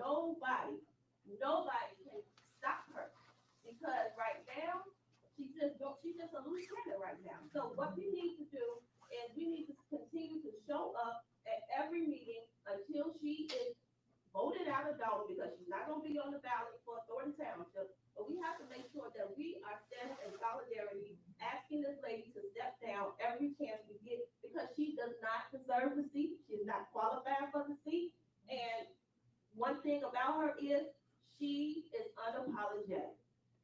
nobody can stop her because right now she's just a loose cannon right now. So what we need to do is we need to continue to show up at every meeting until she is voted out of Dolton because she's not going to be on the ballot for Thornton Township. But we have to make sure that we are standing in solidarity, asking this lady to step down every chance we get because she does not deserve the seat. She's not qualified for the seat. And one thing about her is she is unapologetic.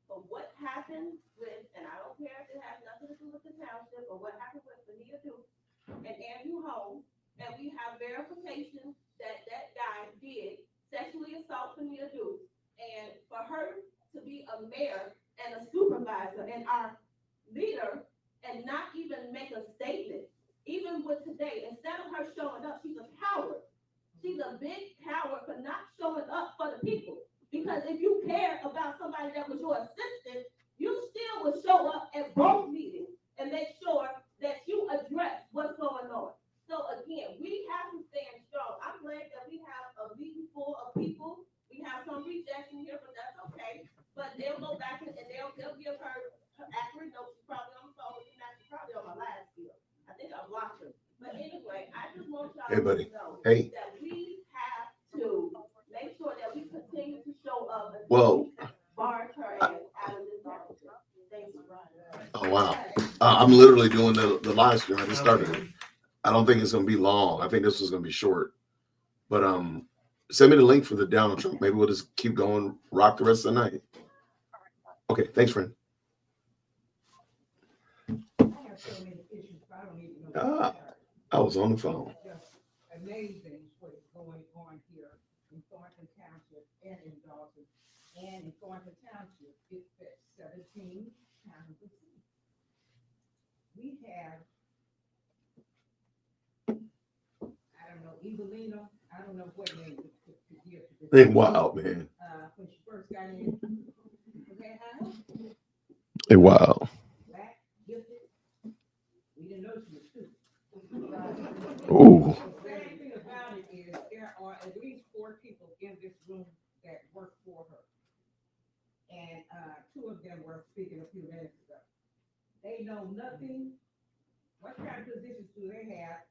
For what happened with, and I don't care if it has nothing to do with the township or what happened with Vanita Duke and Andrew Holmes, and we have verification that that guy did sexually assault Vanita Duke, and for her to be a mayor and a supervisor and our leader and not even make a statement, even with today, instead of her showing up, she's a coward. She's a big coward for not showing up for the people. Because if you cared about somebody that was your assistant, you still would show up at both meetings and make sure that you address what's going on. So again, we have to stand strong. I'm glad that we have a meeting full of people. We have some rejects in here, but that's okay. But they'll go back and they'll give her accurate notes. She's probably on the phone with me now. She's probably on my last deal. I think I blocked her. But anyway, I just want y'all to know that we have to make sure that we continue to show up and bar her ass out of this office. Thank you. Oh wow! I'm literally doing the live stream. I just started it. I don't think it's gonna be long. I think this was gonna be short. But send me the link for the Donald Trump. Maybe we'll just keep going, rock the rest of the night. Okay, thanks, friend. I was on the phone. Amazing what is going on here in Thornton Township and in Dolton. And in Thornton Township, it fits 17 counties. We have, I don't know, Evelina, I don't know what name to give to this. They wild, man. When she first got in, okay, They wild. black, gifted. We didn't know she was stupid. Ooh. The same thing about it is there are at least 4 people in this room that work for her. And 2 of them were speaking a few minutes ago. They know nothing. What kind of positions do they have,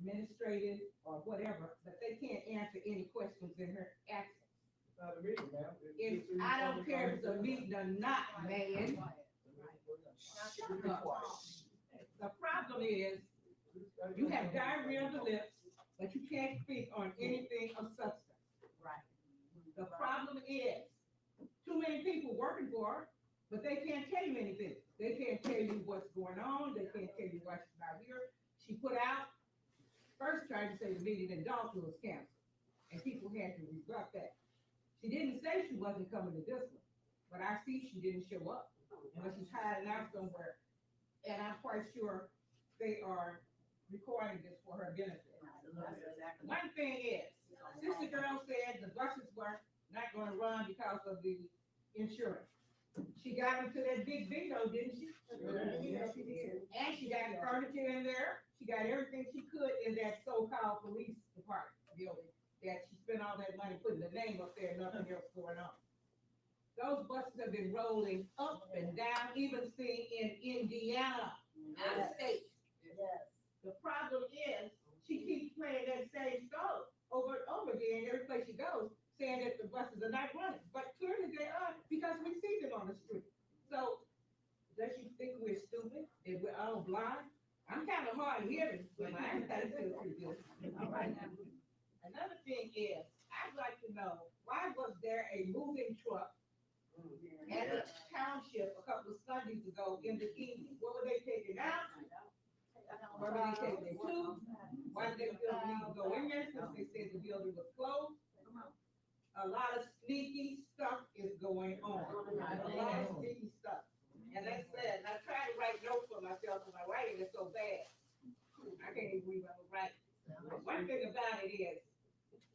administrative or whatever, but they can't answer any questions in her absence. I don't care if it's a meeting or not, man. Shut up. The problem is you have diarrhea of the lips, but you can't speak on anything of substance. Right. The problem is too many people working for her, but they can't tell you anything. They can't tell you what's going on. They can't tell you why she's not here. She put out first trying to say the meeting in Dolton was canceled, and people had to rebut that. She didn't say she wasn't coming to this one, but I see she didn't show up unless she's hiding out somewhere. And I'm quite sure they are recording this for her benefit. One thing is, Sister Girl said the buses were not going to run because of the insurance. She got into that big bingo, didn't she? Yeah, she did. And she got furniture in there. She got everything she could in that so-called police department building that she spent all that money putting the name up there, nothing else going on. Those buses have been rolling up and down, even seen in Indiana, out of state. Yes. The problem is she keeps playing that same song over and over again every place she goes, saying that the buses are not running. But clearly they are because we see them on the street. So does she think we're stupid and we're all blind? I'm kind of hard of hearing, but my eyesight feels pretty good. All right. Another thing is, I'd like to know, why was there a moving truck at the township a couple of Sundays ago in the evening? What were they taking out? What were they taking it to? Why did they feel the need to go in there since they said the building was closed? A lot of sneaky stuff is going on. A lot of sneaky stuff. And like I said, I try to write notes for myself, but my writing is so bad. I can't even read what I'm writing. One thing about it is,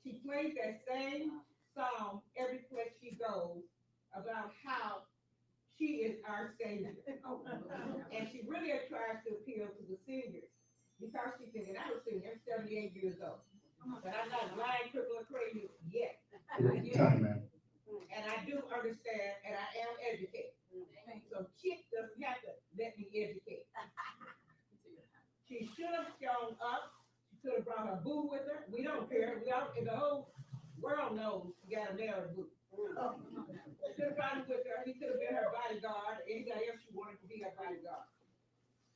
she plays that same song every place she goes about how she is our savior. And she really tries to appeal to the seniors because she's thinking, I'm a senior, I'm 78 years old. But I'm not blind, crippled, or crazy yet. Time, man. And I do understand, and I am educated. So Chick doesn't have to let me educate. She should have shown up. She could have brought her boo with her. We don't care. We all, the whole world knows she got a married boo. She could have brought him with her. He could have been her bodyguard. Anybody else she wanted to be her bodyguard.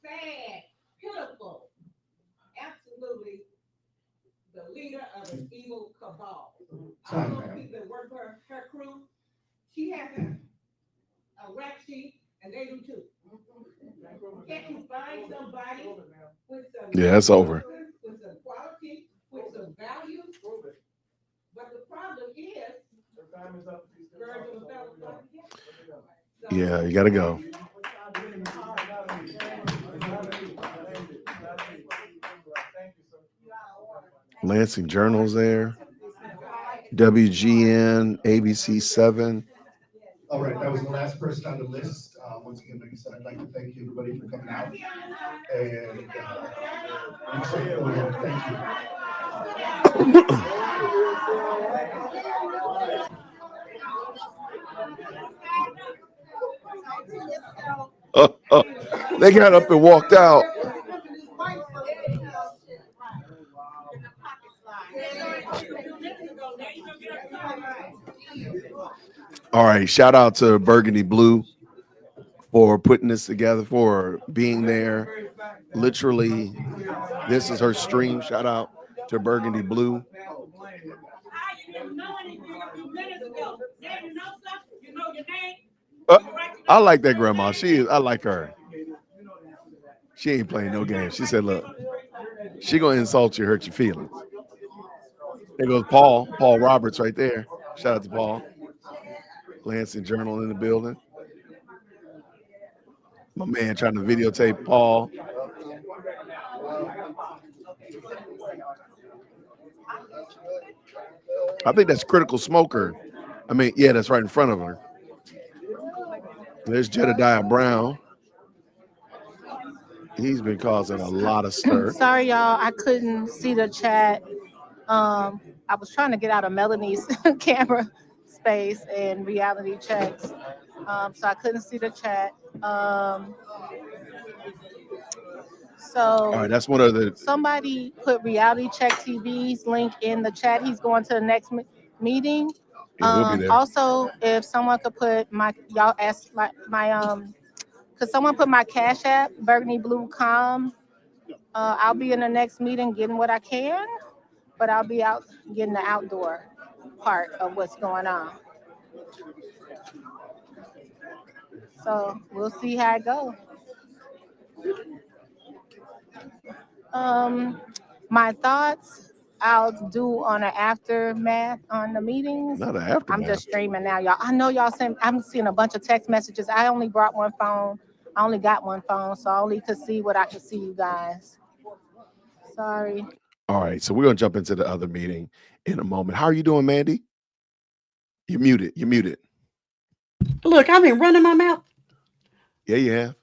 Sad, pitiful, absolutely the leader of an evil cabal. All those people that work for her crew, she has a rap sheet, and they do too. Can't you find somebody with some Yeah, it's over. with some quality, with some value? But the problem is, Virgil fell apart. Yeah, you gotta go. Lansing Journal's there. WGN, ABC 7. All right, that was the last person on the list. Once again, like I said, I'd like to thank everybody for coming out. And thank you. They got up and walked out. All right, shout out to Burgundy Blue for putting this together, for being there. Literally, this is her stream. Shout out to Burgundy Blue. I like that grandma. I like her. She ain't playing no games. She said, look, she gonna insult you, hurt your feelings. There goes Paul Roberts right there. Shout out to Paul. Lansing Journal in the building. My man trying to videotape Paul. I think that's Critical Smoker. I mean, yeah, that's right in front of her. There's Jedediah Brown. He's been causing a lot of stir. Sorry, y'all. I couldn't see the chat. I was trying to get out of Melanie's camera space and reality checks. So I couldn't see the chat. All right, that's one of the. Somebody put Reality Check TV's link in the chat. He's going to the next meeting. Yeah, we'll be there. Also, if someone could put could someone put my Cash App, Burgundy Blue Com? I'll be in the next meeting getting what I can, but I'll be out getting the outdoor part of what's going on. So we'll see how it goes. My thoughts I'll do on an aftermath on the meetings. Not an aftermath. I'm just streaming now, y'all. I know y'all I'm seeing a bunch of text messages. I only brought one phone. I only got one phone, so I only could see what I could see, you guys. Sorry. All right, so we're gonna jump into the other meeting in a moment. How are you doing, Mandy? You're muted. You're muted. Look, I've been running my mouth. Yeah, you have.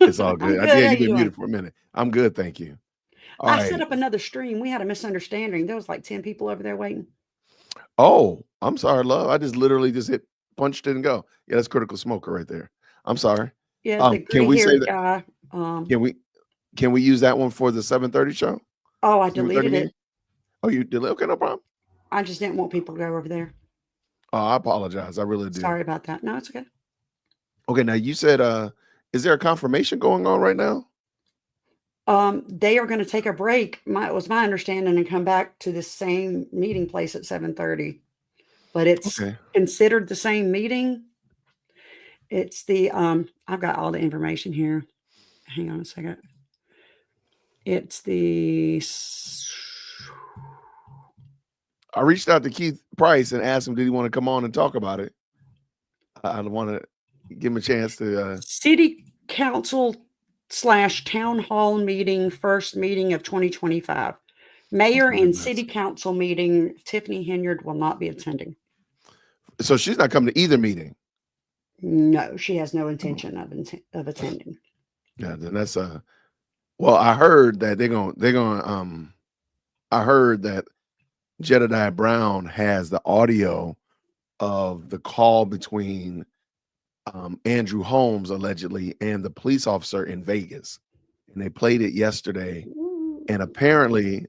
It's all good. Yeah, you've been muted for a minute. I'm good, thank you. All I right. set up another stream. We had a misunderstanding. There was like 10 people over there waiting. Oh, I'm sorry, love. I just literally just punched it and go. Yeah, that's Critical Smoker right there. I'm sorry. Yeah, the can we say that? Guy, can we use that one for the 7:30 show? Oh, I deleted it. Oh, you deleted? Okay, no problem. I just didn't want people to go over there. Oh, I apologize. I really do. Sorry about that. No, it's okay. Okay, now you said, is there a confirmation going on right now? They are going to take a break. It was my understanding, and come back to the same meeting place at 7:30. But it's considered the same meeting. It's the I've got all the information here. Hang on a second. It's the. I reached out to Keith Price and asked him, did he want to come on and talk about it? I want to give him a chance to. City Council / Town Hall meeting, first meeting of 2025. Mayor and City Council meeting. Tiffany Henyard will not be attending. So she's not coming to either meeting? No, she has no intention of attending. Yeah, then that's well, I heard that they're going I heard that Jedediah Brown has the audio of the call between Andrew Holmes allegedly and the police officer in Vegas, and they played it yesterday. And apparently,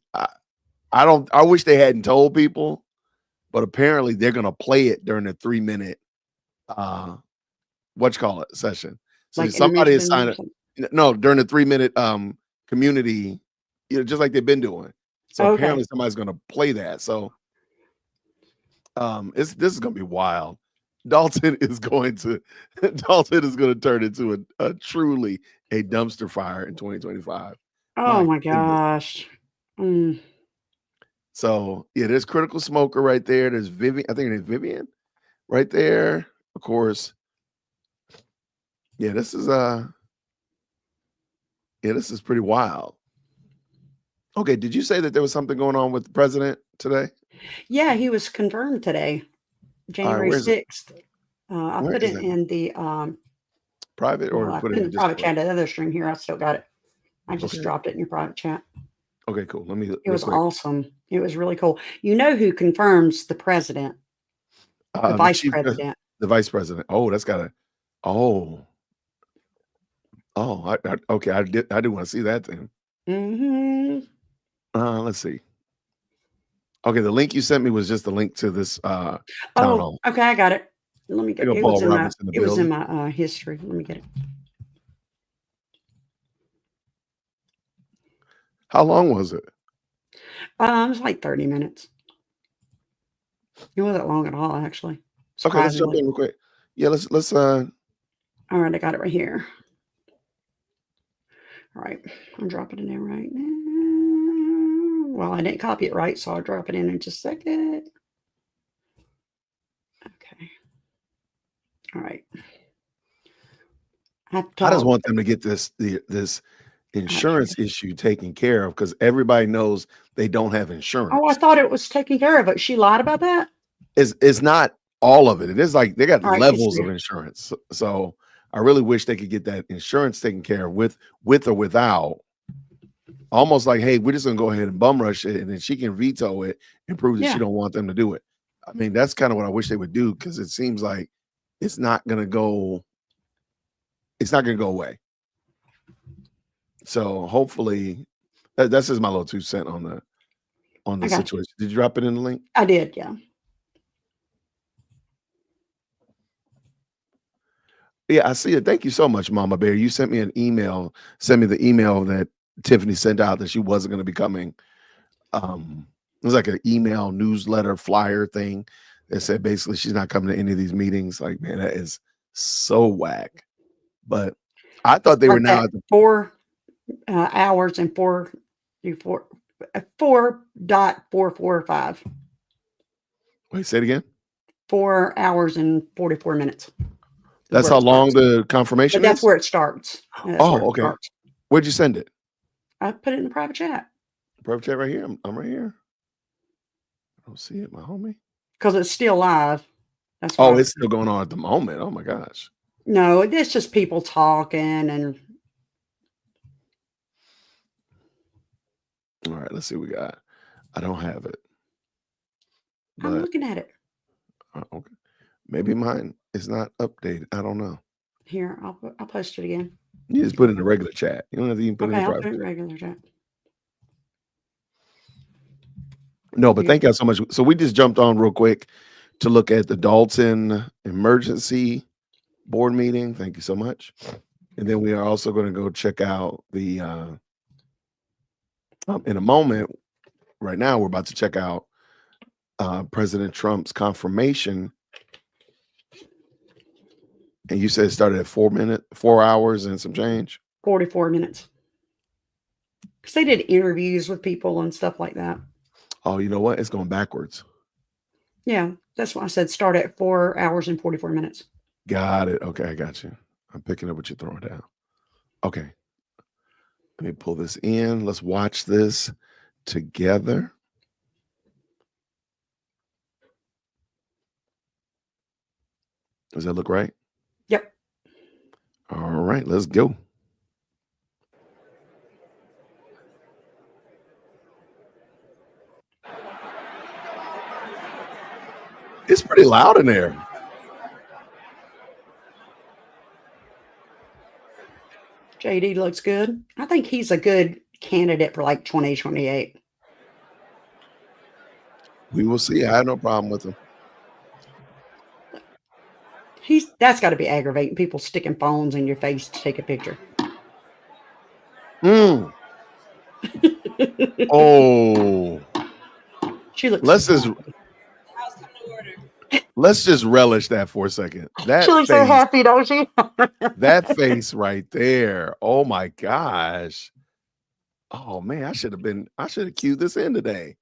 I wish they hadn't told people, but apparently they're gonna play it during the 3-minute session. So Like somebody is intermission or signing. No, during the 3-minute community, just like they've been doing. So Okay. apparently somebody's gonna play that. So this is gonna be wild. Dolton is going to turn into a truly a dumpster fire in 2025. Oh my goodness. gosh. Mm. So yeah, there's Critical Smoker right there. There's Vivian, I think it's Vivian right there. Of course. Yeah, this is pretty wild. Okay, did you say that there was something going on with the president today? Yeah, he was confirmed today, January where's it? 6th. I Where put is it it? in the Private or I put put it it in in the private Discord? chat. The other string here, I still got it. I just Okay. dropped it in your private chat. Okay, cool. Let me. It was awesome. It was really cool. You know who confirms the president? The vice president. The vice president. Oh, that's got to. Oh. Oh, okay. I do want to see that then. Mm-hmm. Let's see. Okay, the link you sent me was just the link to this town hall. Okay, I got it. Let me get it. Paul Robertson in the It was in building. my history. Let me get it. How long was it? It was like 30 minutes. It wasn't long at all, actually. Okay, let's jump in real quick. Yeah, let's all right, I got it right here. All right, I'm dropping it in right now. Well, I didn't copy it right, so I'll drop it in just a second. Okay. All right. I just want them to get this insurance issue taken care of, because everybody knows they don't have insurance. Oh, I thought it was taken care of, but she lied about that? It's not all of it. It is like they got levels of history. insurance. So I really wish they could get that insurance taken care of with or without. Almost like, hey, we're just gonna go ahead and bum rush it, and then she can veto it and prove that she don't want them to do it. I mean, that's kind of what I wish they would do, because it seems like it's not gonna go away. So hopefully that's just my little 2 cents on the situation. Did you drop it in the link? I did, yeah. Yeah, I see it. Thank you so much, Mama Bear. You sent me an email. Send me the email that Tiffany sent out that she wasn't going to be coming. It was like an email newsletter flyer thing that said basically she's not coming to any of these meetings. Like, man, that is so whack. But I thought they were now at the 4 hours and 4.445. Wait, say it again. 4 hours and 44 minutes. That's how long the confirmation is? That's where it starts. Okay. Where'd you send it? I put it in the private chat. Private chat right here. I'm right here. I don't see it, my homie. Because it's still live. That's it's still going on at the moment. Oh my gosh. No, it's just people talking and. All right, let's see what we got. I don't have it. I'm looking at it. Okay. Maybe mine is not updated. I don't know. Here, I'll post it again. You just put it in the regular chat. You don't have to even put it in the private I'll put it in regular chat. No, but thank you so much. So we just jumped on real quick to look at the Dolton emergency board meeting. Thank you so much. And then we are also going to go check out the in a moment. Right now, we're about to check out President Trump's confirmation. And you said it started at 4 hours and some change? 44 minutes. Because they did interviews with people and stuff like that. Oh, you know what? It's going backwards. Yeah, that's why I said start at 4 hours and 44 minutes. Got it. Okay, I got you. I'm picking up what you're throwing down. Okay. Let me pull this in. Let's watch this together. Does that look right? Yep. All right, let's go. It's pretty loud in there. JD looks good. I think he's a good candidate for like 2028. We will see. I have no problem with him. That's got to be aggravating, people sticking phones in your face to take a picture. Oh, She looks. let's just relish that for a second. That She looks so face, happy, don't she? that face right there. Oh my gosh. Oh man, I should have queued this in today.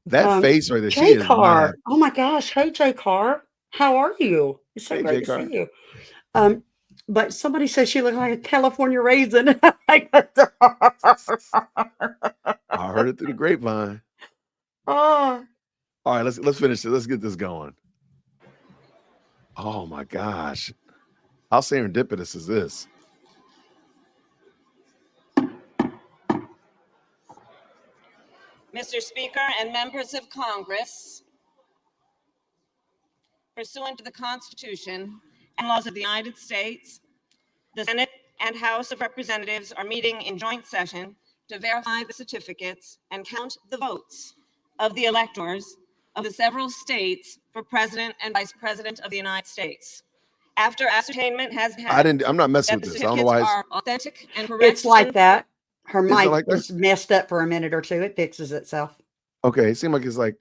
That face right there. She J is not Car. happy. Oh my gosh. Hey J Car. How are you? It's so Hey, great J-Car. to see you. But somebody says she looks like a California raisin. I heard it through the grapevine. Oh. All right, let's finish it. Let's get this going. Oh my gosh. How serendipitous is this? Mr. Speaker and members of Congress, pursuant to the Constitution and laws of the United States, the Senate and House of Representatives are meeting in joint session to verify the certificates and count the votes of the electors of the several states for President and Vice President of the United States. After ascertainment has been had I'm not messing that with the this. I don't know why certificates are authentic and correct. It's like that. Her Is it mic like that? was messed up for a minute or two. It fixes itself. Okay, it seemed like it's like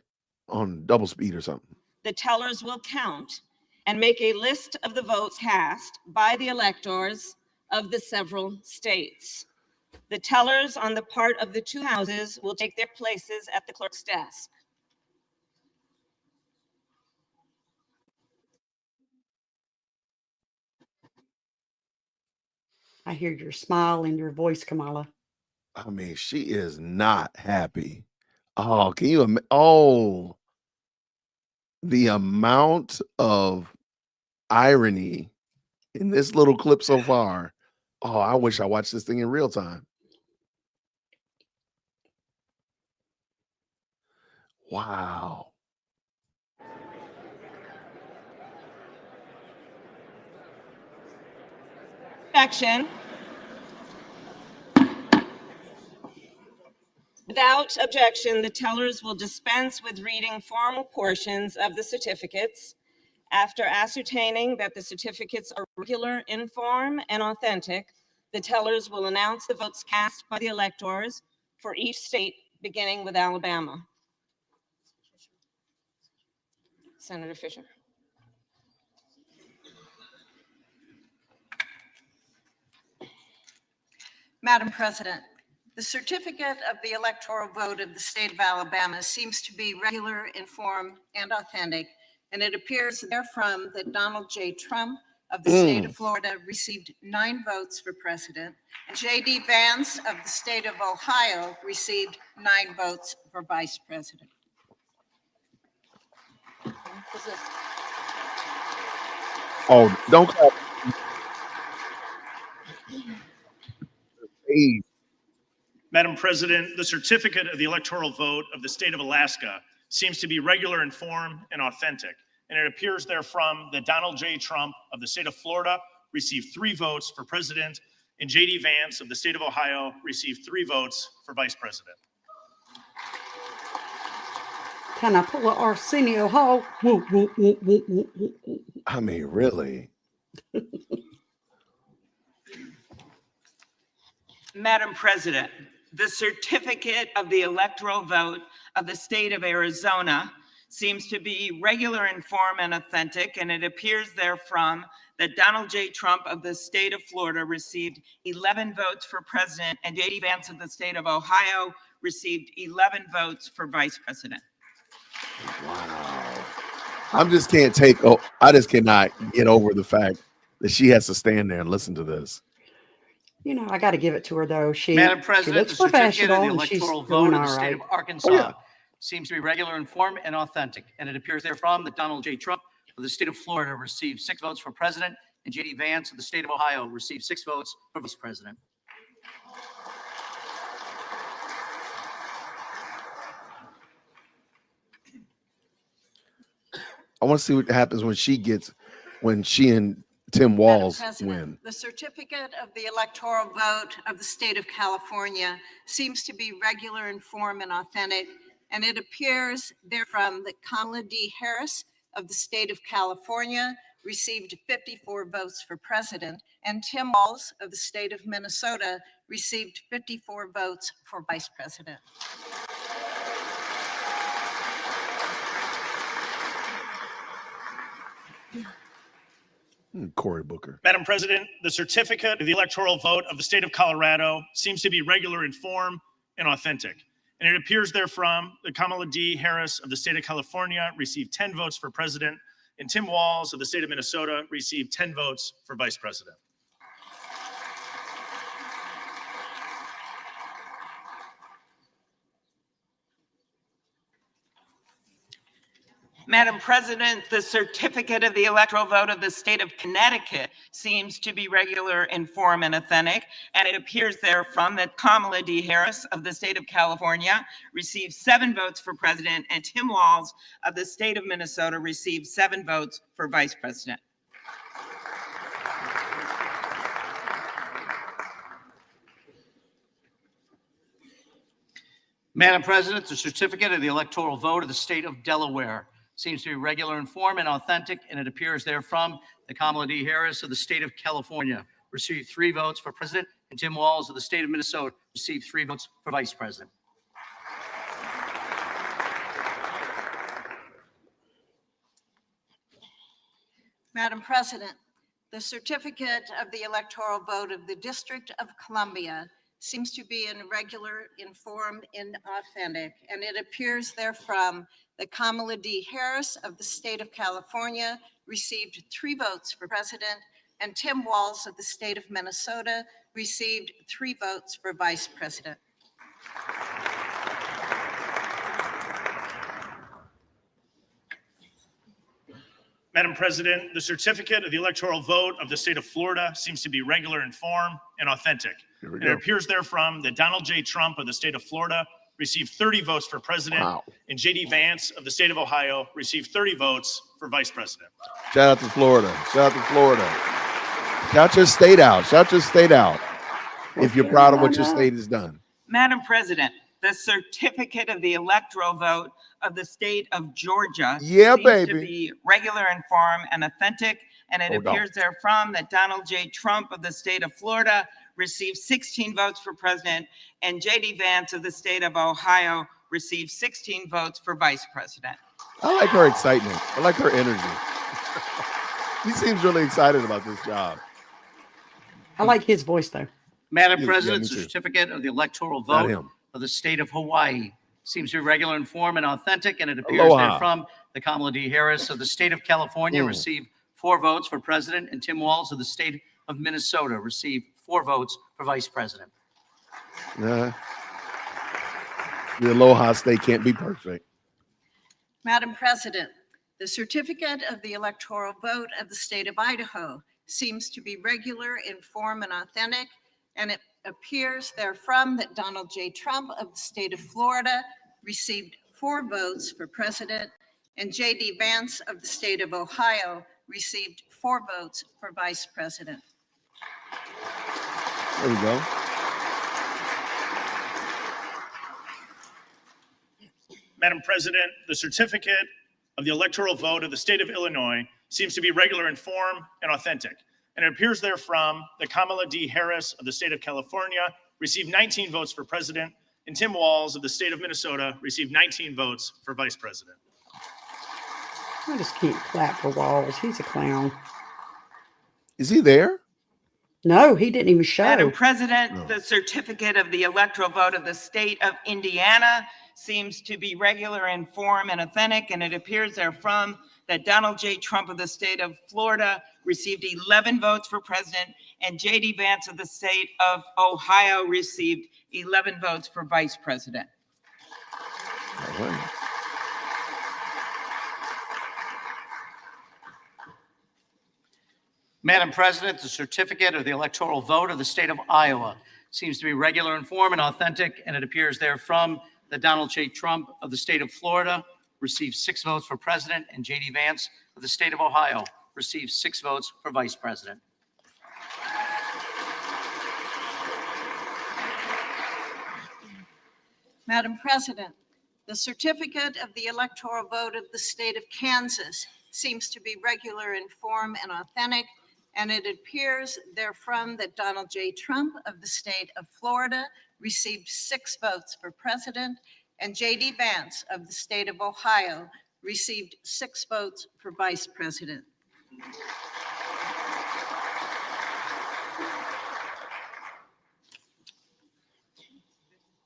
on double speed or something. The tellers will count and make a list of the votes cast by the electors of the several states. The tellers on the part of the two houses will take their places at the clerk's desk. I hear your smile in your voice, Kamala. I mean, she is not happy. Oh, can you? Oh, the amount of irony in this little clip so far. Oh, I wish I watched this thing in real time. Wow. Objection. Without objection, the tellers will dispense with reading formal portions of the certificates. After ascertaining that the certificates are regular in form and authentic, the tellers will announce the votes cast by the electors for each state, beginning with Alabama. Senator Fisher. Madam President, the certificate of the electoral vote of the state of Alabama seems to be regular in form and authentic, and it appears therefrom that Donald J. Trump of the state of Florida received 9 votes for president, and J.D. Vance of the state of Ohio received 9 votes for vice president. Oh, don't clap. Hey. Madam President, the certificate of the electoral vote of the state of Alaska seems to be regular in form and authentic, and it appears therefrom that Donald J. Trump of the state of Florida received 3 votes for president, and J.D. Vance of the state of Ohio received 3 votes for vice president. Can I pull an Arsenio Hall? I mean, really? Madam President, the certificate of the electoral vote of the state of Arizona seems to be regular in form and authentic, and it appears therefrom that Donald J. Trump of the state of Florida received 11 votes for president, and J.D. Vance of the state of Ohio received 11 votes for vice president. Wow. I just cannot get over the fact that she has to stand there and listen to this. You know, I got to give it to her though. Madam President, she the looks certificate of professional the and she's electoral doing vote of all the state right. of Arkansas seems to be regular in form and authentic, and it appears therefrom that Donald J. Trump of the state of Florida received 6 votes for president, and J.D. Vance of the state of Ohio received 6 votes for vice president. I want to see what happens when she and Tim Madam Walz President, win. the certificate of the electoral vote of the state of California seems to be regular in form and authentic, and it appears therefrom that Kamala D. Harris of the state of California received 54 votes for president, and Tim Walz of the state of Minnesota received 54 votes for vice president. Cory Booker. Madam President, the certificate of the electoral vote of the state of Colorado seems to be regular in form and authentic. And it appears therefrom that Kamala D. Harris of the state of California received 10 votes for president, and Tim Walz of the state of Minnesota received 10 votes for vice president. Madam President, the certificate of the electoral vote of the state of Connecticut seems to be regular in form and authentic, and it appears therefrom that Kamala D. Harris of the state of California received 7 votes for president, and Tim Walz of the state of Minnesota received 7 votes for vice president. Madam President, the certificate of the electoral vote of the state of Delaware seems to be regular in form and authentic, and it appears therefrom that Kamala D. Harris of the state of California received 3 votes for president, and Tim Walz of the state of Minnesota received 3 votes for vice president. Madam President, the certificate of the electoral vote of the District of Columbia seems to be irregular in form and authentic, and it appears therefrom that Kamala D. Harris of the state of California received 3 votes for president, and Tim Walz of the state of Minnesota received 3 votes for vice president. Madam President, the certificate of the electoral vote of the state of Florida seems to be regular in form and authentic. And it appears therefrom that Donald J. Trump of the state of Florida received 30 votes for president, and J.D. Vance of the state of Ohio received 30 votes for vice president. Shout out to Florida. Shout out to Florida. Shout your state out. Shout your state out if you're proud of what your state has done. Madam President, the certificate of the electoral vote of the state of Georgia seems to be regular in form and authentic, and it appears therefrom that Donald J. Trump of the state of Florida received 16 votes for president, and J.D. Vance of the state of Ohio received 16 votes for vice president. I like her excitement. I like her energy. He seems really excited about this job. I like his voice, though. Madam President, the certificate of the electoral vote of the state of Hawaii seems to be regular in form and authentic, and it appears therefrom that Kamala D. Harris of the state of California received 4 votes for president, and Tim Walz of the state of Minnesota received 4 votes for vice president. The Aloha State can't be perfect. Madam President, the certificate of the electoral vote of the state of Idaho seems to be regular in form and authentic, and it appears therefrom that Donald J. Trump of the state of Florida received 4 votes for president, and J.D. Vance of the state of Ohio received 4 votes for vice president. There we go. Madam President, the certificate of the electoral vote of the state of Illinois seems to be regular in form and authentic. And it appears therefrom that Kamala D. Harris of the state of California received 19 votes for president, and Tim Walz of the state of Minnesota received 19 votes for vice president. I just can't clap for Walz. He's a clown. Is he there? No, he didn't even show. Madam President, the certificate of the electoral vote of the state of Indiana seems to be regular in form and authentic, and it appears therefrom that Donald J. Trump of the state of Florida received 11 votes for president, and J.D. Vance of the state of Ohio received 11 votes for vice president. All right. Madam President, the certificate of the electoral vote of the state of Iowa seems to be regular in form and authentic, and it appears therefrom that Donald J. Trump of the state of Florida received 6 votes for president, and J.D. Vance of the state of Ohio received 6 votes for vice president. Madam President, the certificate of the electoral vote of the state of Kansas seems to be regular in form and authentic, and it appears therefrom that Donald J. Trump of the state of Florida received 6 votes for president, and J.D. Vance of the state of Ohio received 6 votes for vice president.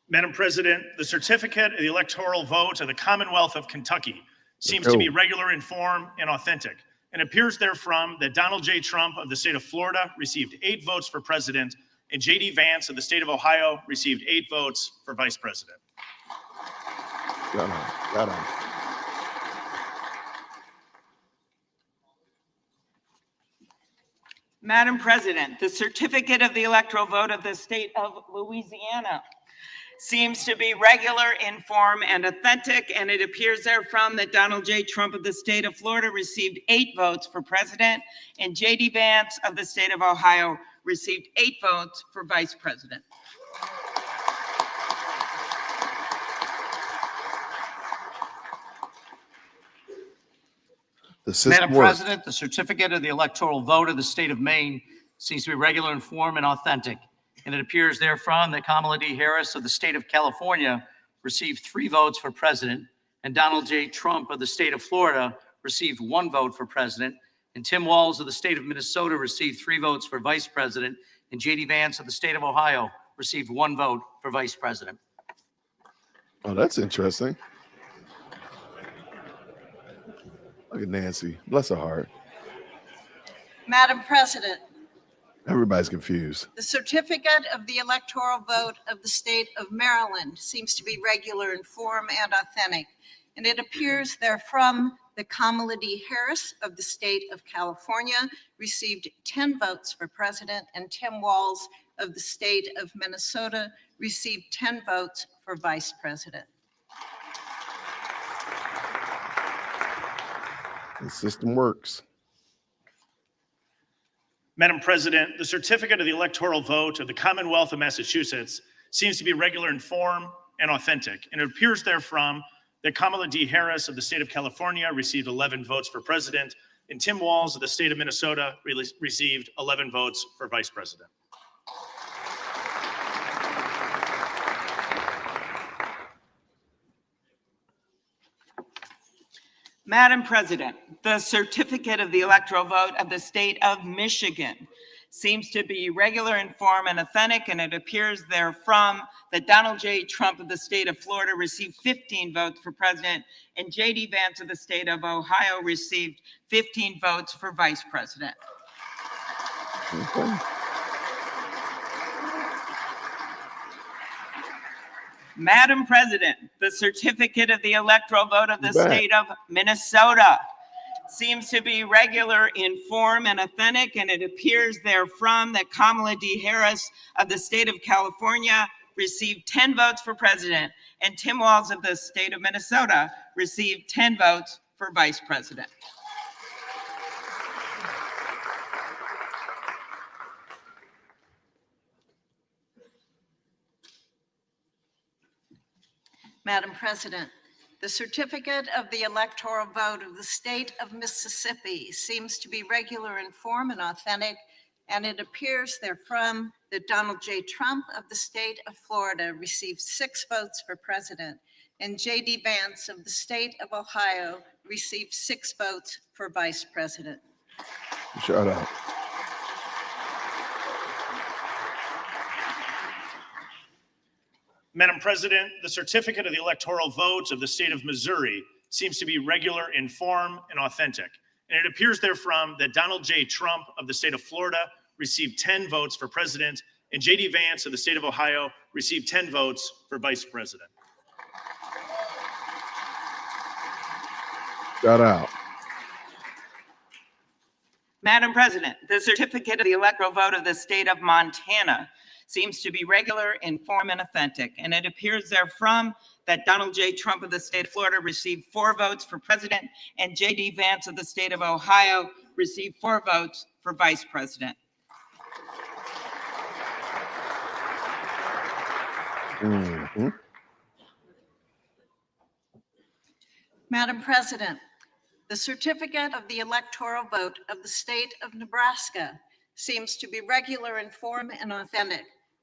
Madam President, the certificate of the electoral vote of the Commonwealth of Kentucky seems to be regular in form and authentic, and appears therefrom that Donald J. Trump of the state of Florida received 8 votes for president, and J.D. Vance of the state of Ohio received 8 votes for vice president. Got him. Madam President, the certificate of the electoral vote of the state of Louisiana seems to be regular in form and authentic, and it appears therefrom that Donald J. Trump of the state of Florida received 8 votes for president, and J.D. Vance of the state of Ohio received 8 votes for vice president. Madam President, the certificate of the electoral vote of the state of Maine seems to be regular in form and authentic, and it appears therefrom that Kamala D. Harris of the state of California received 3 votes for president, and Donald J. Trump of the state of Florida received 1 vote for president, and Tim Walz of the state of Minnesota received 3 votes for vice president, and J.D. Vance of the state of Ohio received 1 vote for vice president. Oh, that's interesting. Look at Nancy. Bless her heart. Madam President, Everybody's confused. the certificate of the electoral vote of the state of Maryland seems to be regular in form and authentic, and it appears therefrom that Kamala D. Harris of the state of California received 10 votes for president, and Tim Walz of the state of Minnesota received 10 votes for vice president. The system works. Madam President, the certificate of the electoral vote of the Commonwealth of Massachusetts seems to be regular in form and authentic, and it appears therefrom that Kamala D. Harris of the state of California received 11 votes for president, and Tim Walz of the state of Minnesota received 11 votes for vice president. Madam President, the certificate of the electoral vote of the state of Michigan seems to be regular in form and authentic, and it appears therefrom that Donald J. Trump of the state of Florida received 15 votes for president, and J.D. Vance of the state of Ohio received 15 votes for vice president. Okay. Madam President, the certificate of the electoral vote of the state of Minnesota seems to be regular in form and authentic, and it appears therefrom that Kamala D. Harris of the state of California received 10 votes for president, and Tim Walz of the state of Minnesota received 10 votes for vice president. Madam President, the certificate of the electoral vote of the state of Mississippi seems to be regular in form and authentic, and it appears therefrom that Donald J. Trump of the state of Florida received 6 votes for president, and J.D. Vance of the state of Ohio received 6 votes for vice president. Shut up. Madam President, the certificate of the electoral vote of the state of Missouri seems to be regular in form and authentic, and it appears therefrom that Donald J. Trump of the state of Florida received 10 votes for president, and J.D. Vance of the state of Ohio received 10 votes for vice president. Shut out. Madam President, the certificate of the electoral vote of the state of Montana seems to be regular in form and authentic, and it appears therefrom that Donald J. Trump of the state of Florida received 4 votes for president, and J.D. Vance of the state of Ohio received 4 votes for vice president. Madam President, the certificate of the electoral vote of the state of Nebraska seems to be regular in form and authentic,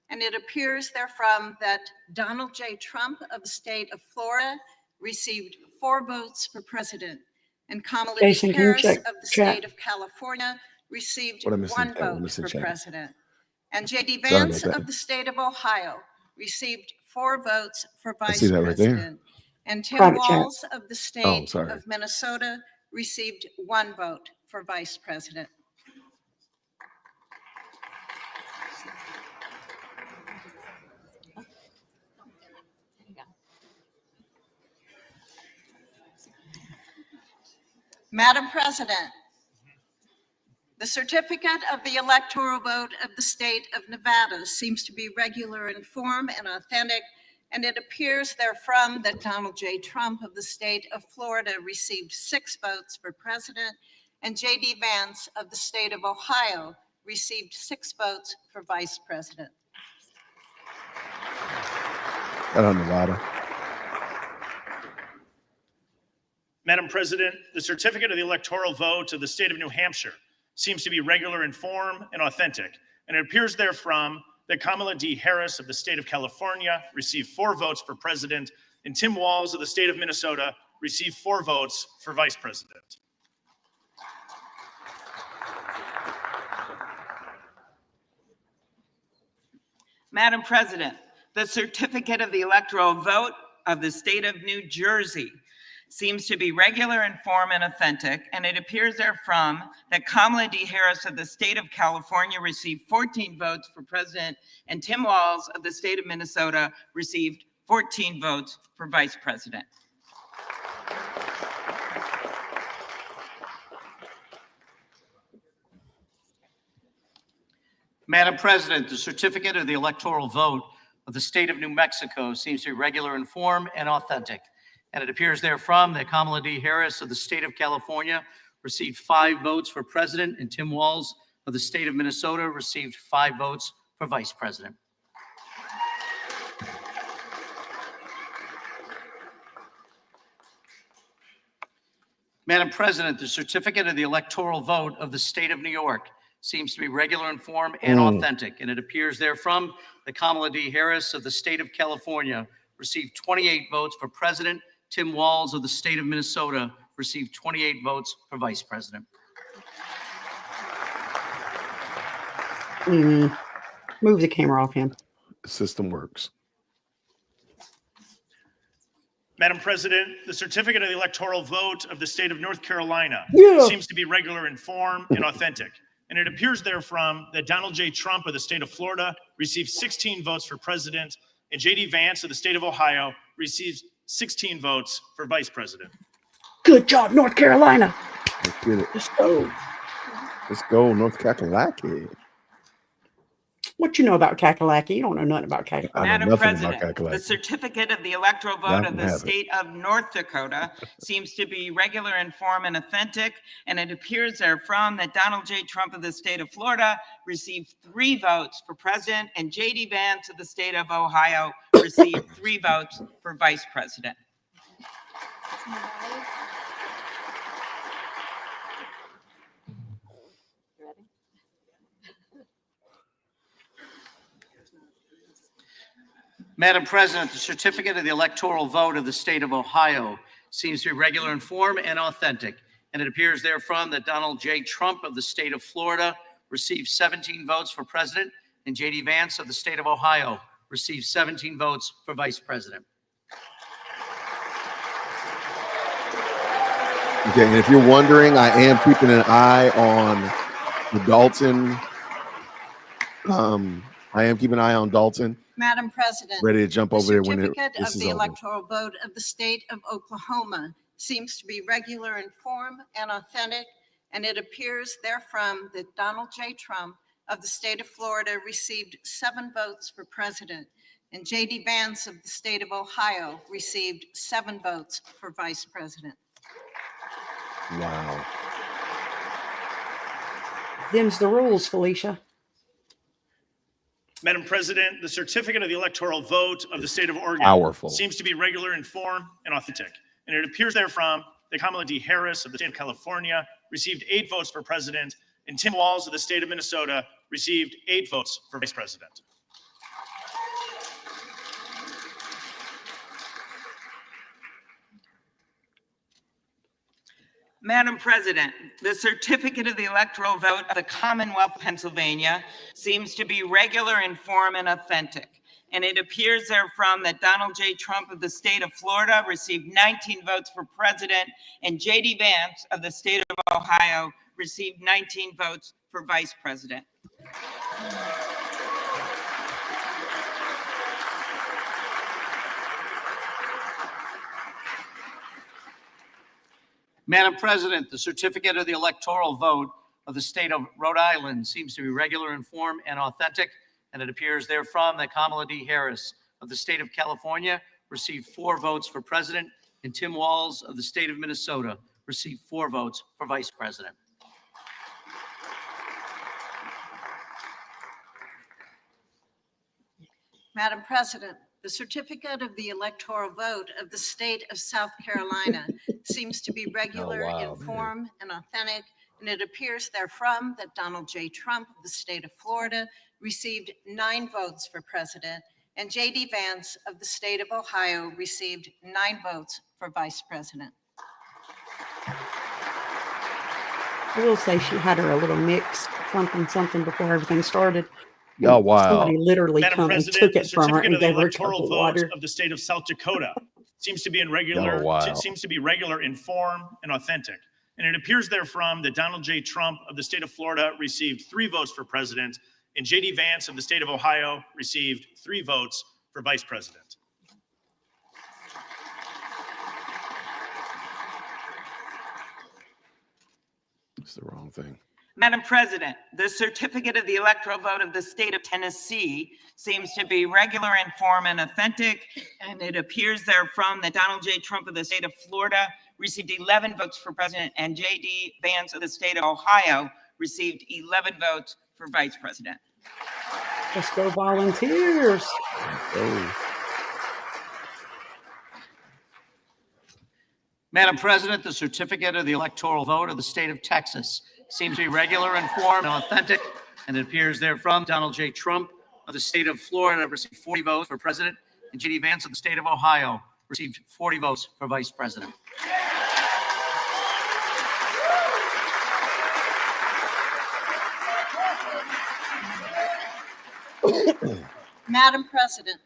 and it appears therefrom that Donald J. Trump of the state of Florida received 4 votes for president, and Kamala Jason, can you Harris check of the chat? state of California received What am I missing? 1 vote for Chat. president, and J.D. Sorry Vance about that. of the state of Ohio received 4 votes for I see vice that right there. president. And Tim Private chat. Walz of the state sorry. of Minnesota received 1 vote for vice president. Madam President, the certificate of the electoral vote of the state of Nevada seems to be regular in form and authentic, and it appears therefrom that Donald J. Trump of the state of Florida received 6 votes for president, and J.D. Vance of the state of Ohio received 6 votes for vice president. Nevada. Madam President, the certificate of the electoral vote of the state of New Hampshire seems to be regular in form and authentic, and it appears therefrom that Kamala D. Harris of the state of California received 4 votes for president, and Tim Walz of the state of Minnesota received 4 votes for vice president. Madam President, the certificate of the electoral vote of the state of New Jersey seems to be regular in form and authentic, and it appears therefrom that Kamala D. Harris of the state of California received 14 votes for president, and Tim Walz of the state of Minnesota received 14 votes for vice president. Madam President, the certificate of the electoral vote of the state of New Mexico seems to be regular in form and authentic, and it appears therefrom that Kamala D. Harris of the state of California received 5 votes for president, and Tim Walz of the state of Minnesota received 5 votes for vice president. Madam President, the certificate of the electoral vote of the state of New York seems to be regular in form and authentic, and it appears therefrom that Kamala D. Harris of the state of California received 28 votes for president. Tim Walz of the state of Minnesota received 28 votes for vice president. Move the camera off him. The system works. Madam President, the certificate of the electoral vote of the state of North Carolina seems to be regular in form and authentic, and it appears therefrom that Donald J. Trump of the state of Florida received 16 votes for president, and J.D. Vance of the state of Ohio received 16 votes for vice president. Good job, North Carolina. Let's get it. Let's go. Let's go, North Kakalaki. What you know about Kakalaki? You don't know nothing about Kakalaki. I know Madam nothing President, about the Kakalaki. certificate of the electoral vote of the state of North Dakota seems to be regular in form and authentic, and it appears therefrom that Donald J. Trump of the state of Florida received 3 votes for president, and J.D. Vance of the state of Ohio received 3 votes for vice president. Madam President, the certificate of the electoral vote of the state of Ohio seems to be regular in form and authentic, and it appears therefrom that Donald J. Trump of the state of Florida received 17 votes for president, and J.D. Vance of the state of Ohio received 17 votes for vice president. Okay, and if you're wondering, I am keeping an eye on the Dolton. I am keeping an eye on Dolton. Madam President, Ready to jump over there when certificate this of is the over. electoral vote of the state of Oklahoma seems to be regular in form and authentic, and it appears therefrom that Donald J. Trump of the state of Florida received 7 votes for president, and J.D. Vance of the state of Ohio received 7 votes for vice president. Wow. Them's the rules, Felicia. Madam President, the certificate of the electoral vote of the state of Oregon Powerful. seems to be regular in form and authentic, and it appears therefrom that Kamala D. Harris of the state of California received 8 votes for president, and Tim Walz of the state of Minnesota received 8 votes for vice president. Madam President, the certificate of the electoral vote of the Commonwealth of Pennsylvania seems to be regular in form and authentic. And it appears therefrom that Donald J. Trump of the state of Florida received 19 votes for president, and J.D. Vance of the state of Ohio received 19 votes for vice president. Madam President, the certificate of the electoral vote of the state of Rhode Island seems to be regular in form and authentic, and it appears therefrom that Kamala D. Harris of the state of California received 4 votes for president, and Tim Walz of the state of Minnesota received 4 votes for vice president. Madam President, the certificate of the electoral vote of the state of South Carolina seems to be regular in form and authentic, and it appears therefrom that Donald J. Trump of the state of Florida received 9 votes for president, and J.D. Vance of the state of Ohio received 9 votes for vice president. I will say she had her a little mix, something before everything started. Oh, wow. Somebody literally Madam come and President, took the it from her certificate and of the gave her a electoral cup of vote water. of the state of South Dakota seems to be seems to be regular in form and authentic. And it appears therefrom that Donald J. Trump of the state of Florida received 3 votes for president, and J.D. Vance of the state of Ohio received 3 votes for vice president. It's the wrong thing. Madam President, the certificate of the electoral vote of the state of Tennessee seems to be regular in form and authentic, and it appears therefrom that Donald J. Trump of the state of Florida received 11 votes for president, and J.D. Vance of the state of Ohio received 11 votes for vice president. Let's go volunteers. Madam President, the certificate of the electoral vote of the state of Texas seems to be regular in form and authentic, and it appears therefrom Donald J. Trump of the state of Florida received 40 votes for president, and J.D. Vance of the state of Ohio received 40 votes for vice president. Madam President,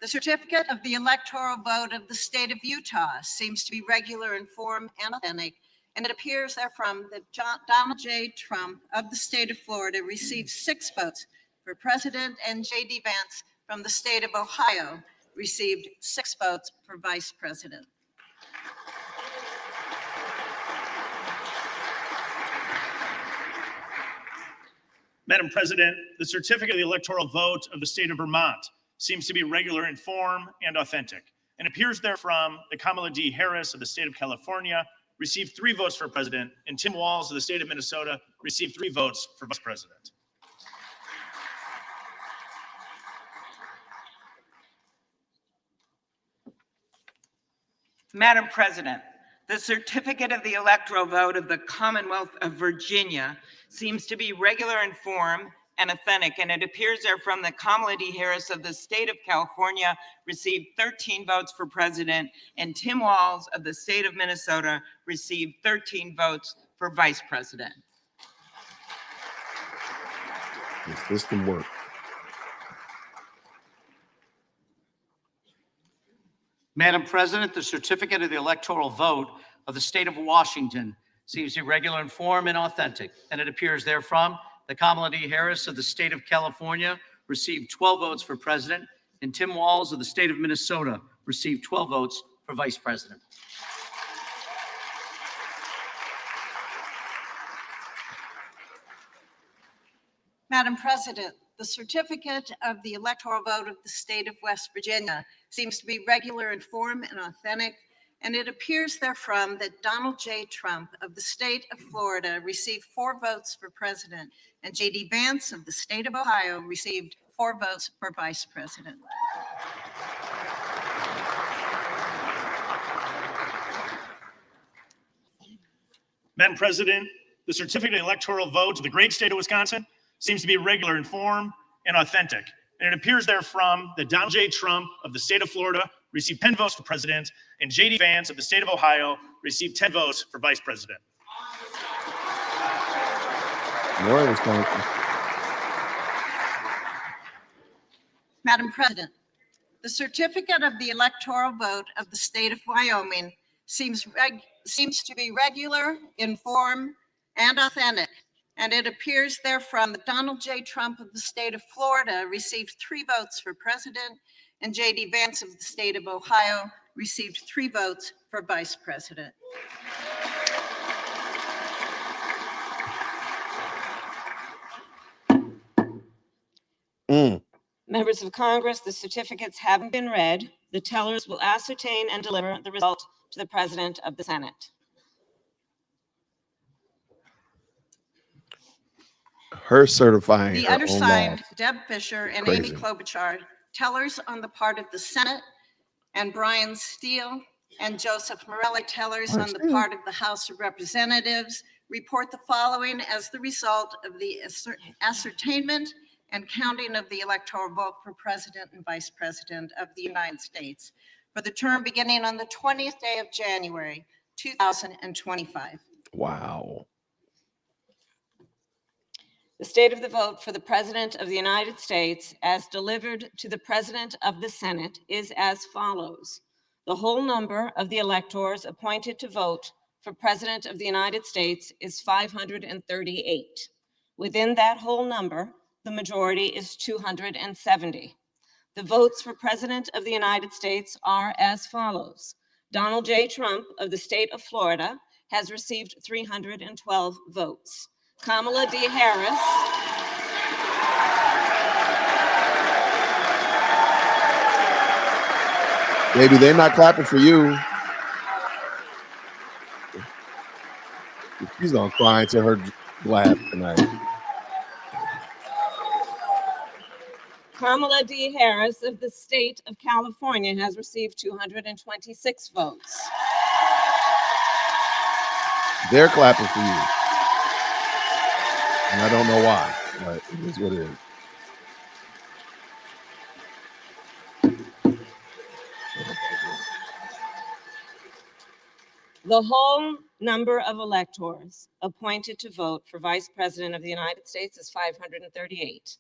the certificate of the electoral vote of the state of Utah seems to be regular in form and authentic, and it appears therefrom that Donald J. Trump of the state of Florida received 6 votes for president, and J.D. Vance from the state of Ohio received 6 votes for vice president. Madam President, the certificate of the electoral vote of the state of Vermont seems to be regular in form and authentic, and appears therefrom that Kamala D. Harris of the state of California received 3 votes for president, and Tim Walz of the state of Minnesota received 3 votes for vice president. Madam President, the certificate of the electoral vote of the Commonwealth of Virginia seems to be regular in form and authentic, and it appears therefrom that Kamala D. Harris of the state of California received 13 votes for president, and Tim Walz of the state of Minnesota received 13 votes for vice president. The system works. Madam President, the certificate of the electoral vote of the state of Washington seems to be regular in form and authentic, and it appears therefrom that Kamala D. Harris of the state of California received 12 votes for president, and Tim Walz of the state of Minnesota received 12 votes for vice president. Madam President, the certificate of the electoral vote of the state of West Virginia seems to be regular in form and authentic, and it appears therefrom that Donald J. Trump of the state of Florida received 4 votes for president, and J.D. Vance of the state of Ohio received 4 votes for vice president. Madam President, the certificate of electoral vote of the great state of Wisconsin seems to be regular in form and authentic. And it appears therefrom that Donald J. Trump of the state of Florida received 10 votes for president, and J.D. Vance of the state of Ohio received 10 votes for vice president. More Wisconsin. Madam President, the certificate of the electoral vote of the state of Wyoming seems to be regular in form and authentic, and it appears therefrom that Donald J. Trump of the state of Florida received 3 votes for president, and J.D. Vance of the state of Ohio received 3 votes for vice president. Members of Congress, the certificates haven't been read. The tellers will ascertain and deliver the result to the President of the Senate. Her certifying The her own undersigned, loss. Deb Fisher and Crazy. Amy Klobuchar, tellers on the part of the Senate, and Brian Steele and Joseph Morelli, tellers on the part of the House of Representatives, report the following as the result of the ascertainment and counting of the electoral vote for President and Vice President of the United States for the term beginning on the 20th day of January, 2025. Wow. The state of the vote for the President of the United States as delivered to the President of the Senate is as follows. The whole number of the electors appointed to vote for President of the United States is 538. Within that whole number, the majority is 270. The votes for President of the United States are as follows. Donald J. Trump of the state of Florida has received 312 votes. Kamala D. Harris Baby, they're not clapping for you. She's gonna cry into her laugh tonight. Kamala D. Harris of the state of California has received 226 votes. They're clapping for you. And I don't know why, but it is what it is. The whole number of electors appointed to vote for Vice President of the United States is 538.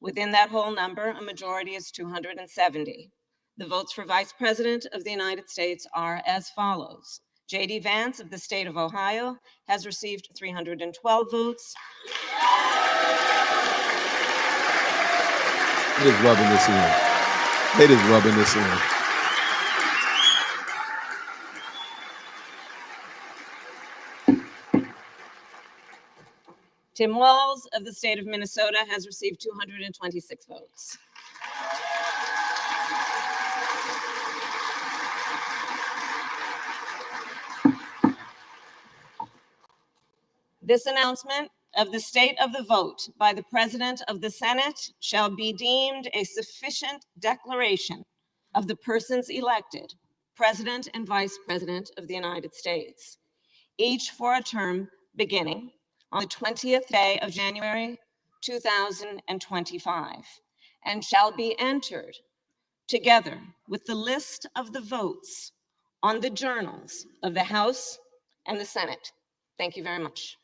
Within that whole number, a majority is 270. The votes for Vice President of the United States are as follows. J.D. Vance of the state of Ohio has received 312 votes. They just rubbing this in. They just rubbing this in. Tim Walz of the state of Minnesota has received 226 votes. This announcement of the state of the vote by the President of the Senate shall be deemed a sufficient declaration of the persons elected President and Vice President of the United States, each for a term beginning on the 20th day of January 2025, and shall be entered together with the list of the votes on the journals of the House and the Senate. Thank you very much.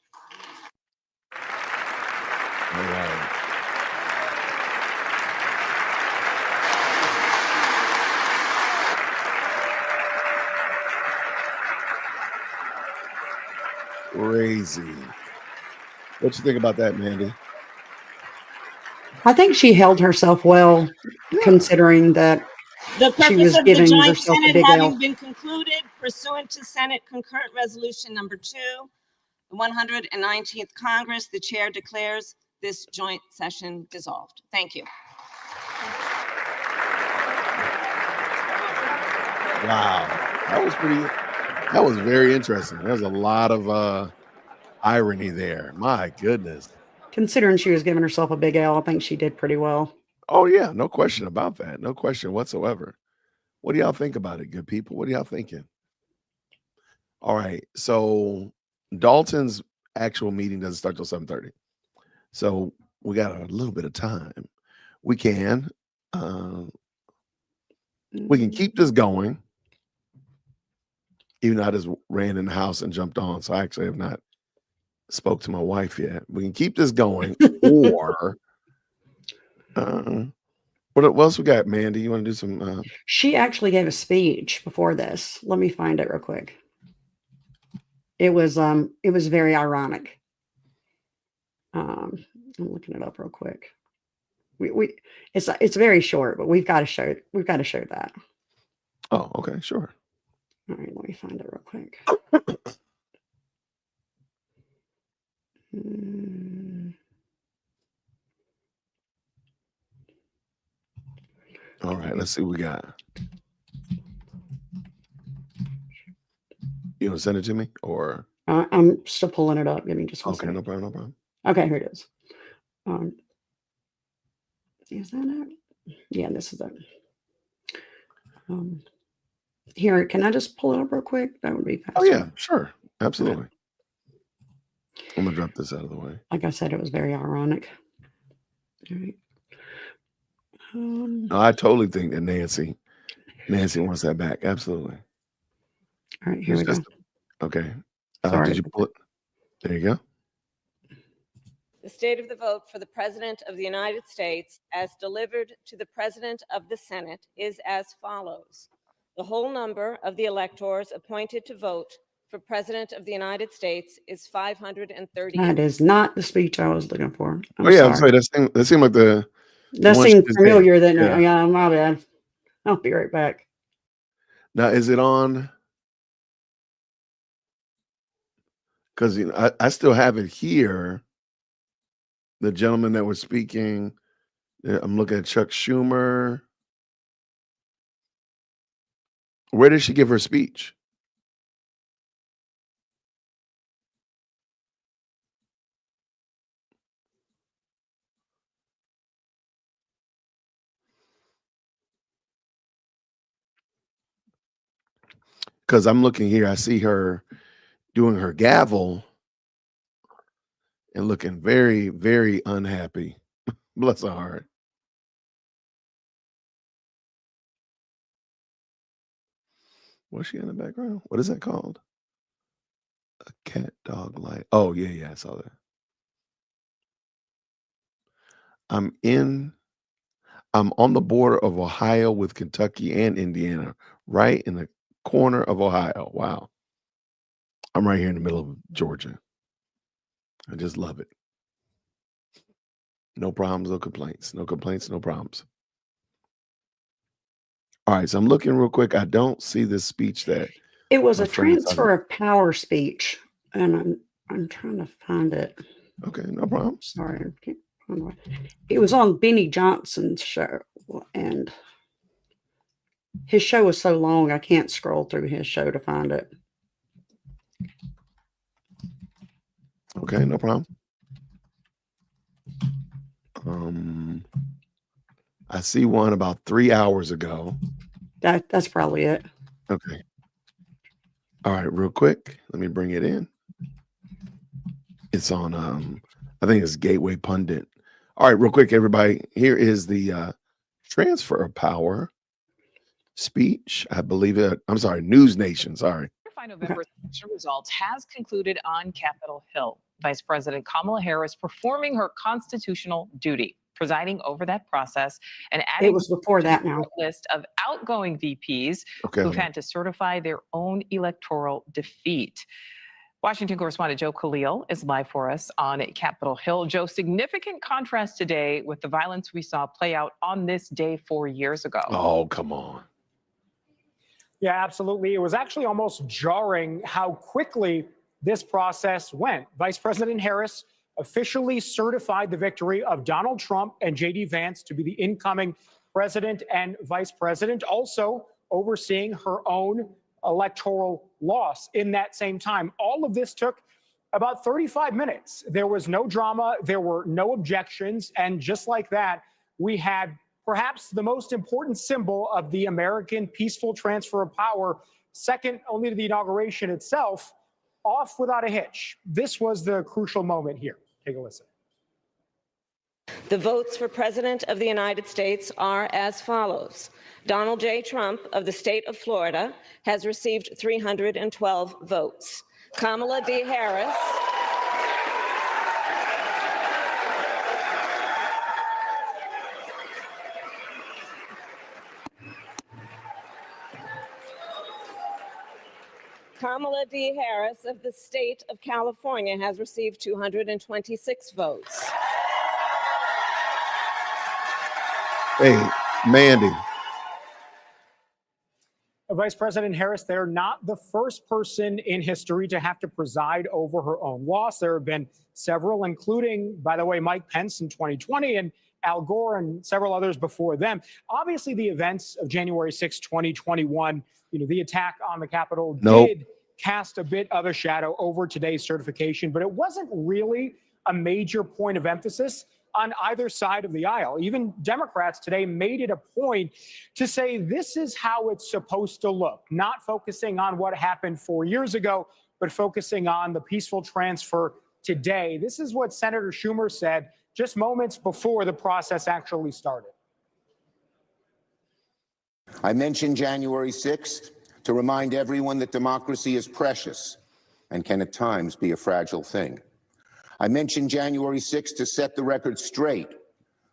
All right. Crazy. What you think about that, Mandy? I think she held herself well, considering that The she was purpose of the giving joint herself a Senate big having L. been concluded pursuant to Senate Concurrent Resolution Number 2, the 119th Congress, the chair declares this joint session dissolved. Thank you. Wow. That was very interesting. There's a lot of irony there. My goodness. Considering she was giving herself a big L, I think she did pretty well. Oh yeah, no question about that. No question whatsoever. What do y'all think about it, good people? What are y'all thinking? All right. So Dalton's actual meeting doesn't start till 7:30. So we got a little bit of time. We can keep this going. Even though I just ran in the house and jumped on. So I actually have not spoke to my wife yet. We can keep this going, or what else we got, Mandy? You want to do some? She actually gave a speech before this. Let me find it real quick. It was very ironic. I'm looking it up real quick. It's very short, but we've got to show that. Oh, okay, sure. All right, let me find it real quick. All right, let's see what we got. You want to send it to me, or I'm still pulling it up. Give me just one second. No problem. Okay, here it is. Is that it? Yeah, this is it. Here, can I just pull it up real quick? That would be faster. Oh yeah, sure, absolutely. Okay. I'm gonna drop this out of the way. Like I said, it was very ironic. All right. No, I totally think that Nancy wants that back. Absolutely. All right, here we go. Okay. Sorry. Did you pull it? There you go. The state of the vote for the President of the United States as delivered to the President of the Senate is as follows. The whole number of the electors appointed to vote for President of the United States is 530. That is not the speech I was looking for. I'm sorry. That seemed like the. That seemed familiar. Yeah, my bad. I'll be right back. Now, is it on? Because I still have it here. The gentleman that was speaking, I'm looking at Chuck Schumer. Where did she give her speech? Because I'm looking here, I see her doing her gavel and looking very, very unhappy. Bless her heart. What's she in the background? What is that called? A cat dog light. Oh, yeah, I saw that. I'm on the border of Ohio with Kentucky and Indiana, right in the corner of Ohio. Wow. I'm right here in the middle of Georgia. I just love it. No problems, no complaints. No complaints, no problems. All right, so I'm looking real quick. I don't see this speech that it was a transfer of power speech, and I'm trying to find it. Okay, no problem. Sorry, it was on Benny Johnson's show, and his show was so long I can't scroll through his show to find it. Okay, no problem. I see one about 3 hours ago. That's probably it. Okay. All right, real quick. Let me bring it in. It's on I think it's Gateway Pundit. All right, real quick, everybody. Here is the transfer of power speech. I believe it. I'm sorry, News Nation. Sorry. November's election results has concluded on Capitol Hill. Vice President Kamala Harris performing her constitutional duty, presiding over that process and adding it was before that now list of outgoing VPs who've had to certify their own electoral defeat. Washington correspondent Joe Khalil is live for us on Capitol Hill. Joe, significant contrast today with the violence we saw play out on this day 4 years ago. Oh, come on. Yeah, absolutely. It was actually almost jarring how quickly this process went. Vice President Harris officially certified the victory of Donald Trump and J.D. Vance to be the incoming president and vice president, also overseeing her own electoral loss in that same time. All of this took about 35 minutes. There was no drama, there were no objections, and just like that, we had perhaps the most important symbol of the American peaceful transfer of power, second only to the inauguration itself, off without a hitch. This was the crucial moment here. Take a listen. The votes for President of the United States are as follows. Donald J. Trump of the state of Florida has received 312 votes. Kamala D. Harris Kamala D. Harris of the state of California has received 226 votes. Hey, Mandy. Vice President Harris, they're not the first person in history to have to preside over her own loss. There have been several, including, by the way, Mike Pence in 2020 and Al Gore and several others before them. Obviously, the events of January 6, 2021, the attack on the Capitol did cast a bit of a shadow over today's certification, but it wasn't really a major point of emphasis on either side of the aisle. Even Democrats today made it a point to say this is how it's supposed to look, not focusing on what happened 4 years ago, but focusing on the peaceful transfer today. This is what Senator Schumer said just moments before the process actually started. I mentioned January 6th to remind everyone that democracy is precious and can at times be a fragile thing. I mentioned January 6th to set the record straight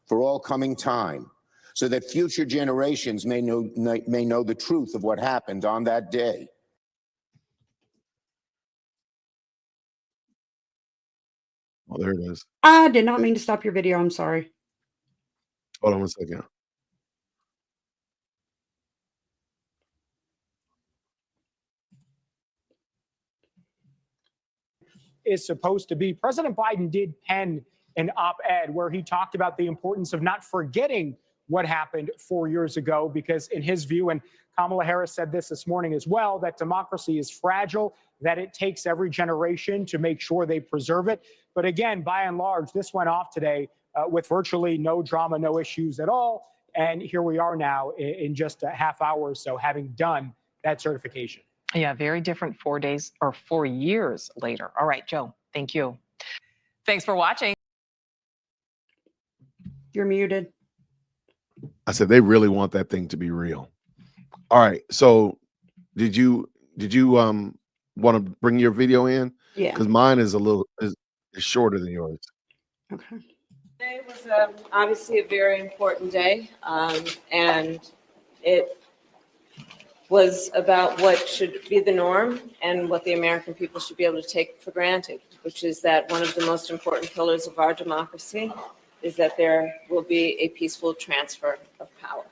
for all coming time so that future generations may know the truth of what happened on that day. Oh, there it is. I did not mean to stop your video. I'm sorry. Hold on 1 second. Is supposed to be. President Biden did pen an op-ed where he talked about the importance of not forgetting what happened 4 years ago, because in his view, and Kamala Harris said this morning as well, that democracy is fragile, that it takes every generation to make sure they preserve it. But again, by and large, this went off today with virtually no drama, no issues at all. And here we are now in just a half hour or so, having done that certification. Yeah, very different 4 days or 4 years later. All right, Joe, thank you. Thanks for watching. You're muted. I said they really want that thing to be real. All right. So did you want to bring your video in? Yeah. Because mine is is shorter than yours. Okay. Today was obviously a very important day, and it was about what should be the norm and what the American people should be able to take for granted, which is that one of the most important pillars of our democracy is that there will be a peaceful transfer of power.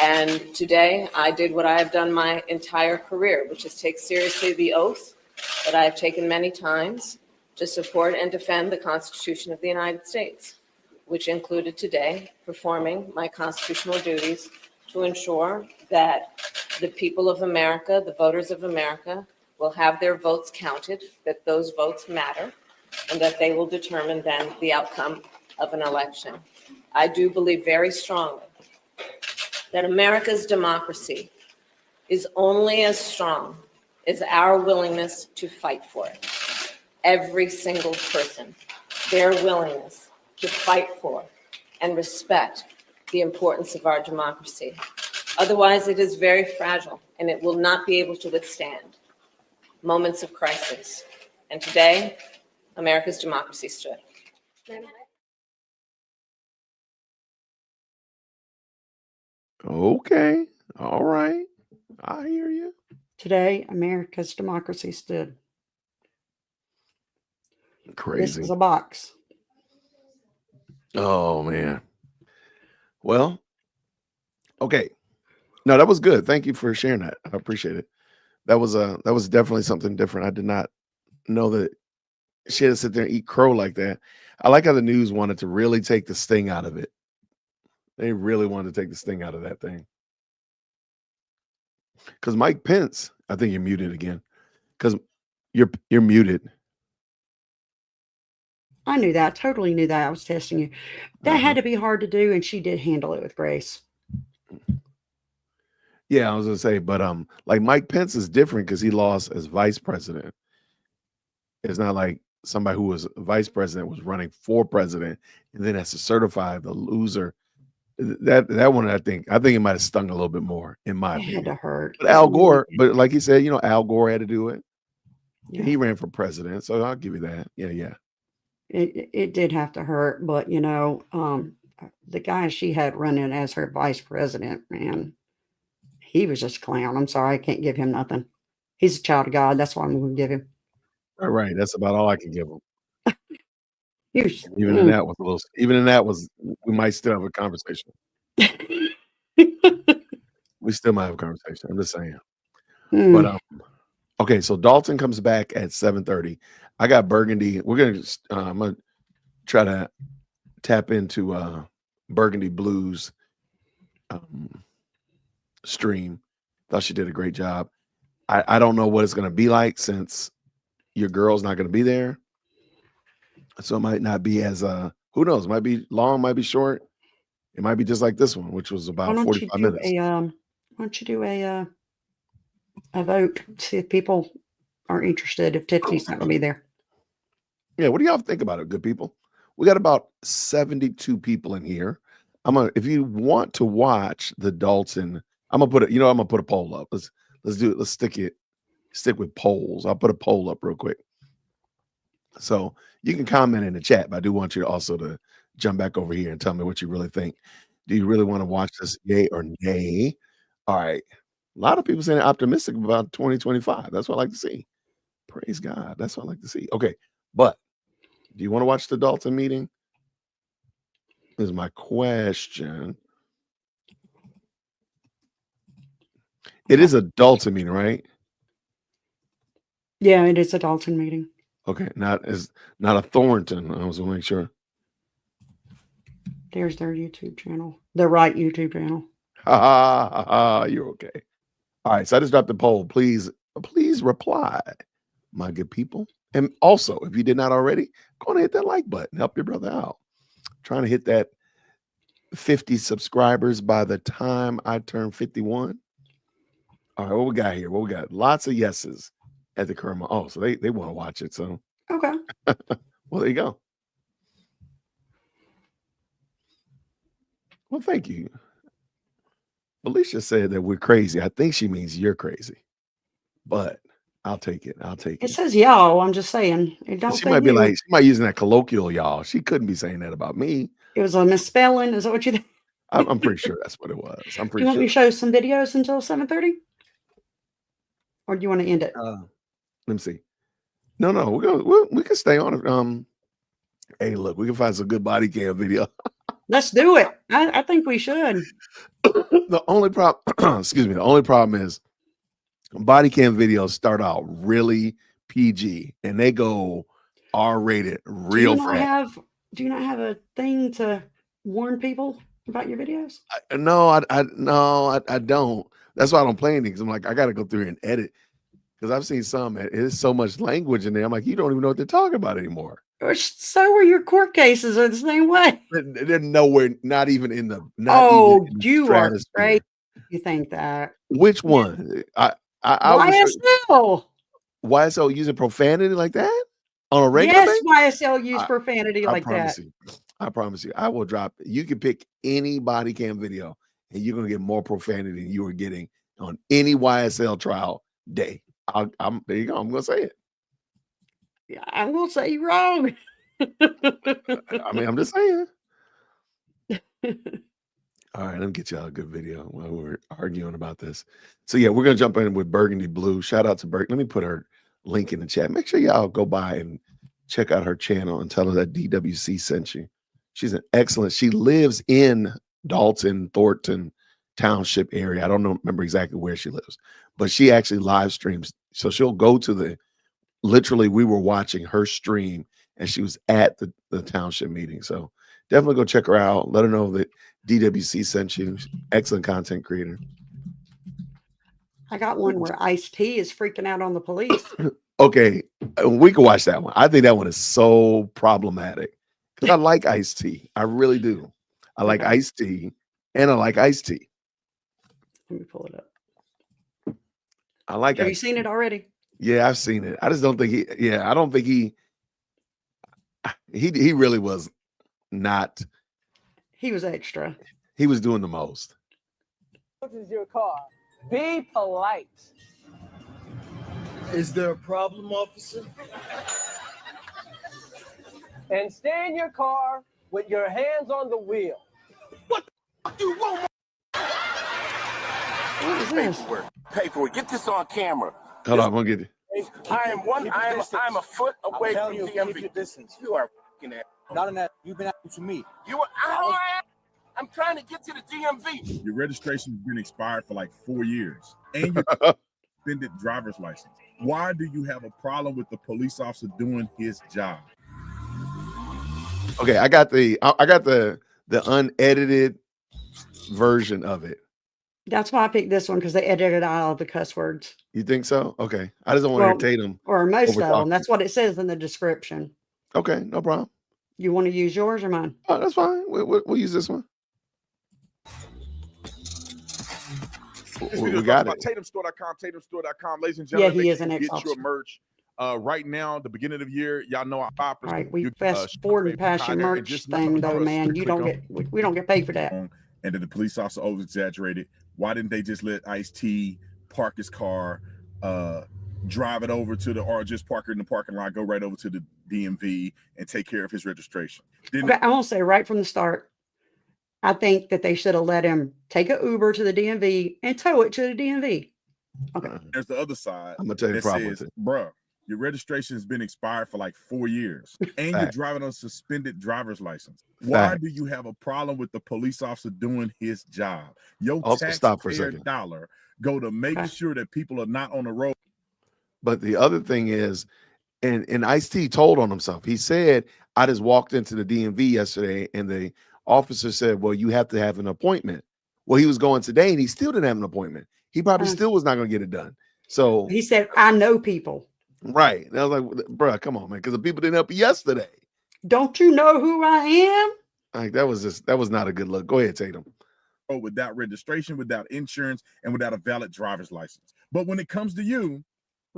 And today I did what I have done my entire career, which is take seriously the oath that I have taken many times to support and defend the Constitution of the United States, which included today performing my constitutional duties to ensure that the people of America, the voters of America, will have their votes counted, that those votes matter, and that they will determine then the outcome of an election. I do believe very strongly that America's democracy is only as strong as our willingness to fight for it. Every single person, their willingness to fight for and respect the importance of our democracy. Otherwise, it is very fragile and it will not be able to withstand moments of crisis. And today, America's democracy stood. Okay. All right. I hear you. Today, America's democracy stood. Crazy. This is a box. Oh man. Well, okay. No, that was good. Thank you for sharing that. I appreciate it. That was definitely something different. I did not know that She had to sit there and eat crow like that. I like how the news wanted to really take the sting out of it. They really wanted to take the sting out of that thing. Because Mike Pence, I think you're muted again. Because you're muted. I knew that. Totally knew that. I was testing you. That had to be hard to do, and she did handle it with grace. Yeah, I was gonna say, but like Mike Pence is different because he lost as vice president. It's not like somebody who was vice president was running for president and then has to certify the loser. That one, I think it might have stung a little bit more, in my opinion. It had to hurt. But Al Gore, but like he said, Al Gore had to do it. Yeah. He ran for president, so I'll give you that. Yeah. It did have to hurt, but the guy she had running as her vice president, man, he was just a clown. I'm sorry, I can't give him nothing. He's a child of God. That's what I'm going to give him. All right, that's about all I can give him. Even in that was we might still have a conversation. We still might have a conversation. I'm just saying. But okay, so Dolton comes back at 7:30. I got Burgundy. We're gonna I'm gonna try to tap into Burgundy Blues stream. Thought she did a great job. I don't know what it's gonna be like since your girl's not gonna be there. So it might not be as who knows, it might be long, might be short. It might be just like this one, which was about 45 minutes. Why don't you do a vote, see if people are interested, if Tiffany's not gonna be there. Yeah, what do y'all think about it, good people? We got about 72 people in here. If you want to watch the Dolton, I'm gonna put a poll up. Let's do it. Let's stick with polls. I'll put a poll up real quick. So you can comment in the chat, but I do want you to jump back over here and tell me what you really think. Do you really want to watch this, yay or nay? All right. A lot of people saying they're optimistic about 2025. That's what I like to see. Praise God. That's what I like to see. Okay. But do you want to watch the Dolton meeting? Is my question. It is a Dolton meeting, right? Yeah, it is a Dolton meeting. Okay, not a Thornton. I was going to make sure. There's their YouTube channel, the right YouTube channel. You're okay. All right, so I just dropped the poll. Please reply, my good people. And also, if you did not already, go and hit that like button. Help your brother out. I'm trying to hit that 50 subscribers by the time I turn 51. All right, what we got here? What we got? Lots of yeses at the current. Oh, so they want to watch it. So okay. Well, there you go. Well, thank you. Alicia said that we're crazy. I think she means you're crazy, but I'll take it. It says y'all. I'm just saying. It don't. She might be like, she might using that colloquial y'all. She couldn't be saying that about me. It was a misspelling. Is that what you think? I'm pretty sure that's what it was. I'm pretty sure. Do you want me to show some videos until 7:30? Or do you want to end it? Let me see. No, we can stay on it. Hey, look, we can find some good body cam video. Let's do it. I think we should. The only problem, excuse me, the only problem is body cam videos start out really PG and they go R-rated real fast. Do you not have a thing to warn people about your videos? No, I don't. That's why I don't play anything. Because I'm like, I got to go through and edit. Because I've seen some, it is so much language in there. I'm like, you don't even know what they're talking about anymore. So are your court cases are the same way. They're nowhere, not even in the. You are great. You think that? Which one? YSL. YSL using profanity like that on a regular Yes, YSL use profanity like that. I promise you, I will drop. You can pick any body cam video, and you're gonna get more profanity than you were getting on any YSL trial day. There you go. I'm gonna say it. Yeah, I'm gonna say you're wrong. I mean, I'm just saying. All right, let me get y'all a good video while we're arguing about this. So yeah, we're gonna jump in with Burgundy Blue. Shout out to Burgundy. Let me put her link in the chat. Make sure y'all go by and check out her channel and tell her that DWC sent you. She's an excellent. She lives in Dolton, Thornton Township area. I don't remember exactly where she lives, but she actually live streams. So she'll go to literally we were watching her stream and she was at the township meeting. So definitely go check her out. Let her know that DWC sent you. Excellent content creator. I got one where Ice-T is freaking out on the police. Okay, we can watch that one. I think that one is so problematic because I like Ice-T. I really do. I like Ice-T and I like Ice-T. Let me pull it up. I like. Have you seen it already? Yeah, I've seen it. I just don't think he. Yeah, I don't think he really was not. He was extra. He was doing the most. This is your car. Be polite. Is there a problem, officer? And stay in your car with your hands on the wheel. What do you want? What is this? Paperwork. Get this on camera. Hold on, I'm gonna get it. I'm a foot away from DMV. Keep your distance. You are fucking at. Not in that. You've been acting to me. I'm trying to get to the DMV. Your registration has been expired for like 4 years, and your suspended driver's license. Why do you have a problem with the police officer doing his job? Okay, I got the unedited version of it. That's why I picked this one, because they edited out all the cuss words. You think so? Okay, I just don't want to irritate them. Or most of them. That's what it says in the description. Okay, no problem. You want to use yours or mine? Oh, that's fine. We'll use this one. We got it. TatumStore.com, TatumStore.com, ladies and gentlemen. Yeah, he is an get ex-officer. your merch. Right now, the beginning of the year, y'all know our 5%. All right, we fast forward and pass your merch thing though, man. You don't get, we don't get paid for that. And then the police officer over exaggerated. Why didn't they just let Ice-T park his car, drive it over to or just park it in the parking lot, go right over to the DMV and take care of his registration? Okay, I want to say right from the start, I think that they should have let him take an Uber to the DMV and tow it to the DMV. Okay. There's the other side. I'm gonna tell you the problem with it. Bruh, your registration has been expired for like 4 years, and you're driving on a suspended driver's license. Why do you have a problem with the police officer doing his job? Your taxpayer dollar go to make sure that people are not on the road. But the other thing is, and Ice-T told on himself. He said, I just walked into the DMV yesterday and the officer said, well, you have to have an appointment. Well, he was going today and he still didn't have an appointment. He probably still was not going to get it done. So he said, I know people. Right. And I was like, bro, come on, man. Because the people didn't help you yesterday. Don't you know who I am? Like that was not a good look. Go ahead, Tatum. Without registration, without insurance, and without a valid driver's license. But when it comes to you,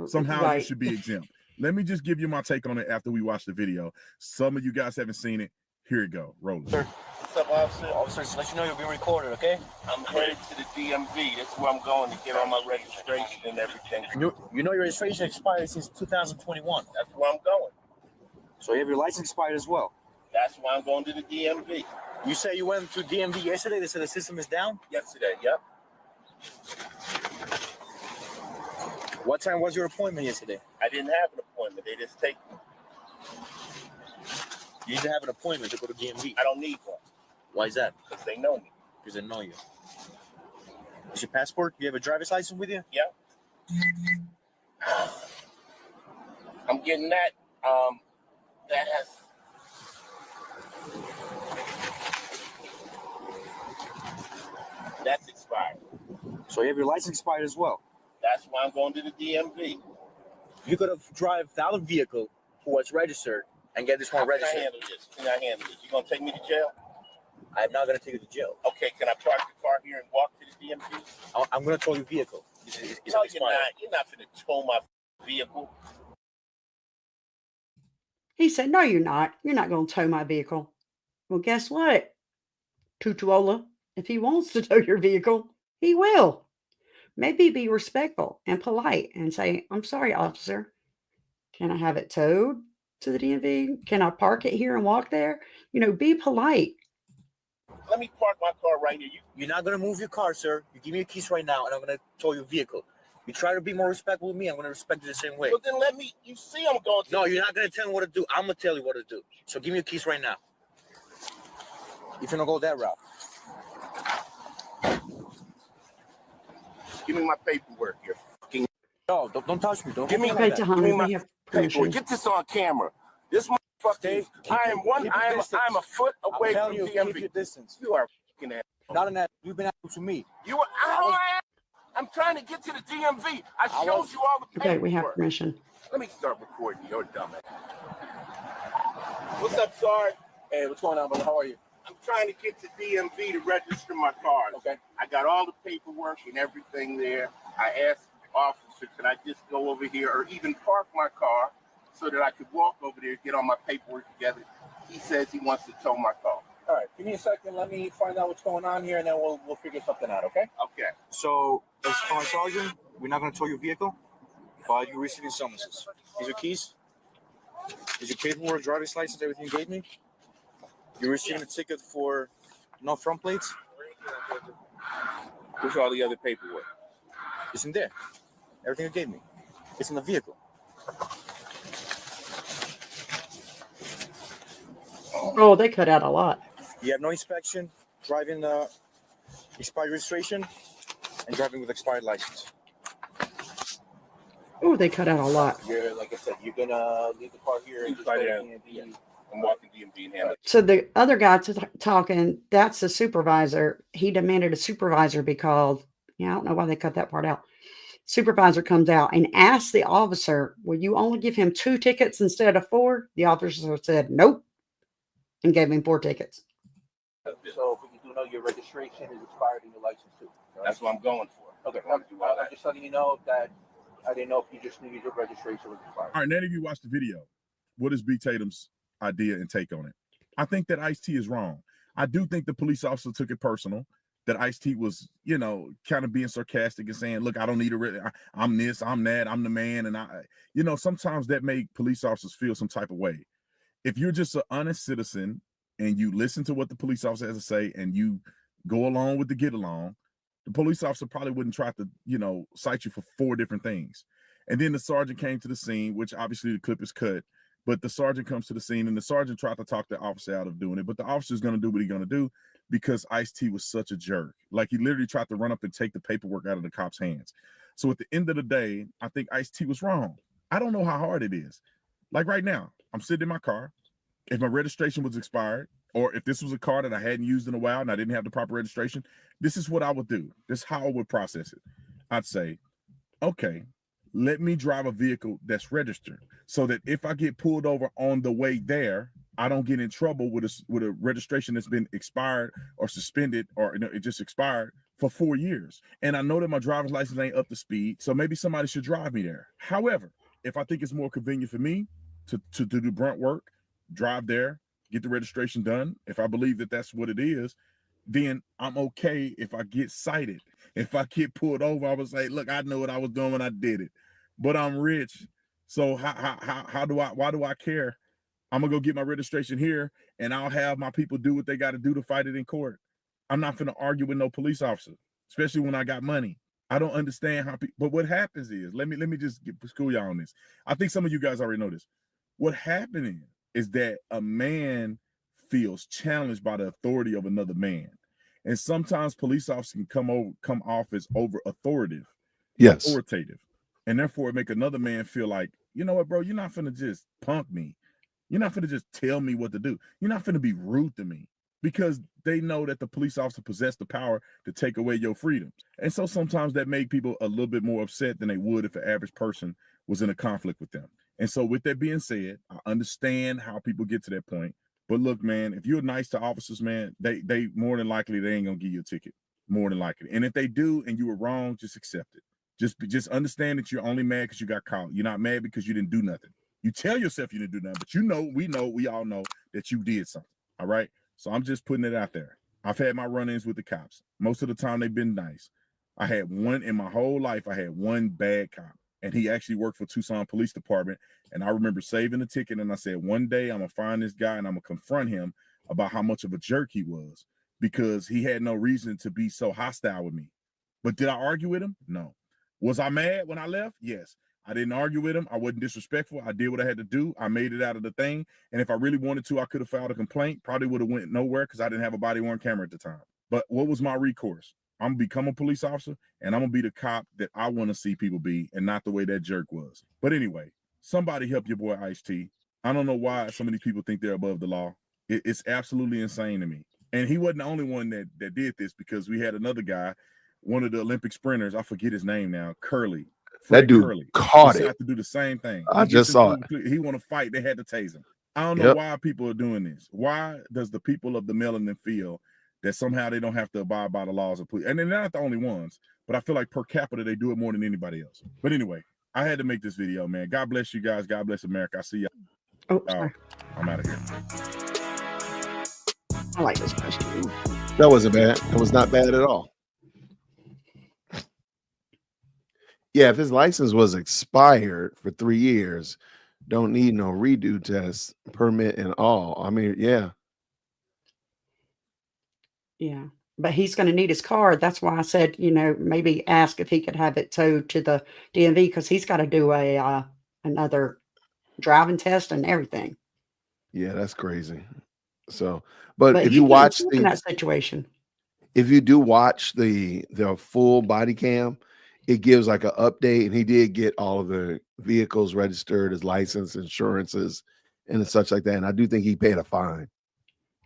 somehow you should be exempt. Let me just give you my take on it after we watch the video. Some of you guys haven't seen it. Here you go. Roll it. Sir. What's up, officer? Officer, just let you know you're being recorded, okay? I'm headed to the DMV. That's where I'm going to get all my registration and everything. You know your registration expired since 2021. That's where I'm going. So you have your license expired as well. That's why I'm going to the DMV. You say you went to DMV yesterday? They said the system is down? Yesterday, yep. What time was your appointment yesterday? I didn't have an appointment. They just take me. You need to have an appointment to go to DMV. I don't need one. Why is that? Because they know me. Because they know you. Is your passport? Do you have a driver's license with you? Yep. I'm getting that. That has. That's expired. So you have your license expired as well. That's why I'm going to the DMV. You could have drive without a vehicle who was registered and get this one registered. Can I handle this? Can I handle this? You gonna take me to jail? I'm not gonna take you to jail. Okay, can I park the car here and walk to the DMV? I'm gonna tow your vehicle. No, you're not. You're not gonna tow my vehicle. He said, no, you're not. You're not going to tow my vehicle. Well, guess what? Tutuola, if he wants to tow your vehicle, he will. Maybe be respectful and polite and say, I'm sorry, officer. Can I have it towed to the DMV? Can I park it here and walk there? You know, be polite. Let me park my car right here. You're not going to move your car, sir. You give me your keys right now, and I'm going to tow your vehicle. You try to be more respectful with me, I'm going to respect you the same way. So then let me, you see I'm going to. No, you're not going to tell me what to do. I'm going to tell you what to do. So give me your keys right now. If you're going to go that route. Give me my paperwork here. No, don't touch me. Don't give me Okay, Tahani, Paperwork. Get this on camera. This motherfucker. I'm a foot away from DMV. Keep your distance. You are fucking ass. Not in that. You've been asking to me. You are. I'm trying to get to the DMV. I showed you all the paperwork. Okay, we have permission. Let me start recording your dumb ass. What's up, Sarge? Hey, what's going on, brother? How are you? I'm trying to get to DMV to register my cars. Okay. I got all the paperwork and everything there. I asked the officer, could I just go over here or even park my car so that I could walk over there, get all my paperwork together. He says he wants to tow my car. All right, give me a second. Let me find out what's going on here, and then we'll figure something out, okay? Okay. So, as for my sergeant, we're not going to tow your vehicle, but you're receiving summonses. These are keys. Is your paperwork, driver's license, everything you gave me? You're receiving a ticket for no front plates? Where's all the other paperwork? It's in there. Everything you gave me. It's in the vehicle. Oh, they cut out a lot. You have no inspection, driving expired registration, and driving with expired license. Oh, they cut out a lot. You're, like I said, you're going to leave the car here and just go to DMV. I'm walking DMV and handle it. So the other guy talking, that's the supervisor. He demanded a supervisor be called. Yeah, I don't know why they cut that part out. Supervisor comes out and asks the officer, will you only give him 2 tickets instead of 4? The officer said, nope, and gave him 4 tickets. So, but you do know your registration is expired and your license too. Right? That's what I'm going for. Okay, I'm just letting you know that I didn't know if you just knew your registration was expired. All right, now if you watch the video, what is B. Tatum's idea and take on it? I think that Ice-T is wrong. I do think the police officer took it personal, that Ice-T was, you know, kind of being sarcastic and saying, look, I don't need I'm this, I'm that, I'm the man. And sometimes that make police officers feel some type of way. If you're just an honest citizen and you listen to what the police officer has to say and you go along with the get along, the police officer probably wouldn't try to, cite you for 4 different things. And then the sergeant came to the scene, which obviously the clip is cut, but the sergeant comes to the scene and the sergeant tried to talk the officer out of doing it, but the officer's going to do what he's going to do because Ice-T was such a jerk. Like, he literally tried to run up and take the paperwork out of the cop's hands. So at the end of the day, I think Ice-T was wrong. I don't know how hard it is. Like right now, I'm sitting in my car. If my registration was expired, or if this was a car that I hadn't used in a while and I didn't have the proper registration, this is what I would do. This is how I would process it. I'd say, okay, let me drive a vehicle that's registered so that if I get pulled over on the way there, I don't get in trouble with a registration that's been expired or suspended, or it just expired for 4 years. And I know that my driver's license ain't up to speed, so maybe somebody should drive me there. However, if I think it's more convenient for me to do brunt work, drive there, get the registration done, if I believe that that's what it is, then I'm okay if I get cited. If I get pulled over, I would say, look, I know what I was doing when I did it, but I'm rich. So why do I care? I'm gonna go get my registration here and I'll have my people do what they got to do to fight it in court. I'm not gonna argue with no police officer, especially when I got money. I don't understand how but what happens is, let me just school y'all on this. I think some of you guys already know this. What happened is that a man feels challenged by the authority of another man. And sometimes police officers can come off as authoritative. And therefore make another man feel like, you know what, bro, you're not finna just punk me. You're not finna just tell me what to do. You're not finna be rude to me, because they know that the police officer possessed the power to take away your freedoms. And so sometimes that made people a little bit more upset than they would if an average person was in a conflict with them. And so with that being said, I understand how people get to that point. But look, man, if you're nice to officers, man, they more than likely, they ain't gonna give you a ticket, more than likely. And if they do and you were wrong, just accept it. Just understand that you're only mad because you got caught. You're not mad because you didn't do nothing. You tell yourself you didn't do nothing, but we all know that you did something. All right. So I'm just putting it out there. I've had my run-ins with the cops. Most of the time they've been nice. I had one in my whole life. I had one bad cop, and he actually worked for Tucson Police Department. And I remember saving the ticket, and I said, one day I'm gonna find this guy and I'm gonna confront him about how much of a jerk he was, because he had no reason to be so hostile with me. But did I argue with him? No. Was I mad when I left? Yes. I didn't argue with him. I wasn't disrespectful. I did what I had to do. I made it out of the thing. And if I really wanted to, I could have filed a complaint. Probably would have went nowhere because I didn't have a body-worn camera at the time. But what was my recourse? I'm gonna become a police officer, and I'm gonna be the cop that I want to see people be, and not the way that jerk was. But anyway, Somebody help your boy Ice-T. I don't know why some of these people think they're above the law. It's absolutely insane to me. And he wasn't the only one that did this, because we had another guy, one of the Olympic sprinters, I forget his name now, Curly. That dude Curly caught decided it. to do the same thing. I just saw it. He want to fight. They had to tase him. I don't know why people are doing this. Why does the people of the melanin feel that somehow they don't have to abide by the laws of police? And they're not the only ones, but I feel like per capita, they do it more than anybody else. But anyway, I had to make this video, man. God bless you guys. God bless America. I see y'all. Oh, sorry. I'm out of here. I like this question. That wasn't bad. That was not bad at all. Yeah, if his license was expired for 3 years, don't need no redo test, permit and all. I mean, yeah. Yeah. But he's going to need his card. That's why I said, maybe ask if he could have it towed to the DMV, because he's got to do another driving test and everything. Yeah, that's crazy. So, but if he you can't watch talk in that situation, if you do watch the full body cam, it gives like an update, and he did get all of the vehicles registered, his license, insurances, and such like that. And I do think he paid a fine.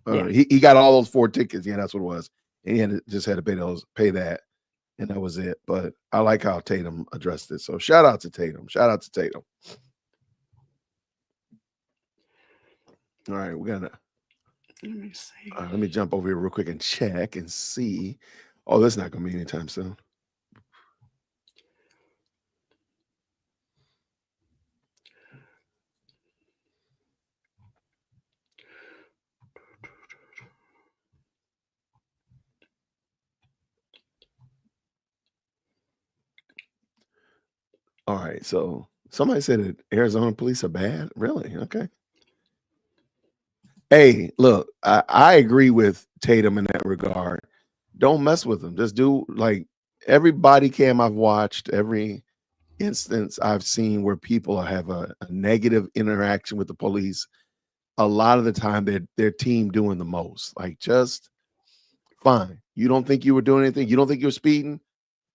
Yeah. He got all those 4 tickets. Yeah, that's what it was. And he just had to pay that, and that was it. But I like how Tatum addressed it. So shout out to Tatum. Shout out to Tatum. All right, we're gonna. let me see. Let me jump over here real quick and check and see. Oh, that's not gonna be anytime soon. All right, so somebody said that Arizona police are bad. Really? Okay. Hey, look, I agree with Tatum in that regard. Don't mess with them. Just do like every body cam I've watched, every instance I've seen where people have a negative interaction with the police. A lot of the time, their team doing the most. Like, just fine. You don't think you were doing anything? You don't think you're speeding?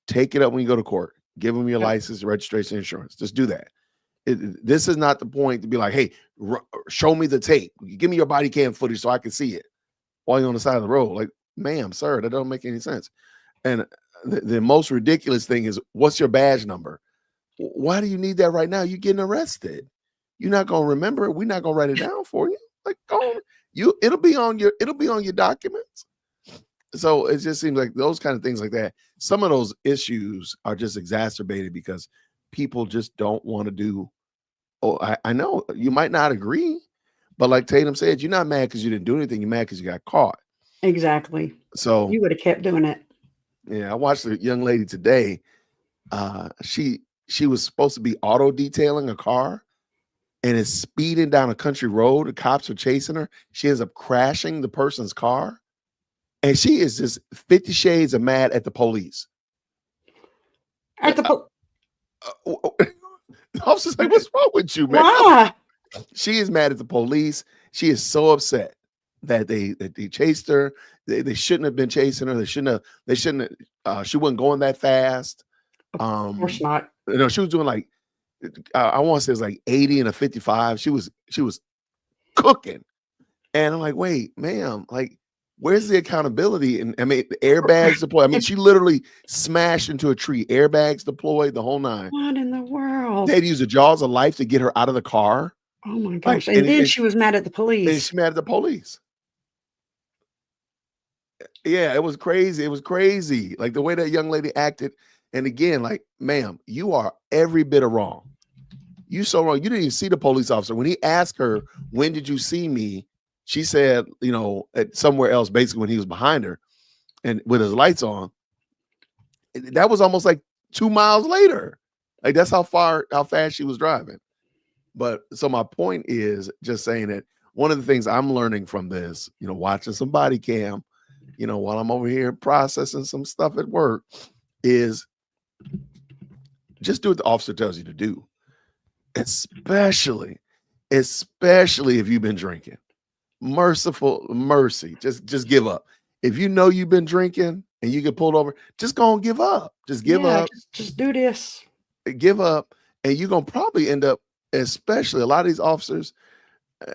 Take it up when you go to court. Give them your license, registration, insurance. Just do that. This is not the point to be like, hey, show me the tape. Give me your body cam footage so I can see it while you're on the side of the road. Like, ma'am, sir, that don't make any sense. And the most ridiculous thing is, what's your badge number? Why do you need that right now? You're getting arrested. You're not gonna remember it. We're not gonna write it down for you. Like, go on. It'll be on your documents. So it just seems like those kind of things like that. Some of those issues are just exacerbated because people just don't want to do. Oh, I know you might not agree, but like Tatum said, you're not mad because you didn't do anything. You're mad because you got caught. Exactly. So you would have kept doing it. Yeah, I watched a young lady today. She was supposed to be auto detailing a car and is speeding down a country road. The cops are chasing her. She ends up crashing the person's car. And she is just 50 shades of mad at the police. At the I was just like, what's wrong with you, man? Why? She is mad at the police. She is so upset that they chased her. They shouldn't have been chasing her. They shouldn't have, she wasn't going that fast. Of course not. She was doing like, I want to say it was like 80 and a 55. She was cooking. And I'm like, wait, ma'am, like, where's the accountability? And I mean, the airbags deployed. I mean, she literally smashed into a tree. Airbags deployed, the whole nine. What in the world? They'd use the jaws of life to get her out of the car. Oh my gosh! Like, and then she was mad at the police. And she's mad at the police. Yeah, it was crazy. It was crazy. Like the way that young lady acted. And again, like, ma'am, you are every bit of wrong. You so wrong. You didn't even see the police officer. When he asked her, when did you see me? She said, at somewhere else, basically when he was behind her and with his lights on. That was almost like 2 miles later. Like, that's how fast she was driving. But so my point is just saying that one of the things I'm learning from this, watching some body cam, while I'm over here processing some stuff at work, is just do what the officer tells you to do. Especially if you've been drinking. Mercy. Just give up. If you know you've been drinking and you get pulled over, just go and give up. Just give up. Just do this. Give up, and you're gonna probably end up especially a lot of these officers.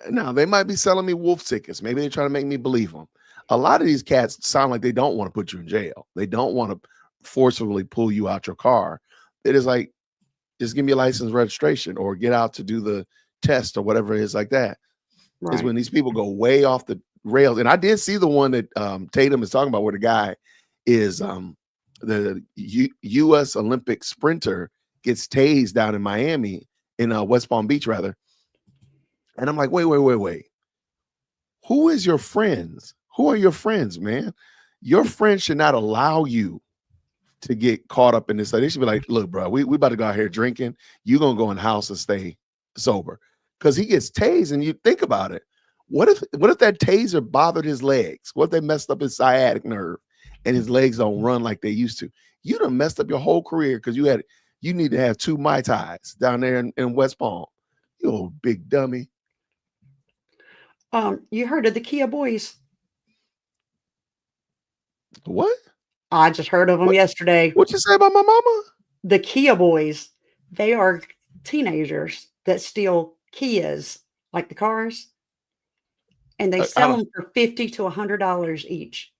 Now they might be selling me wolf tickets. Maybe they're trying to make me believe them. A lot of these cats sound like they don't want to put you in jail. They don't want to forcibly pull you out your car. It is like, just give me a license registration or get out to do the test or whatever it is like that. Right. Is when these people go way off the rails. And I did see the one that Tatum is talking about, where the guy is the U.S. Olympic sprinter gets tased down in Miami, in West Palm Beach rather. And I'm like, wait. Who is your friends? Who are your friends, man? Your friends should not allow you to get caught up in this. They should be like, look, bro, we about to go out here drinking. You're going to go in the house and stay sober. Because he gets tased, and you think about it. What if that taser bothered his legs? What if they messed up his sciatic nerve and his legs don't run like they used to? You done messed up your whole career because you need to have 2 Mai Tais down there in West Palm. You old big dummy. You heard of the Kia Boys? What? I just heard of them yesterday. What you say about my mama? The Kia Boys. They are teenagers that steal Kias, like the cars, and they sell them for $50 to $100 each.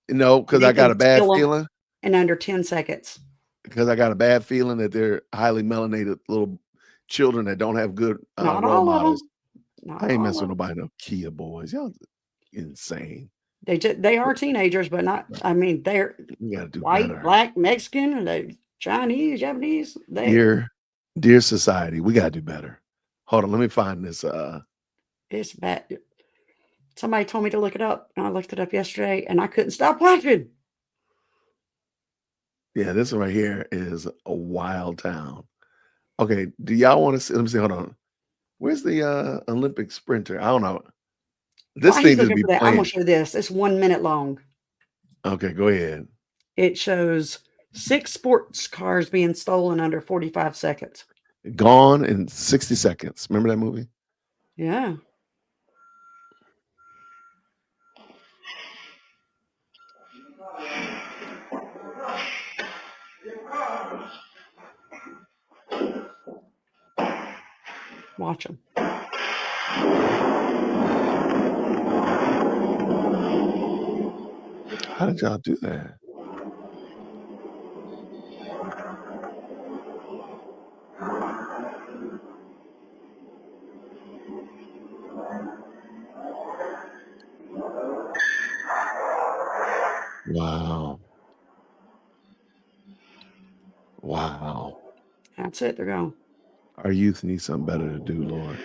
No, because I got a bad feeling. In under 10 seconds. Because I got a bad feeling that they're highly melanated little children that don't have good Not role all models. of them. I ain't messing with nobody. No Kia Boys. Y'all insane. They are teenagers, but not. I mean, they're white, better. black, Mexican, they Chinese, Japanese. Dear society, we gotta do better. Hold on, let me find this. It's bad. Somebody told me to look it up, and I looked it up yesterday, and I couldn't stop watching. Yeah, this one right here is a wild town. Okay, do y'all want to see? Let me see. Hold on. Where's the Olympic sprinter? I don't know. This While thing he's just looking be for that, I'm playing. gonna show this. It's 1 minute long. Okay, go ahead. It shows 6 sports cars being stolen under 45 seconds. Gone in 60 seconds. Remember that movie? Yeah. Watch them. How did y'all do that? Wow. Wow. That's it. They're gone. Our youth needs something better to do, Lord.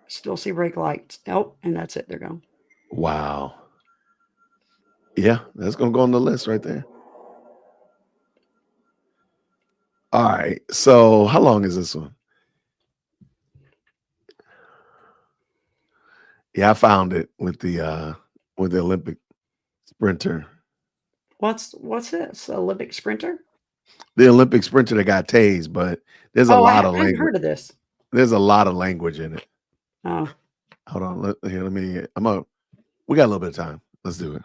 Still see brake lights. Nope. And that's it. They're gone. Wow. Yeah, that's gonna go on the list right there. All right. So how long is this one? Yeah, I found it with the Olympic sprinter. What's this? Olympic sprinter? The Olympic sprinter that got tased, but there's a lot of I haven't language. heard of this. There's a lot of language in it. Oh. Hold on. We got a little bit of time. Let's do it.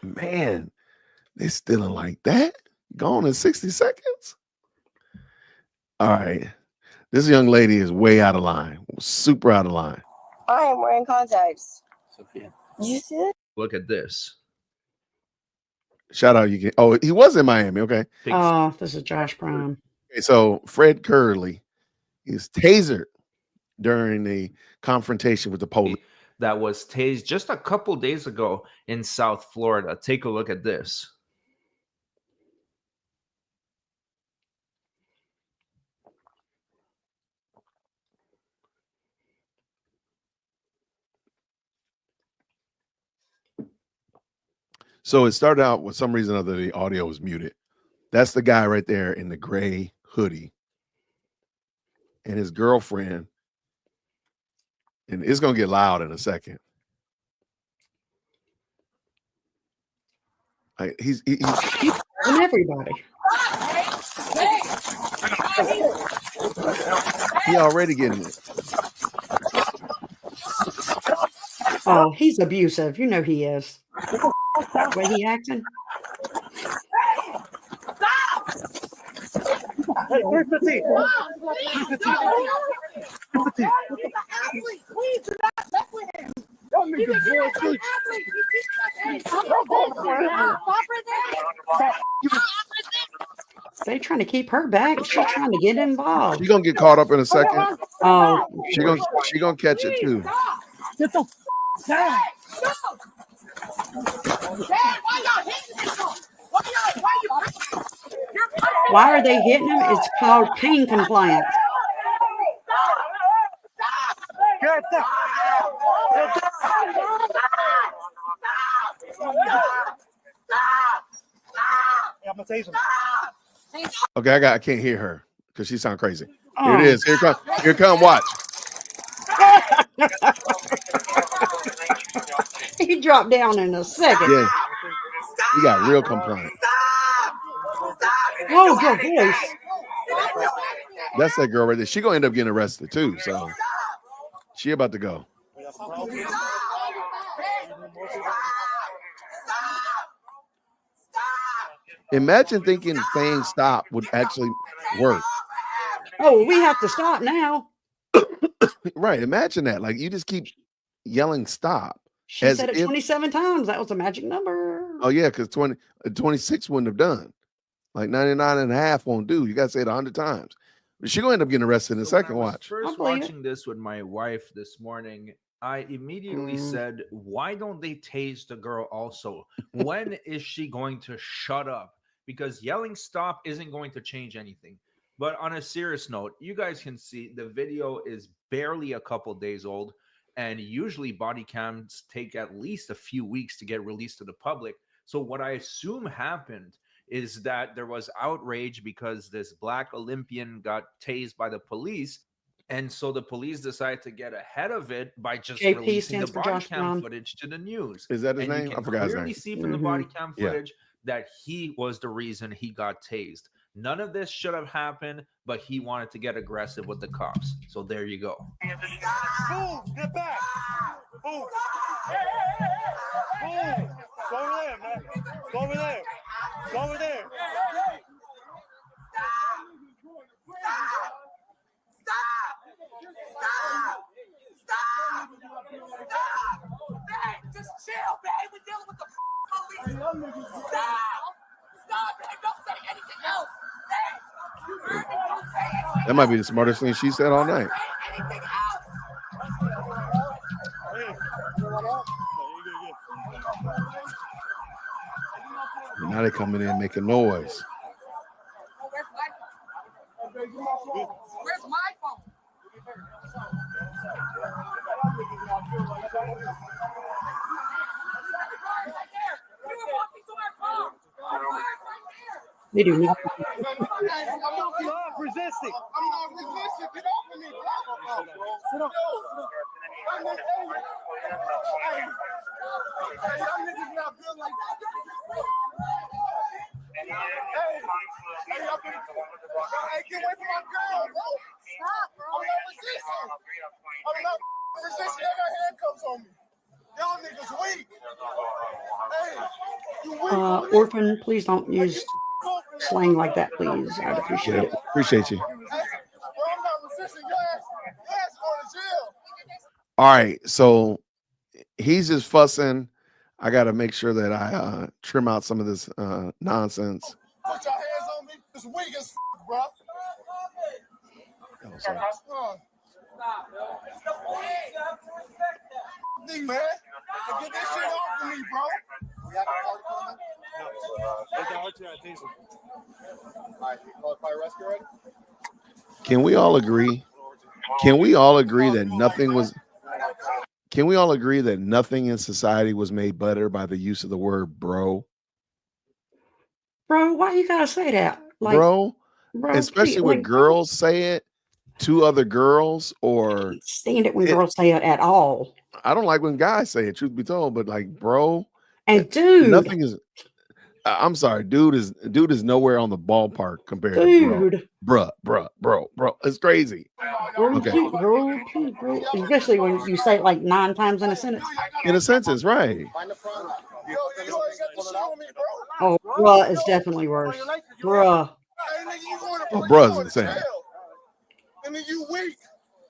Man, they stealing like that? Gone in 60 seconds? All right. This young lady is way out of line. Super out of line. I am wearing contacts. Sophia. Did you see that? Look at this. Shout out. He was in Miami. Okay. Oh, this is Josh Prime. Okay, so Fred Curley is tasered during the confrontation with the police. That was tased just a couple days ago in South Florida. Take a look at this. So it started out with some reason or other, the audio was muted. That's the guy right there in the gray hoodie. And his girlfriend. And it's going to get loud in a second. He's on everybody. He already getting it. Oh, he's abusive. You know he is. The way he acting. Hey, 315. 315. Please do not mess with him. Y'all niggas bullshit. They trying to keep her back. She's trying to get involved. She's gonna get caught up in a second. Oh, She gonna catch it too. Get the down. Dad, why y'all hitting this one? why are they hitting him? It's called pain compliance. Get the I'm gonna tase him. Okay, I can't hear her because she sounds crazy. Here it is. Here come. Watch. He dropped down in a second. Yeah, he got real compliant. Oh, good voice. That's that girl right there. She gonna end up getting arrested too. So she about to go. Imagine thinking saying stop would actually work. Oh, we have to stop now. Right. Imagine that. Like you just keep yelling stop. She said it 27 times. That was a magic number. Oh, yeah, because 26 wouldn't have done. Like 99 and a half won't do. You got to say it 100 times. But she's going to end up getting arrested in the second watch. First watching this with my wife this morning, I immediately said, why don't they tase the girl also? When is she going to shut up? Because yelling stop isn't going to change anything. But on a serious note, you guys can see the video is barely a couple days old. And usually body cams take at least a few weeks to get released to the public. So what I assume happened is that there was outrage because this Black Olympian got tased by the police. And so the police decided to get ahead of it by just releasing the body cam footage to the news. Is that his name? I forgot his name. You can clearly see from the body cam footage that he was the reason he got tased. None of this should have happened, but he wanted to get aggressive with the cops. So there you go. Boom, get back. Boom. Boom. Go over there, man. Go over there. Go over there. Stop. Just chill, man. We're dealing with the police. Stop. Stop, man. Don't say anything else. That might be the smartest thing she said all night. Now they're coming in making noise. Where's my phone? They do not. I'm not resisting. I'm not resisting. Get off of me, bro. Sit up. Hey, y'all niggas not good like that. Hey, get away from my girl, bro. Stop, bro. I'm not resisting. I'm not resisting. I got handcuffs on me. Y'all niggas weak. Hey, you weak. Orphan, please don't use slang like that, please. I'd appreciate it. Appreciate you. Bro, I'm not resisting. Your ass going to jail. All right. So he's just fussing. I got to make sure that I trim out some of this nonsense. Put your hands on me. It's weak as bro. Oh, sorry. Thing, man. Get this shit off of me, bro. Can we all agree? Can we all agree that nothing was? Can we all agree that nothing in society was made better by the use of the word bro? Bro, why you gotta say that? Like, bro, especially when girls say it to other girls, or I stand it when girls say it at all. I don't like when guys say it, truth be told, but like bro and dude, nothing is. I'm sorry, dude is nowhere on the ballpark compared to bro. Bruh. It's crazy. Bro, bro. Especially when you say it like 9 times in a sentence. In a sentence, right? Oh, bruh is definitely worse. Bruh. Hey, nigga, you going to Oh, you bruh's going to insane. jail. And then you weak.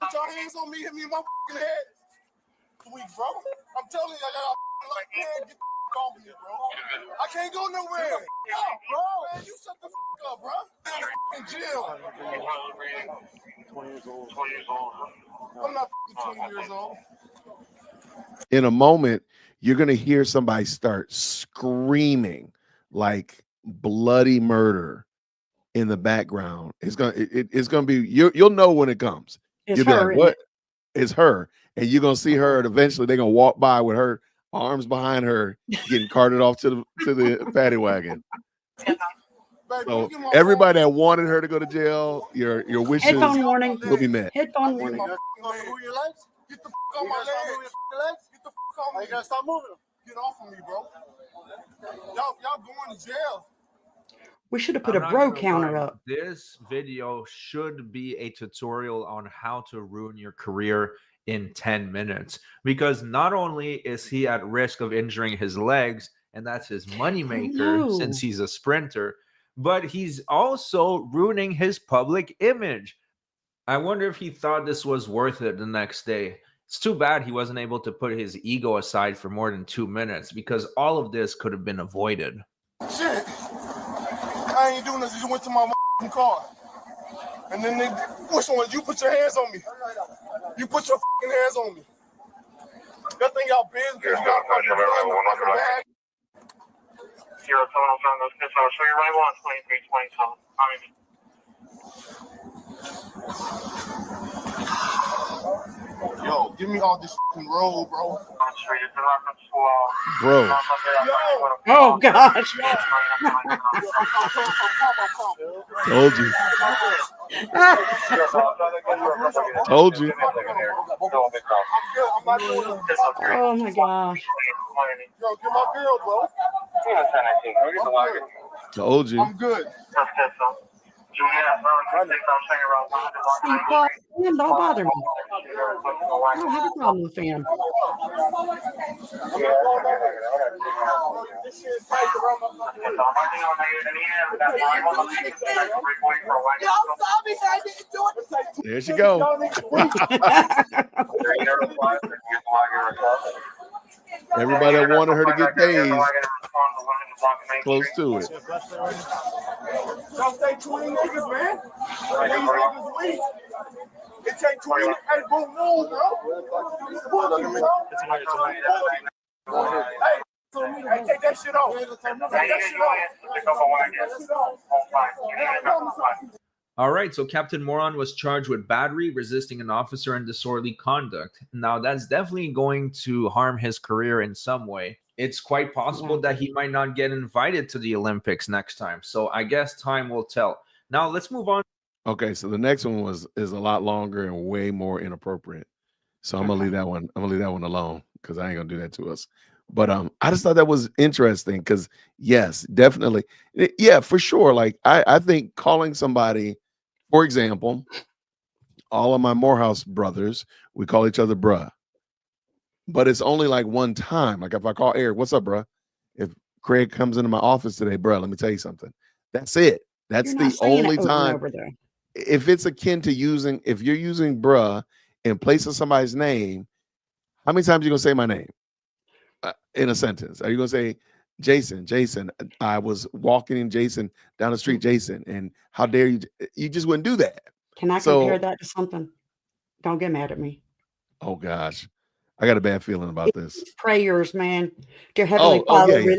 Put your hands on me, hit me in my fucking head. Weak, bro. I'm telling you, I got like, man, get the off me, bro. I can't go nowhere. Yo, bro. Man, you shut the up, bro. I'm in jail. 20 years old. I'm not 20 years old. In a moment, you're gonna hear somebody start screaming like bloody murder in the background. It's gonna be you'll know when it comes. It's You'll be her, like, isn't what? it? It's her, and you're gonna see her, and eventually they're gonna walk by with her arms behind her, getting carted off to the paddy wagon. So everybody that wanted her to go to jail, your wishes Headphone warning. will be met. Headphone warning. Get the fuck on my legs. Get the fuck on me. You gotta stop moving. Get off of me, bro. Y'all going to jail. We should have put I'm a not bro gonna counter lie, up. This video should be a tutorial on how to ruin your career in 10 minutes. Because not only is he at risk of injuring his legs, and that's his moneymaker since he's a sprinter, but he's also ruining his public image. I wonder if he thought this was worth it the next day. It's too bad he wasn't able to put his ego aside for more than 2 minutes, because all of this could have been avoided. Shit. I ain't doing this. You went to my car. And then they, which one? You put your hands on me. You put your hands on me. That thing y'all big because you got a fucking bag. Zero total on those pits. I'll show you right one, 2327. Yo, give me all this fucking roll, bro. Bro. Oh gosh. Told you. Told you. Oh my gosh. Yo, get my girl, bro. Told you. I'm good. See, Paul, fan don't bother me. I don't have a problem with fan. There she go. Everybody that wanted her to get tased, close to it. Don't take 20 niggas, man. These niggas weak. It take 20 niggas. Hey, boom, move, bro. Hey, take that shit off. Take that shit off. All right, so Captain Moron was charged with battery, resisting an officer, and disorderly conduct. Now, that's definitely going to harm his career in some way. It's quite possible that he might not get invited to the Olympics next time. So I guess time will tell. Now, let's move on. Okay, so the next one is a lot longer and way more inappropriate. So I'm gonna leave that one. I'm gonna leave that one alone because I ain't gonna do that to us. But I just thought that was interesting because yes, definitely, yeah, for sure. Like I think calling somebody, for example, all of my Morehouse brothers, we call each other bruh. But it's only like one time. Like if I call Eric, what's up, bruh? If Craig comes into my office today, bruh, let me tell you something. That's it. That's the only time. If it's akin to using, if you're using bruh in place of somebody's name, how many times are you gonna say my name in a sentence? Are you gonna say Jason? I was walking in Jason down the street, Jason, and how dare you? You just wouldn't do that. Can I compare that to something? Don't get mad at me. Oh gosh, I got a bad feeling about this. Prayers, man. Dear Heavenly Father, say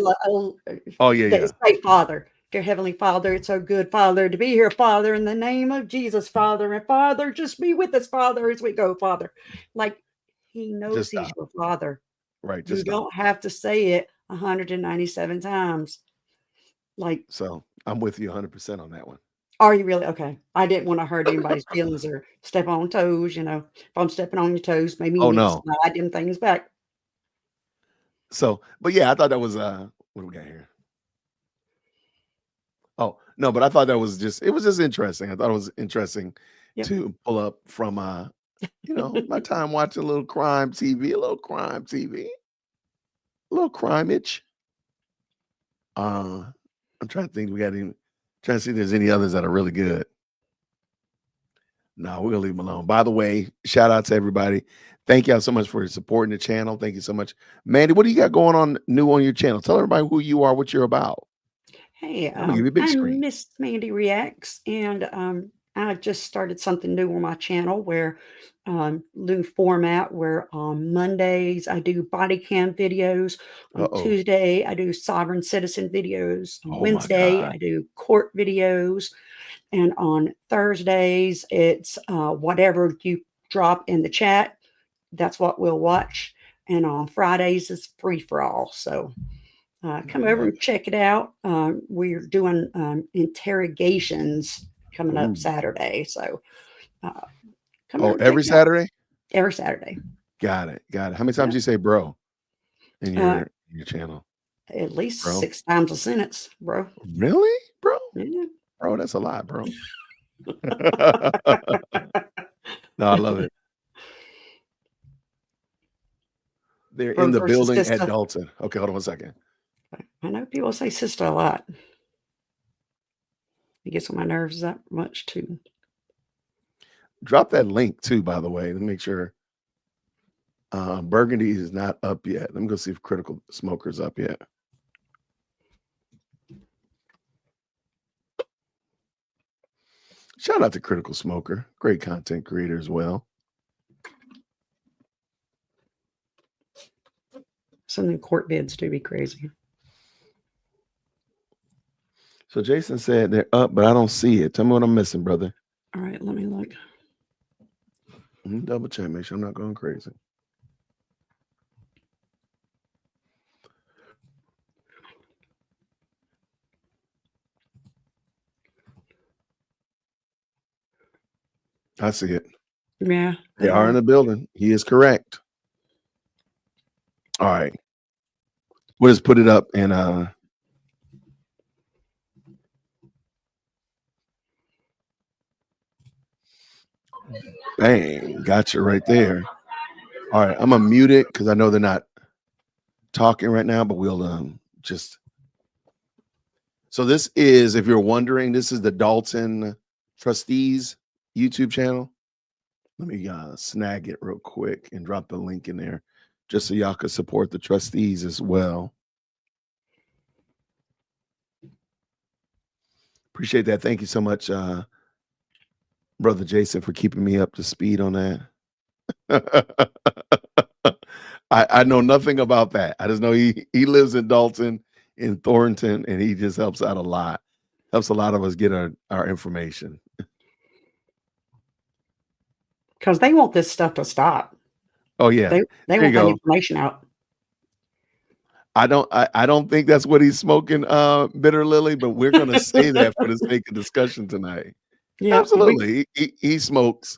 Father. Dear Heavenly Father, it's so good, Father, to be here, Father, in the name of Jesus, Father. And Father, just be with us, Father, as we go, Father. Like he knows he's your Father. Right. You don't have to say it 197 times. Like, so I'm with you 100% on that one. Are you really? Okay. I didn't want to hurt anybody's feelings or step on toes. You know, if I'm stepping on your toes, maybe you need to slide them things back. So, but yeah, I thought that was what do we got here? Oh, no, but I thought that was just, it was just interesting. I thought it was interesting to pull up from my time watching a little crime TV, a little crime itch. I'm trying to think, Trying to see if there's any others that are really good. No, we're gonna leave them alone. By the way, shout out to everybody. Thank y'all so much for supporting the channel. Thank you so much. Mandy, what do you got going on new on your channel? Tell everybody who you are, what you're about. Hey, I'm gonna give you a big screen. I'm Miss Mandy Reacts, and I just started something new on my channel where new format where on Mondays I do body cam videos. On Tuesday I do sovereign citizen videos. On Wednesday I do court videos. And on Thursdays, it's whatever you drop in the chat. That's what we'll watch. And on Fridays, it's free for all. So come over and check it out. We're doing interrogations coming up Saturday. So come over and every check it out. Saturday? Every Saturday. Got it. Got it. How many times do you say bro in your channel? At least 6 times a sentence, bro. Really, bro? Yeah. Bro, that's a lot, bro. No, I love it. They're in the building at Dolton. Okay, hold on 1 second. I know people say sister a lot. It gets on my nerves that much too. Drop that link too, by the way, to make sure Burgundy is not up yet. Let me go see if Critical Smoker's up yet. Shout out to Critical Smoker, great content creator as well. Some of the court bids do be crazy. So Jason said they're up, but I don't see it. Tell me what I'm missing, brother. All right, let me look. Double check, make sure I'm not going crazy. I see it. Yeah. They are in the building. He is correct. All right. We'll just put it up and bang, gotcha right there. All right, I'm gonna mute it because I know they're not talking right now, but we'll just. So this is, if you're wondering, this is the Dolton Trustees YouTube channel. Let me snag it real quick and drop the link in there just so y'all can support the trustees as well. Appreciate that. Thank you so much, Brother Jason, for keeping me up to speed on that. I know nothing about that. I just know he lives in Dolton, in Thornton, and he just helps out a lot. Helps a lot of us get our information. Because they want this stuff to stop. Oh yeah, they want that information out. I don't think that's what he's smoking, Bitter Lily, but we're gonna say that for the sake of discussion tonight. Yeah, absolutely. He smokes.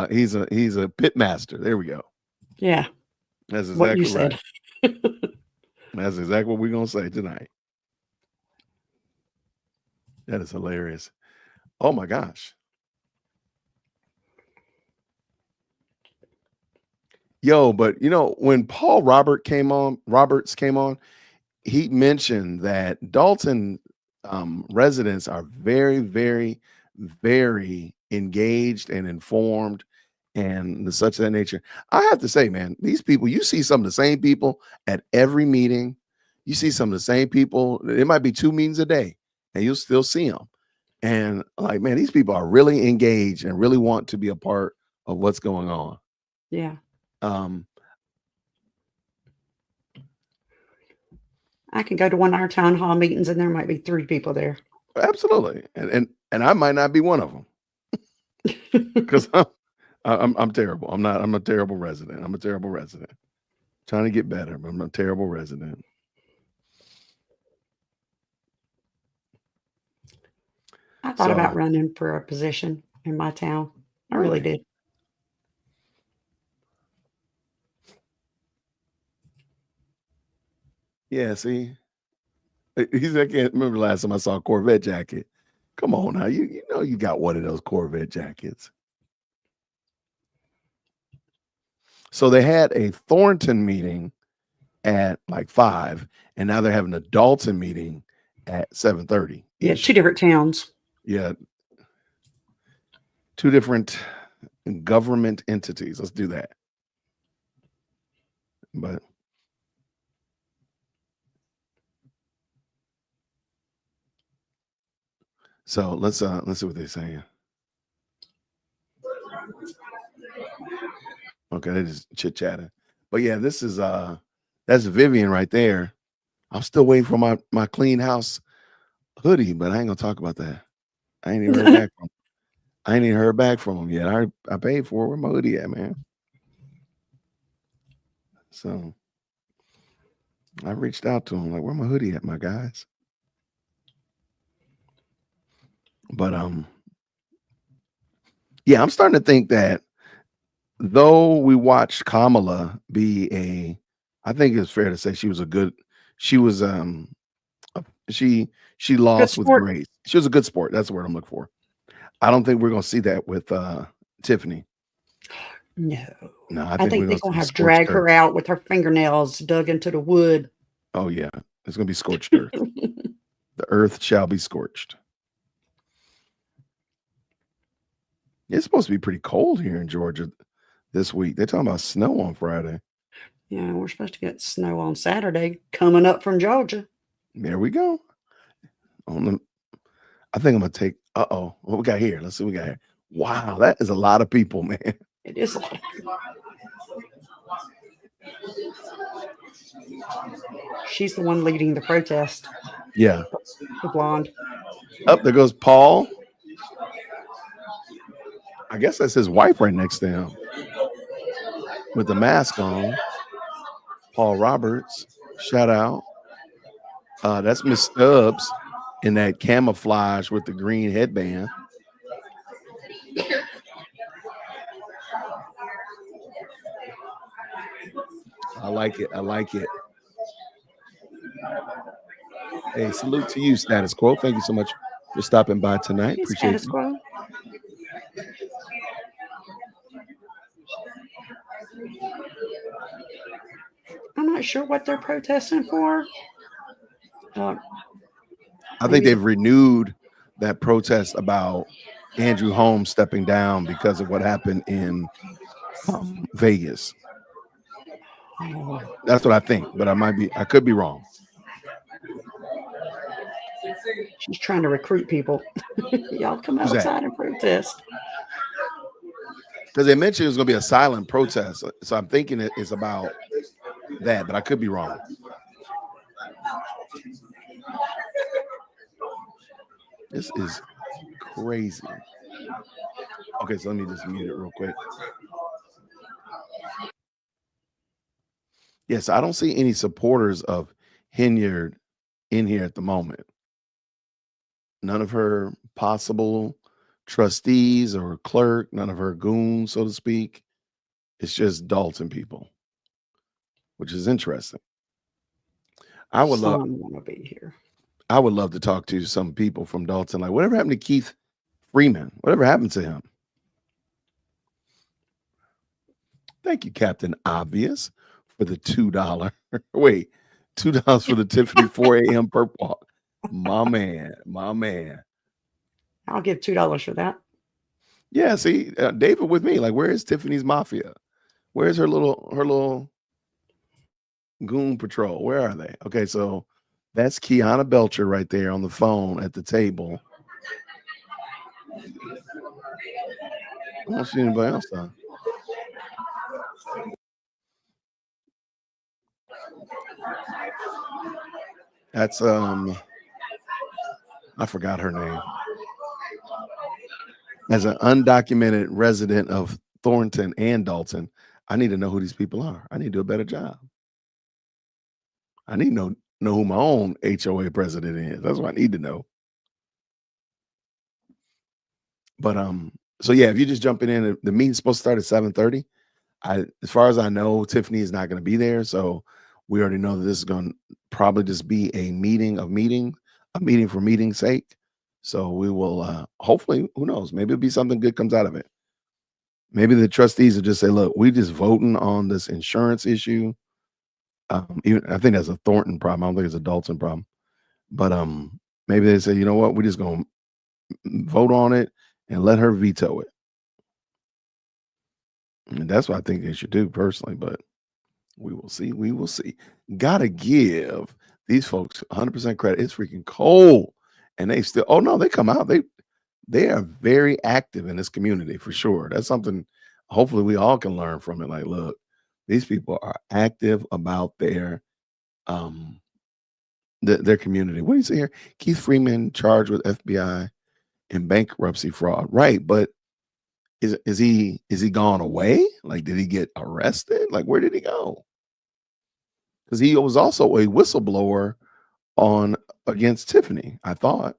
He's a pit master. There we go. Yeah, that's exactly right. That's exactly what we're gonna say tonight. That is hilarious. Oh my gosh. Yo, but you know, when Paul Roberts came on, he mentioned that Dolton residents are very, very, very engaged and informed and such of that nature. I have to say, man, these people, you see some of the same people at every meeting. You see some of the same people. It might be 2 meetings a day and you'll still see them. And like, man, these people are really engaged and really want to be a part of what's going on. Yeah. I can go to one of our town hall meetings and there might be 3 people there. Absolutely. And I might not be one of them because I'm terrible. I'm a terrible resident. I'm a terrible resident. Trying to get better, but I'm a terrible resident. I thought about running for a position in my town. I really did. Yeah, see, I can't remember the last time I saw a Corvette jacket. Come on now, you know you got one of those Corvette jackets. So they had a Thornton meeting at like 5, and now they're having a Dolton meeting at 7:30 Yeah, 2 different towns. Yeah. 2 different government entities. Let's do that. But so let's see what they're saying. Okay, they just chit-chatting. But yeah, this is that's Vivian right there. I'm still waiting for my clean house hoodie, but I ain't gonna talk about that. I ain't even heard back from them yet. I paid for it. Where my hoodie at, man? So I reached out to him, like, where my hoodie at, my guys? But yeah, I'm starting to think that though we watched Kamala be I think it's fair to say she was she lost with grace. She was a good sport. That's the word I'm looking for. I don't think we're gonna see that with Tiffany. No. I think they're gonna have drag her out with her fingernails dug into the wood. Oh yeah, it's gonna be scorched earth. The earth shall be scorched. It's supposed to be pretty cold here in Georgia this week. They're talking about snow on Friday. Yeah, we're supposed to get snow on Saturday coming up from Georgia. There we go. I think I'm gonna take. What we got here? Let's see what we got here. Wow, that is a lot of people, man. It is a lot. She's the one leading the protest. Yeah. The blonde. Up there goes Paul. I guess that's his wife right next to him with the mask on. Paul Roberts. Shout out. That's Miss Stubbs in that camouflage with the green headband. I like it. I like it. Hey, salute to you, Status Quo. Thank you so much for stopping by tonight. Hey, Appreciate Status you. Quo. I'm not sure what they're protesting for. I think they've renewed that protest about Andrew Holmes stepping down because of what happened in Vegas. That's what I think, but I could be wrong. She's trying to recruit people. Y'all come outside and protest. Because they mentioned it was going to be a silent protest. So I'm thinking it's about that, but I could be wrong. This is crazy. Okay, so let me just mute it real quick. Yes, I don't see any supporters of Henyard in here at the moment. None of her possible trustees or clerk, none of her goons, so to speak. It's just Dolton people, which is interesting. I would love to be here. I would love to talk to some people from Dolton. Like, whatever happened to Keith Freeman? Whatever happened to him? Thank you, Captain Obvious, for the $2. Wait, $2 for the Tiffany 4 a.m. perp walk. My man. I'll give $2 for that. Yeah, see, David with me. Like, where is Tiffany's Mafia? Where's her little goon patrol? Where are they? Okay, so that's Kiana Belcher right there on the phone at the table. I don't see anybody else, though. That's I forgot her name. As an undocumented resident of Thornton and Dolton, I need to know who these people are. I need to do a better job. I need to know who my own HOA president is. That's what I need to know. But so yeah, if you just jumping in, the meeting's supposed to start at 7:30. As far as I know, Tiffany is not going to be there, so we already know that this is going to probably just be a meeting for meeting's sake. So we will hopefully, who knows, maybe it'll be something good comes out of it. Maybe the trustees will just say, look, we just voting on this insurance issue. Even I think that's a Thornton problem. I don't think it's a Dolton problem. But Maybe they say, you know what, we're just going to vote on it and let her veto it. And that's what I think they should do personally, but we will see. We will see. Gotta give these folks 100% credit. It's freaking cold. And they still, oh no, they come out. They are very active in this community for sure. That's something hopefully we all can learn from it. Like, look, these people are active about their community. What do you say here? Keith Freeman charged with FBI and bankruptcy fraud. Right, but is he gone away? Like, did he get arrested? Like, where did he go? Because he was also a whistleblower against Tiffany, I thought.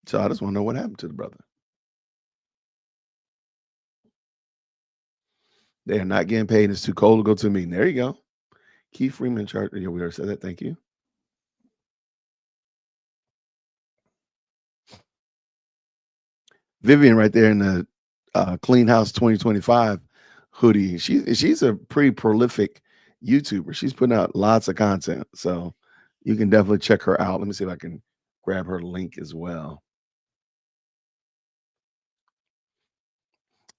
So I just want to know what happened to the brother. They are not getting paid. It's too cold to go to a meeting. There you go. Keith Freeman charged. Yeah, we already said that. Thank you. Vivian right there in the Clean House 2025 hoodie. She's a pretty prolific YouTuber. She's putting out lots of content. So you can definitely check her out. Let me see if I can grab her link as well.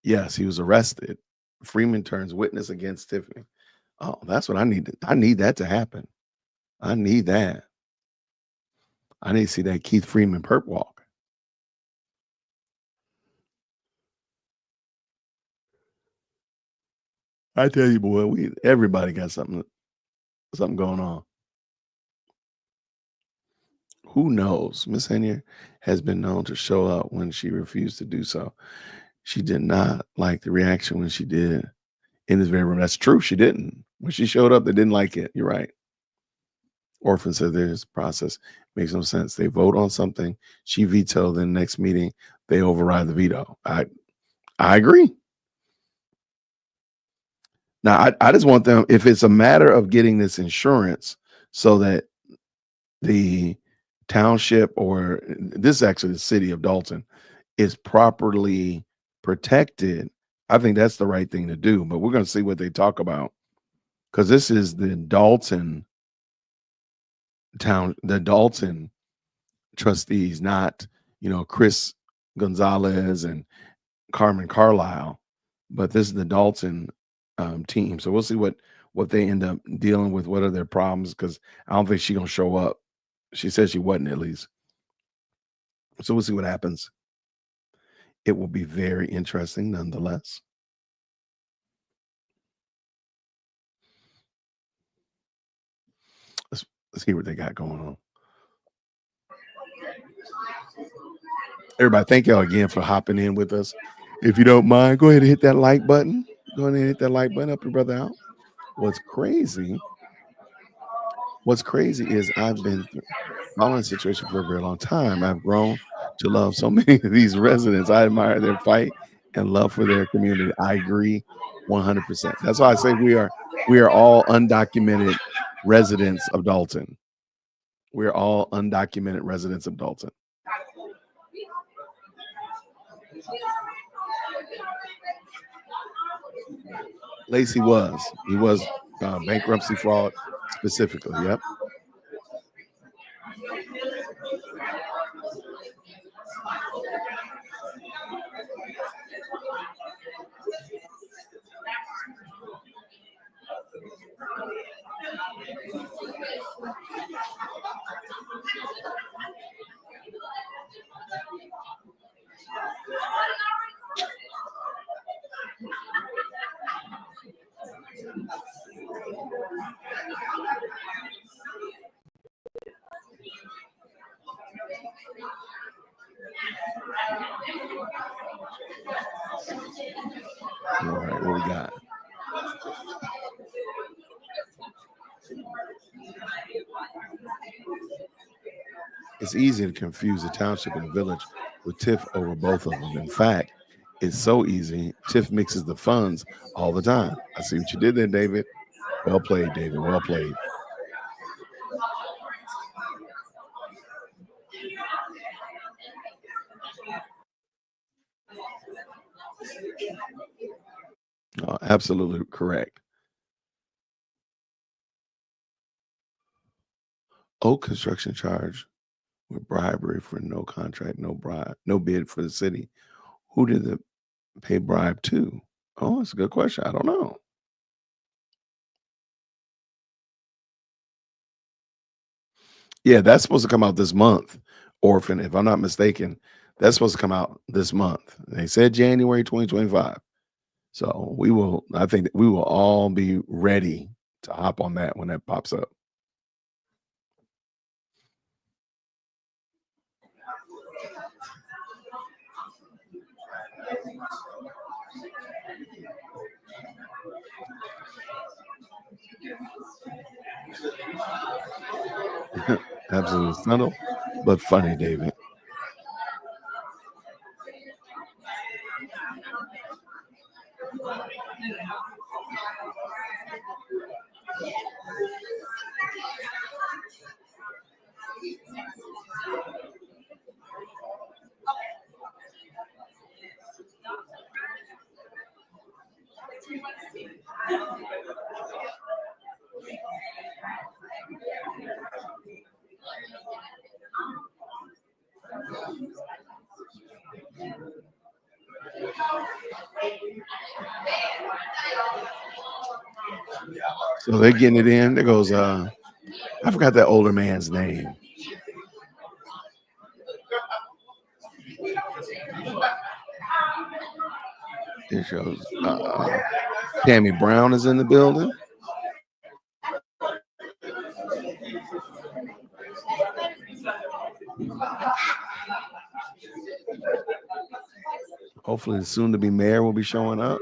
Yes, he was arrested. Freeman turns witness against Tiffany. Oh, that's what I need. I need that to happen. I need that. I need to see that Keith Freeman perp walk. I tell you, boy, everybody got something going on. Who knows? Miss Henier has been known to show up when she refused to do so. She did not like the reaction when she did in this very room. That's true. She didn't. When she showed up, they didn't like it. You're right. Orphan said this process makes no sense. They vote on something. She vetoed. Then the next meeting, they override the veto. I agree. Now, I just want them, if it's a matter of getting this insurance so that the township, or this is actually the city of Dolton, is properly protected, I think that's the right thing to do. But we're going to see what they talk about, because this is the Dolton trustees, not, Chris Gonzalez and Carmen Carlisle, but this is the Dolton team. So we'll see what they end up dealing with. What are their problems? Because I don't think she's gonna show up. She said she wasn't, at least. So we'll see what happens. It will be very interesting, nonetheless. Let's see what they got going on. Everybody, thank y'all again for hopping in with us. If you don't mind, go ahead and hit that like button. Go ahead and hit that like button. Help your brother out. What's crazy is I've been following the situation for a very long time. I've grown to love so many of these residents. I admire their fight and love for their community. I agree 100%. That's why I say we are all undocumented residents of Dolton. We're all undocumented residents of Dolton. Lacey was bankruptcy fraud specifically. Yep. All right, what we got? It's easy to confuse the township and the village with TIF over both of them. In fact, it's so easy. TIF mixes the funds all the time. I see what you did there, David. Well played, David. Well played. Absolutely correct. Oak construction charge with bribery for no contract, no bid for the city. Who did the pay bribe to? Oh, that's a good question. I don't know. Yeah, that's supposed to come out this month. Orphan, if I'm not mistaken, that's supposed to come out this month. They said January 2025. So I think that we will all be ready to hop on that when that pops up. Absolutely subtle, but funny, David. So they're getting it in. There goes I forgot that older man's name. It shows Tammy Brown is in the building. Hopefully the soon to be mayor will be showing up.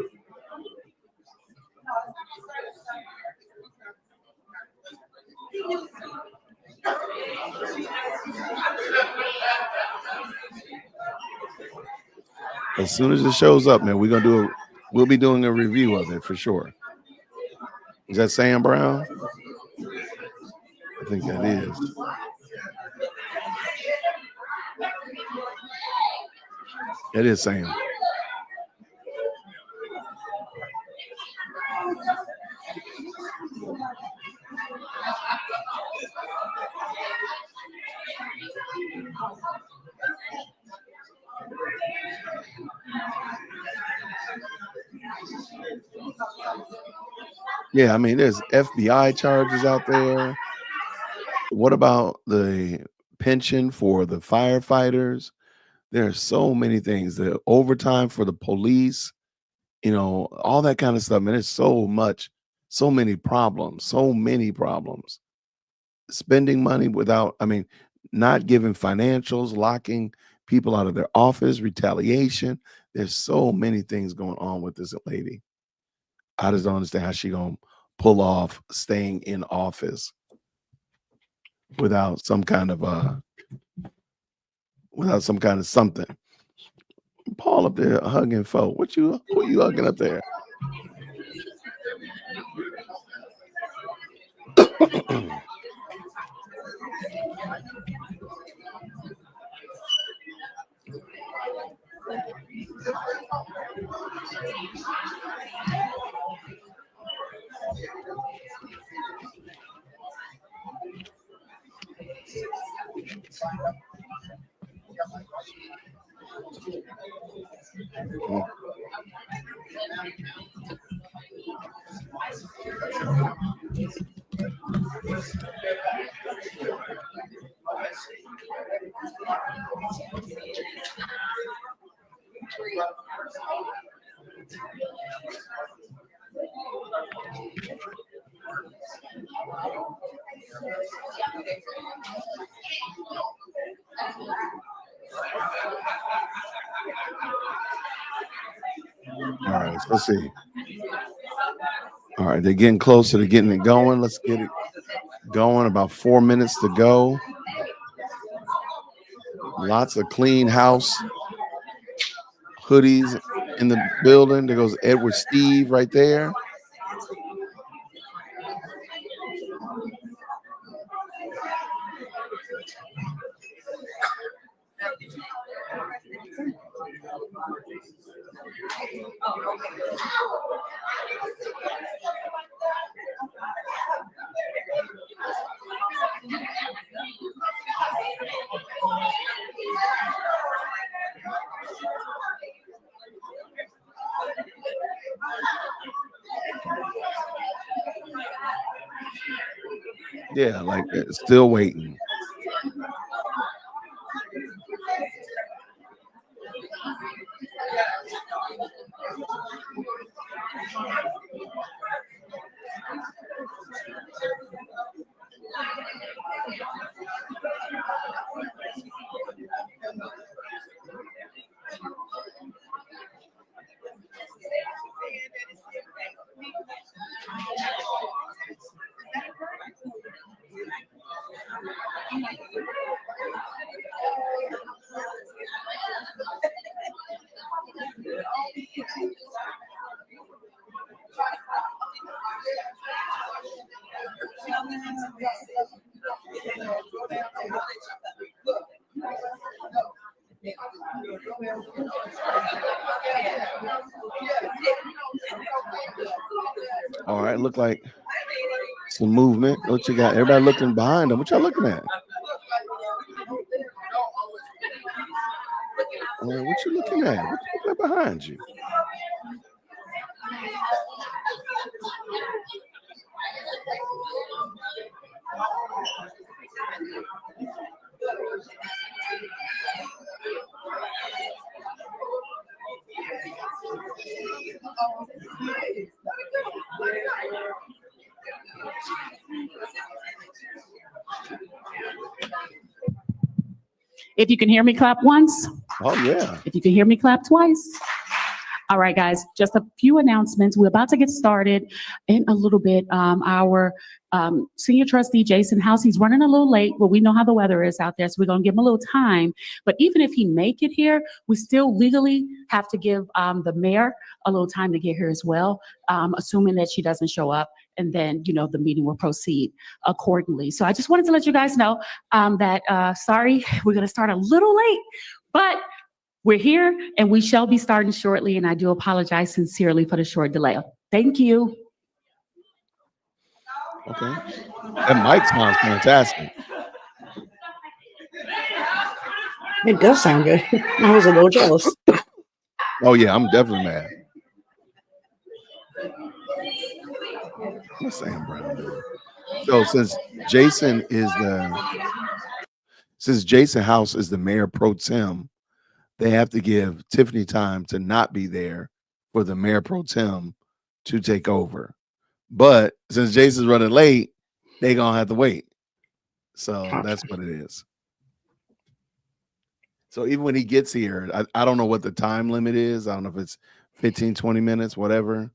As soon as it shows up, man, we'll be doing a review of it for sure. Is that Sam Brown? I think that is. It is Sam. Yeah, I mean, there's FBI charges out there. What about the pension for the firefighters? There are so many things. The overtime for the police, all that kind of stuff. And there's so many problems, Spending money not giving financials, locking people out of their office, retaliation. There's so many things going on with this lady. I just don't understand how she gonna pull off staying in office without some kind of something. Paul up there hugging folk. Who you hugging up there? All right, let's see. All right, they're getting closer to getting it going. Let's get it going. About 4 minutes to go. Lots of clean house hoodies in the building. There goes Edward Steve right there. Yeah, like still waiting. All right, look like some movement. What you got? Everybody looking behind them. What y'all looking at? What you looking at? What you looking at behind you? If you can hear me, clap once. Oh, yeah. If you can hear me, clap twice. All right, guys, just a few announcements. We're about to get started in a little bit. Our senior trustee, Jason House, he's running a little late, but we know how the weather is out there, so we're going to give him a little time. But even if he make it here, we still legally have to give the mayor a little time to get here as well, assuming that she doesn't show up. And then, the meeting will proceed accordingly. So I just wanted to let you guys know that, sorry, we're going to start a little late, but we're here and we shall be starting shortly. And I do apologize sincerely for the short delay. Thank you. Okay. That mic sounds fantastic. It does sound good. I was a little jealous. Oh, yeah, I'm definitely mad. What's Sam Brown doing? So since Jason House is the mayor pro tem, they have to give Tiffany time to not be there for the mayor pro tem to take over. But since Jason's running late, they're going to have to wait. So that's what it is. So even when he gets here, I don't know what the time limit is. I don't know if it's 15, 20 minutes, whatever.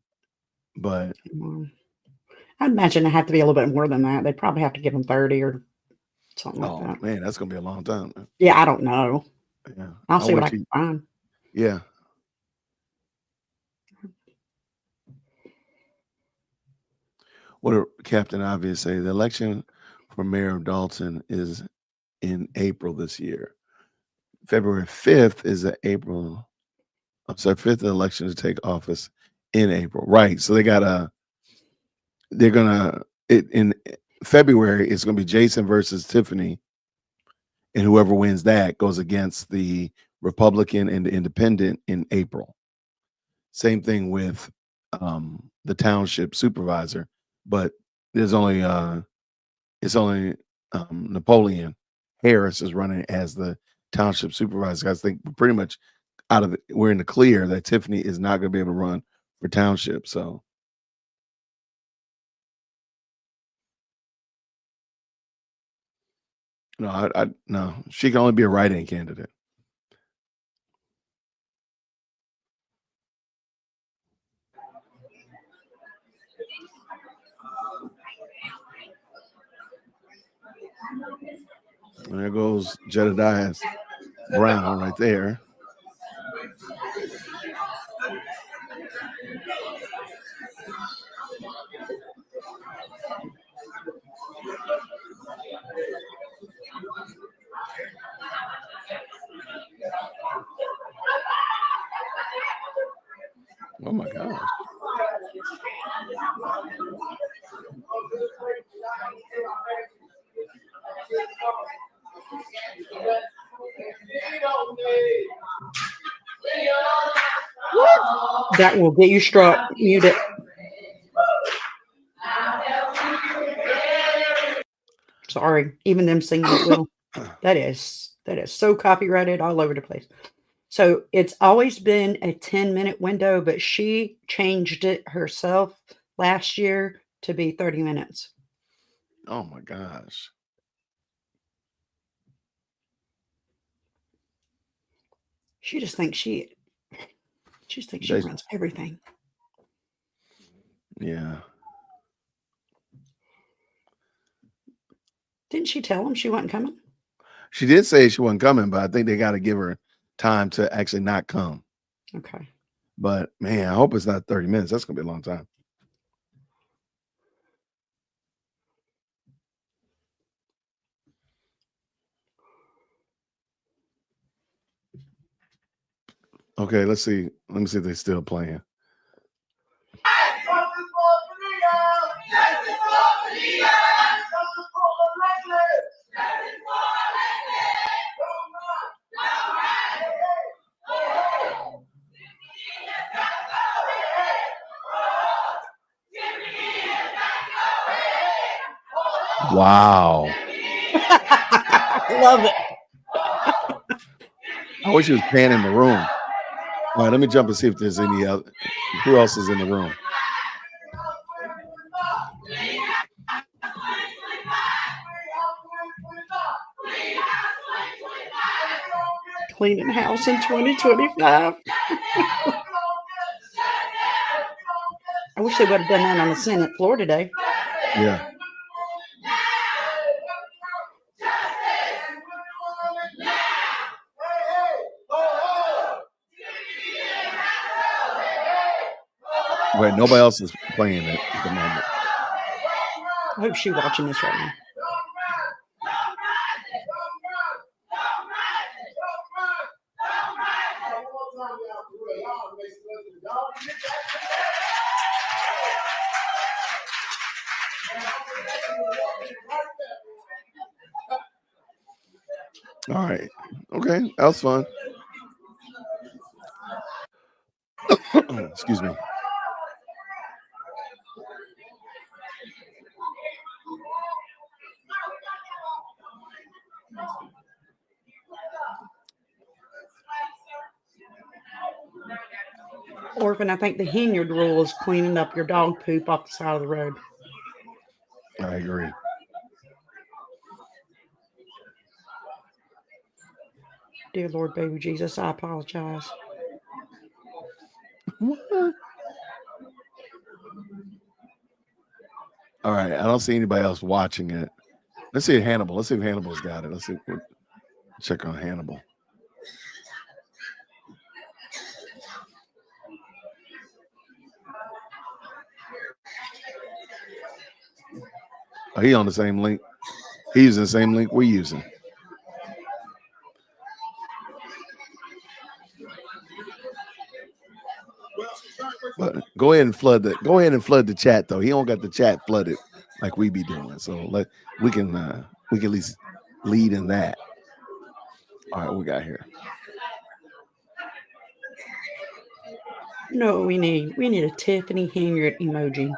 But I'd imagine it have to be a little bit more than that. They'd probably have to give him 30 or something like that. Man, that's going to be a long time. Man. Yeah, I don't know. Yeah. I'll see what I can find. Yeah. What did Captain Obvious say? The election for mayor of Dolton is in April this year. February 5th is the April. I'm sorry, 5th election to take office in April. Right. So in February, it's going to be Jason versus Tiffany. And whoever wins that goes against the Republican and the Independent in April. Same thing with the township supervisor, but there's only Napoleon Harris is running as the township supervisor. I think we're pretty much we're in the clear that Tiffany is not going to be able to run for township. So. No, no. She can only be a write-in candidate. And there goes Jedediah Brown right there. Oh my gosh. That will get you struck. Mute it. Sorry, even them singing will. That is so copyrighted all over the place. So it's always been a 10-minute window, but she changed it herself last year to be 30 minutes. Oh my gosh. She just thinks she runs everything. Yeah. Didn't she tell him she wasn't coming? She did say she wasn't coming, but I think they got to give her time to actually not come. Okay. But man, I hope it's not 30 minutes. That's going to be a long time. Okay, let's see. Let me see if they're still playing. Wow. Love it. I wish he was panning the room. All right, let me jump and see if there's any other. Who else is in the room? Cleaning house in 2025. I wish they would have done that on the Senate floor today. Yeah. Wait, nobody else is playing it at the moment. I hope she's watching this right now. All right. Okay. That was fun. Excuse me. Orphan, I think the Henyard rule is cleaning up your dog poop off the side of the road. I agree. Dear Lord, baby Jesus, I apologize. What? All right. I don't see anybody else watching it. Let's see Hannibal. Let's see if Hannibal's got it. Let's see. Check on Hannibal. Oh, he on the same link. He's using the same link we're using. But go ahead and flood the chat though. He don't got the chat flooded like we be doing. So we can at least lead in that. All right, what we got here. No, we need a Tiffany Henyard emoji.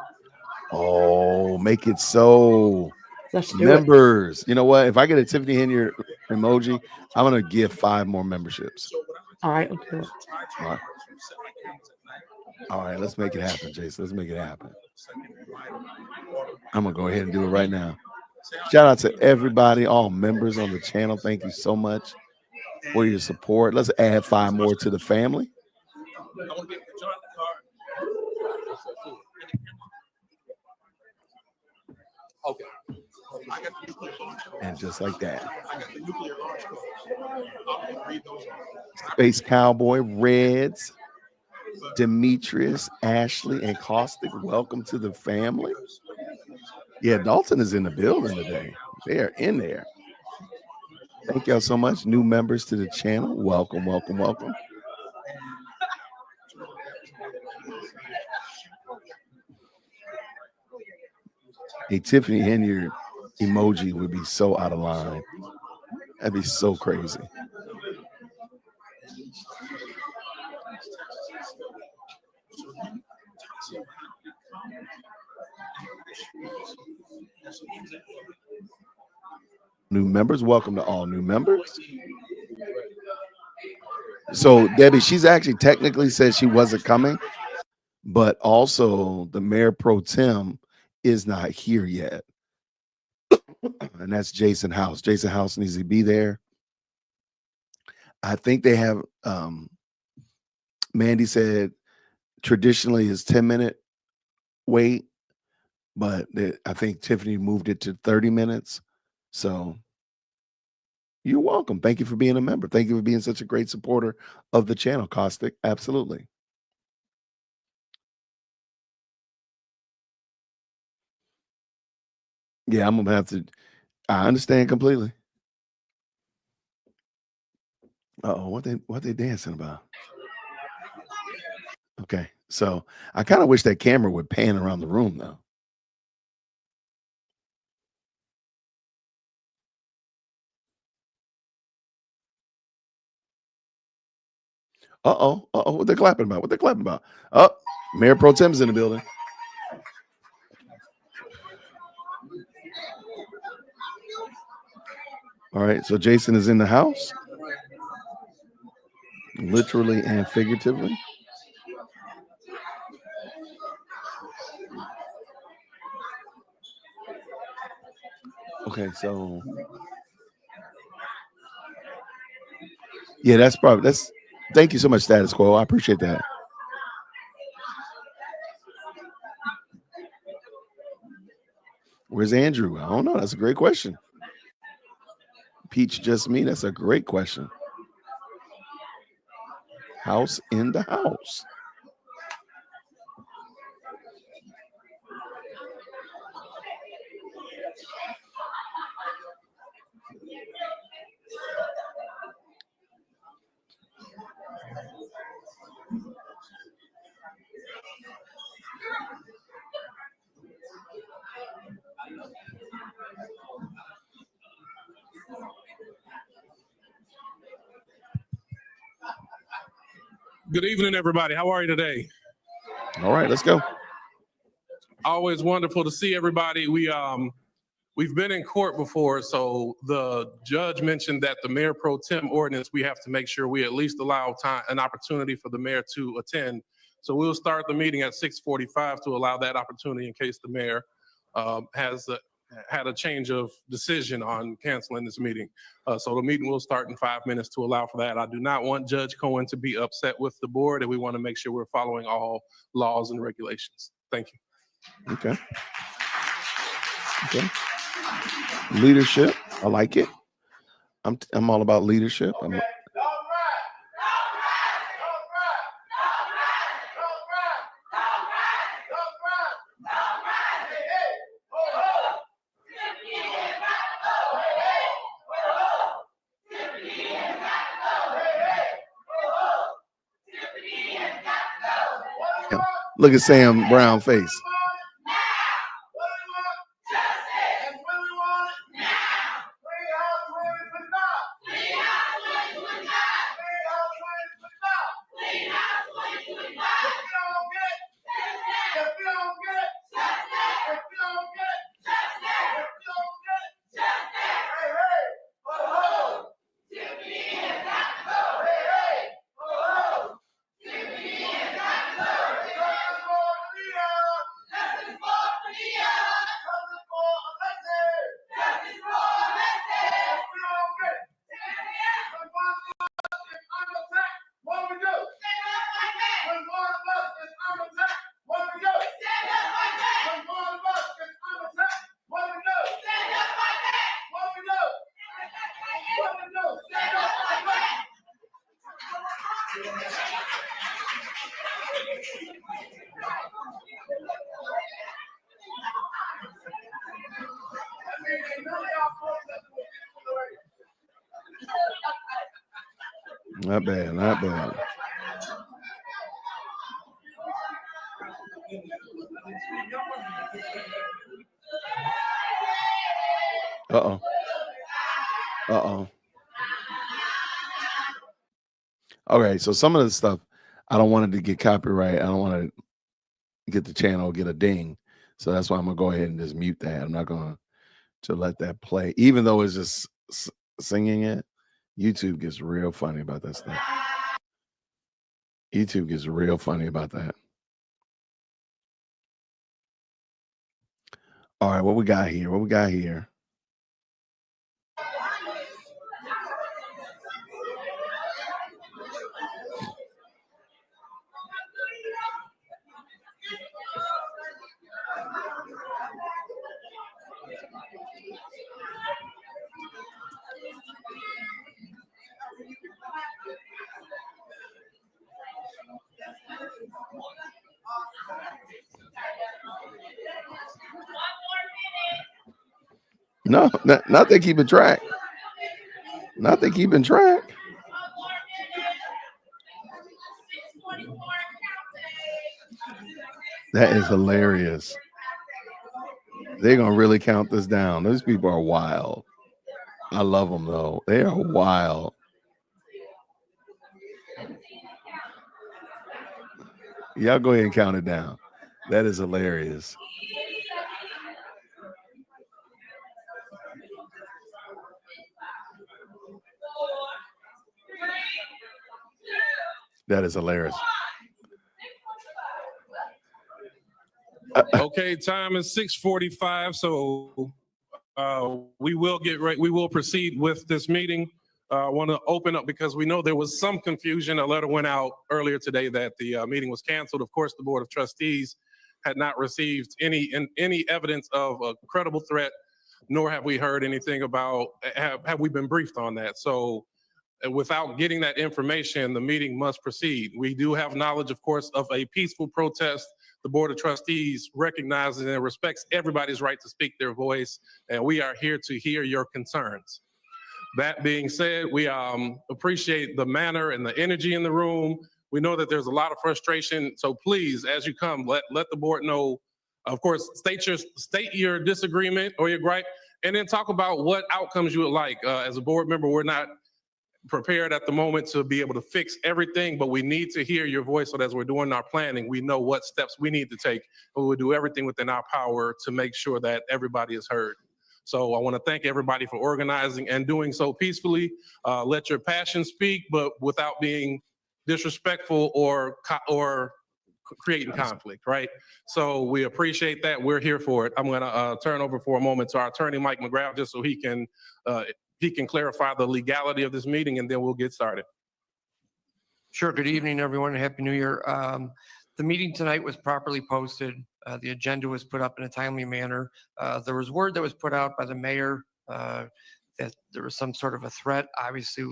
Oh, make it so. Let's do members. You know what? If I get a Tiffany Henyard emoji, I'm gonna give 5 more memberships. All right, let's do it. All right, let's make it happen, Jason. Let's make it happen. I'm gonna go ahead and do it right now. Shout out to everybody, all members on the channel. Thank you so much for your support. Let's add 5 more to the family. Okay. And just like that. Space Cowboy, Reds, Demetrius, Ashley, and Caustic. Welcome to the family. Yeah, Dolton is in the building today. They are in there. Thank y'all so much. New members to the channel. Welcome, welcome, welcome. A Tiffany Henyard emoji would be so out of line. That'd be so crazy. new members. Welcome to all new members. So Debbie, she's actually technically said she wasn't coming, but also the mayor pro tem is not here yet. And that's Jason House. Jason House needs to be there. I think they have, Mandy said traditionally is 10-minute wait, but I think Tiffany moved it to 30 minutes. So you're welcome. Thank you for being a member. Thank you for being such a great supporter of the channel, Caustic. Absolutely. Yeah, I'm gonna have to. I understand completely. Uh-oh, what they dancing about? Okay, so I kind of wish that camera would pan around the room though. Uh-oh, what they clapping about? What they clapping about? Oh, Mayor Pro Tem's in the building. All right, so Jason is in the house, literally and figuratively. Okay, so yeah, that's thank you so much, Status Quo. I appreciate that. Where's Andrew? I don't know. That's a great question. Peach just me. That's a great question. House in the house. Good evening, everybody. How are you today? All right, let's go. Always wonderful to see everybody. We've been in court before, so the judge mentioned that the mayor pro tem ordinance, we have to make sure we at least allow an opportunity for the mayor to attend. So we'll start the meeting at 6:45 to allow that opportunity in case the mayor has had a change of decision on canceling this meeting. So the meeting will start in 5 minutes to allow for that. I do not want Judge Cohen to be upset with the board, and we want to make sure we're following all laws and regulations. Thank you. Okay. Okay. Leadership. I like it. I'm all about leadership. Look at Sam Brown face. Not bad, not bad. Uh-oh. Uh-oh. Okay, so some of the stuff, I don't want it to get copyright. I don't want to get the channel, get a ding. So that's why I'm going to go ahead and just mute that. I'm not going to to let that play, even though it's just singing it. YouTube gets real funny about that stuff. YouTube gets real funny about that. All right, what we got here? What we got here? No, not they keeping track. Not they keeping track. That is hilarious. They're gonna really count this down. Those people are wild. I love them though. They are wild. Y'all go ahead and count it down. That is hilarious. That is hilarious. Okay, time is 6:45, so we will get right. We will proceed with this meeting. I want to open up because we know there was some confusion. A letter went out earlier today that the meeting was canceled. Of course, the Board of Trustees had not received any evidence of a credible threat, nor have we heard anything about, have we been briefed on that. So without getting that information, the meeting must proceed. We do have knowledge, of course, of a peaceful protest. The Board of Trustees recognizes and respects everybody's right to speak their voice, and we are here to hear your concerns. That being said, we appreciate the manner and the energy in the room. We know that there's a lot of frustration, so please, as you come, let the board know. Of course, state your disagreement or your gripe, and then talk about what outcomes you would like. As a board member, we're not prepared at the moment to be able to fix everything, but we need to hear your voice so that as we're doing our planning, we know what steps we need to take, and we will do everything within our power to make sure that everybody is heard. So I want to thank everybody for organizing and doing so peacefully. Let your passion speak, but without being disrespectful or creating conflict, right? So we appreciate that. We're here for it. I'm going to turn over for a moment to our attorney, Mike McGrath, just so he can clarify the legality of this meeting, and then we'll get started. Sure. Good evening, everyone. Happy New Year. The meeting tonight was properly posted. The agenda was put up in a timely manner. There was word that was put out by the mayor that there was some sort of a threat. Obviously,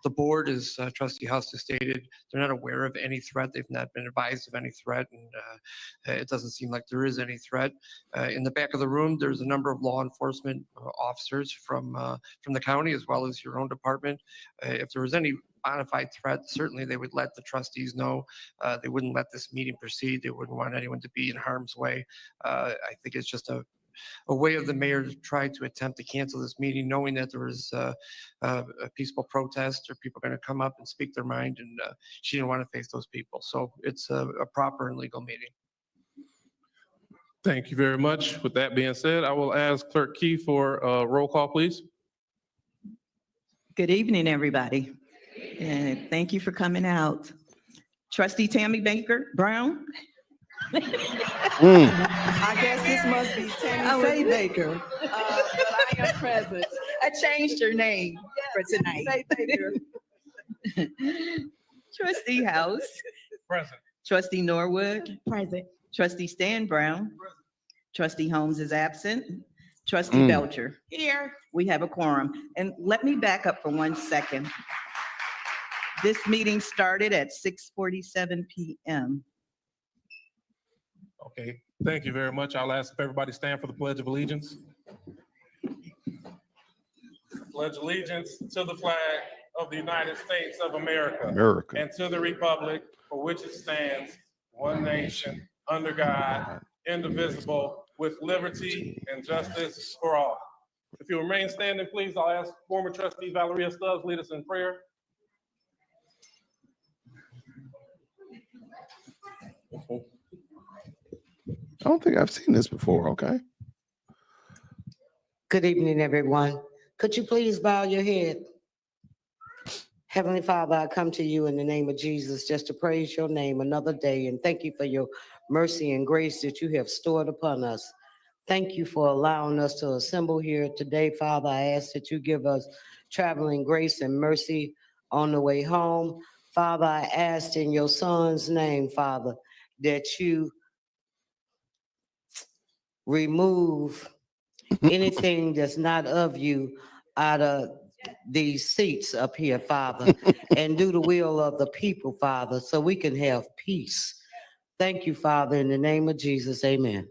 the board, as Trustee House has stated, they're not aware of any threat. They've not been advised of any threat, and it doesn't seem like there is any threat. In the back of the room, there's a number of law enforcement officers from the county as well as your own department. If there was any bona fide threat, certainly they would let the trustees know. They wouldn't let this meeting proceed. They wouldn't want anyone to be in harm's way. I think it's just a way of the mayor to try to attempt to cancel this meeting, knowing that there was a peaceful protest or people going to come up and speak their mind, and she didn't want to face those people. So it's a proper and legal meeting. Thank you very much. With that being said, I will ask Clerk Key for a roll call, please. Good evening, everybody. And thank you for coming out. Trustee Tammy Baker Brown. I guess this must be Tammy Faye Baker. But I am present. I changed her name for tonight. Faye Baker. Trustee House. Present. Trustee Norwood. Present. Trustee Stan Brown. Trustee Holmes is absent. Trustee Belcher. Here. We have a quorum. And let me back up for 1 second. This meeting started at 6:47 p.m. Okay, thank you very much. I'll ask if everybody stand for the Pledge of Allegiance. Pledge allegiance to the flag of the United States of America, and to the republic for which it stands, one nation, under God, indivisible, with liberty and justice for all. If you remain standing, please, I'll ask former trustee Valeria Stubbs lead us in prayer. I don't think I've seen this before. Okay. Good evening, everyone. Could you please bow your head? Heavenly Father, I come to you in the name of Jesus just to praise your name another day and thank you for your mercy and grace that you have stored upon us. Thank you for allowing us to assemble here today, Father. I ask that you give us traveling grace and mercy on the way home. Father, I ask in your son's name, Father, that you remove anything that's not of you out of these seats up here, Father, and do the will of the people, Father, so we can have peace. Thank you, Father, in the name of Jesus, amen.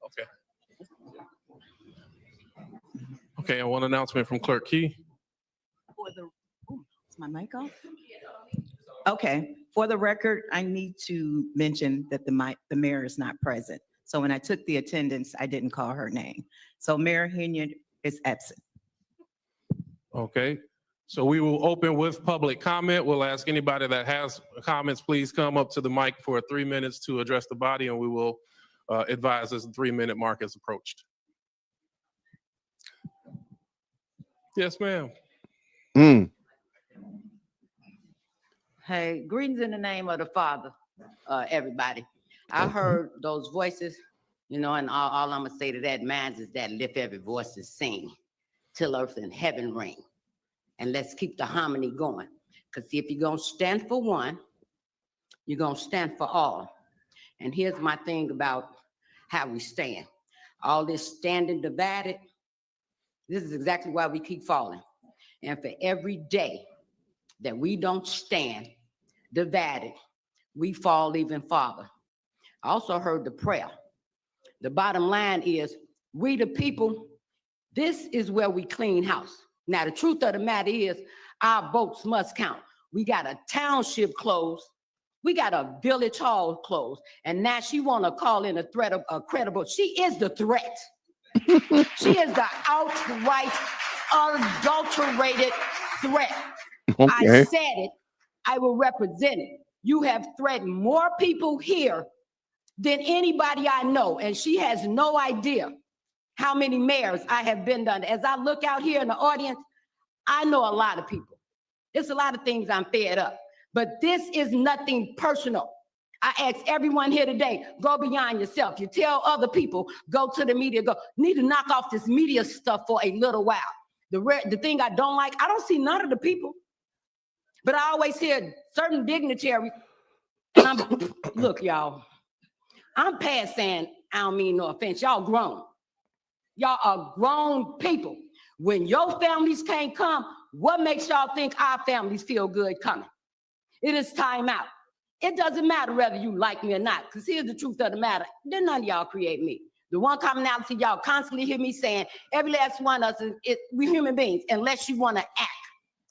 Okay. Okay, and one announcement from Clerk Key. Is my mic off? Okay, for the record, I need to mention that the mayor is not present. So when I took the attendance, I didn't call her name. So Mayor Henyard is absent. Okay, so we will open with public comment. We'll ask anybody that has comments, please come up to the mic for 3 minutes to address the body, and we will advise as the 3-minute mark is approached. Yes, ma'am. Hey, greetings in the name of the Father, everybody. I heard those voices, you know, and all I'm gonna say to that, man, is that lift every voice and sing till earth and heaven ring. And let's keep the harmony going. Because if you're gonna stand for one, you're gonna stand for all. And here's my thing about how we stand. All this standing divided, this is exactly why we keep falling. And for every day that we don't stand divided, we fall even farther. I also heard the prayer. The bottom line is, we the people, this is where we clean house. Now, the truth of the matter is, our votes must count. We got a township closed. We got a village hall closed. And now she want to call in a threat of a credible. She is the threat. She is the outright, unadulterated threat. Okay. I said it. I will represent it. You have threatened more people here than anybody I know, and she has no idea how many mayors I have been under. As I look out here in the audience, I know a lot of people. There's a lot of things I'm fed up, but this is nothing personal. I ask everyone here today, go beyond yourself. You tell other people, go to the media, go. Need to knock off this media stuff for a little while. The thing I don't like, I don't see none of the people, but I always hear certain dignitaries, and I'm, look, y'all, I'm past saying, I don't mean no offense, y'all grown. Y'all are grown people. When your families can't come, what makes y'all think our families feel good coming? It is time out. It doesn't matter whether you like me or not, because here's the truth of the matter. Then none of y'all create me. The one commonality y'all constantly hear me saying, every last one of us, we human beings, unless you want to act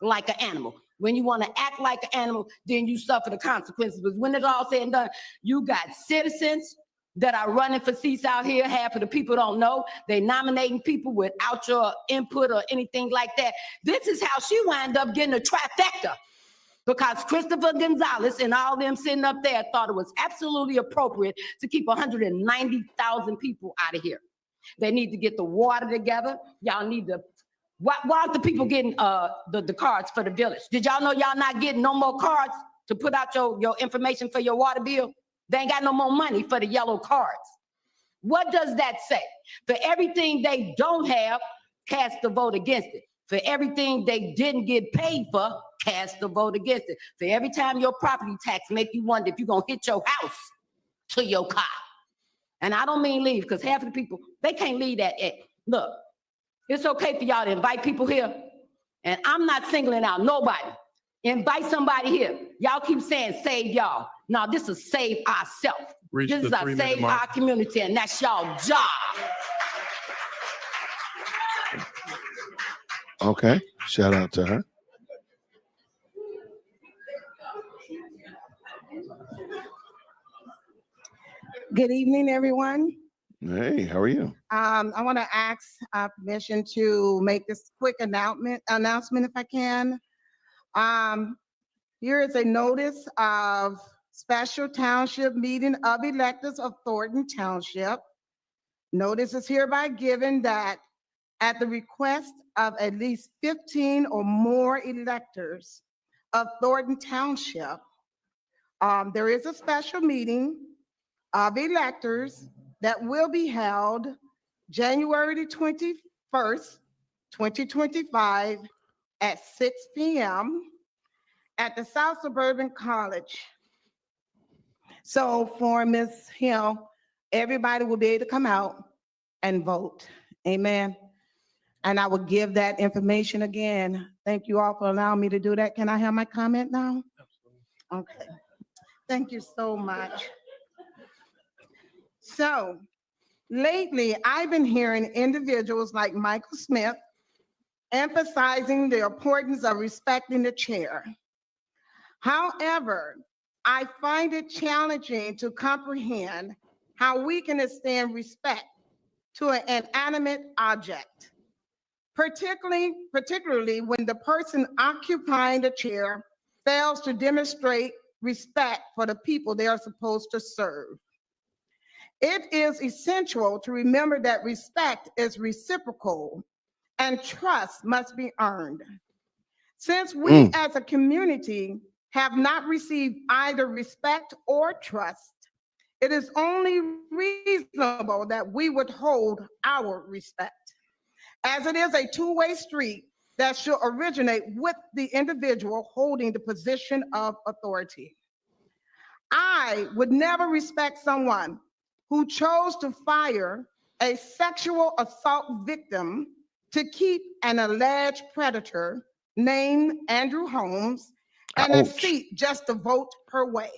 like an animal. When you want to act like an animal, then you suffer the consequences. But when it's all said and done, you got citizens that are running for seats out here. Half of the people don't know. They nominating people without your input or anything like that. This is how she wound up getting a trifecta, because Christopher Gonzalez and all them sitting up there thought it was absolutely appropriate to keep 190,000 people out of here. They need to get the water together. Y'all need to, why aren't the people getting the cards for the village? Did y'all know y'all not getting no more cards to put out your information for your water bill? They ain't got no more money for the yellow cards. What does that say? For everything they don't have, cast the vote against it. For everything they didn't get paid for, cast the vote against it. For every time your property tax make you wonder if you're gonna hit your house to your car. And I don't mean leave, because half of the people, they can't leave that. Look, it's okay for y'all to invite people here. And I'm not singling out nobody. Invite somebody here. Y'all keep saying save y'all. No, this is save ourselves. This is our save our community, and that's y'all job. Okay, shout out to her. Good evening, everyone. Hey, how are you? I want to ask permission to make this quick announcement if I can. Here is a notice of special township meeting of electors of Thornton Township. Notice is hereby given that at the request of at least 15 or more electors of Thornton Township, there is a special meeting of electors that will be held January the 21st, 2025 at 6 p.m. at the South Suburban College. So for Ms. Hill, everybody will be able to come out and vote. Amen. And I will give that information again. Thank you all for allowing me to do that. Can I have my comment now? Okay. Thank you so much. So lately, I've been hearing individuals like Michael Smith emphasizing the importance of respecting the chair. However, I find it challenging to comprehend how we can extend respect to an inanimate object, particularly when the person occupying the chair fails to demonstrate respect for the people they are supposed to serve. It is essential to remember that respect is reciprocal and trust must be earned. Since we as a community have not received either respect or trust, it is only reasonable that we would hold our respect, as it is a two-way street that should originate with the individual holding the position of authority. I would never respect someone who chose to fire a sexual assault victim to keep an alleged predator named Andrew Holmes and a seat just to vote her way.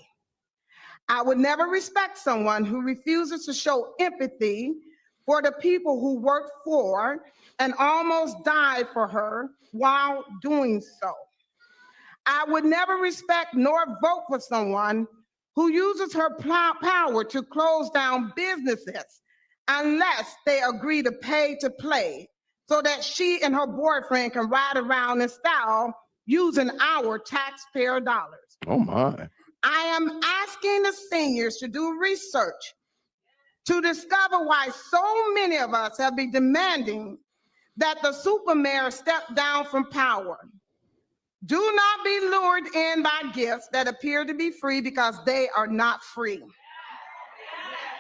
I would never respect someone who refuses to show empathy for the people who worked for and almost died for her while doing so. I would never respect nor vote for someone who uses her power to close down businesses unless they agree to pay to play so that she and her boyfriend can ride around in style using our taxpayer dollars. Oh my. I am asking the seniors to do research to discover why so many of us have been demanding that the super mayor step down from power. Do not be lured in by gifts that appear to be free because they are not free.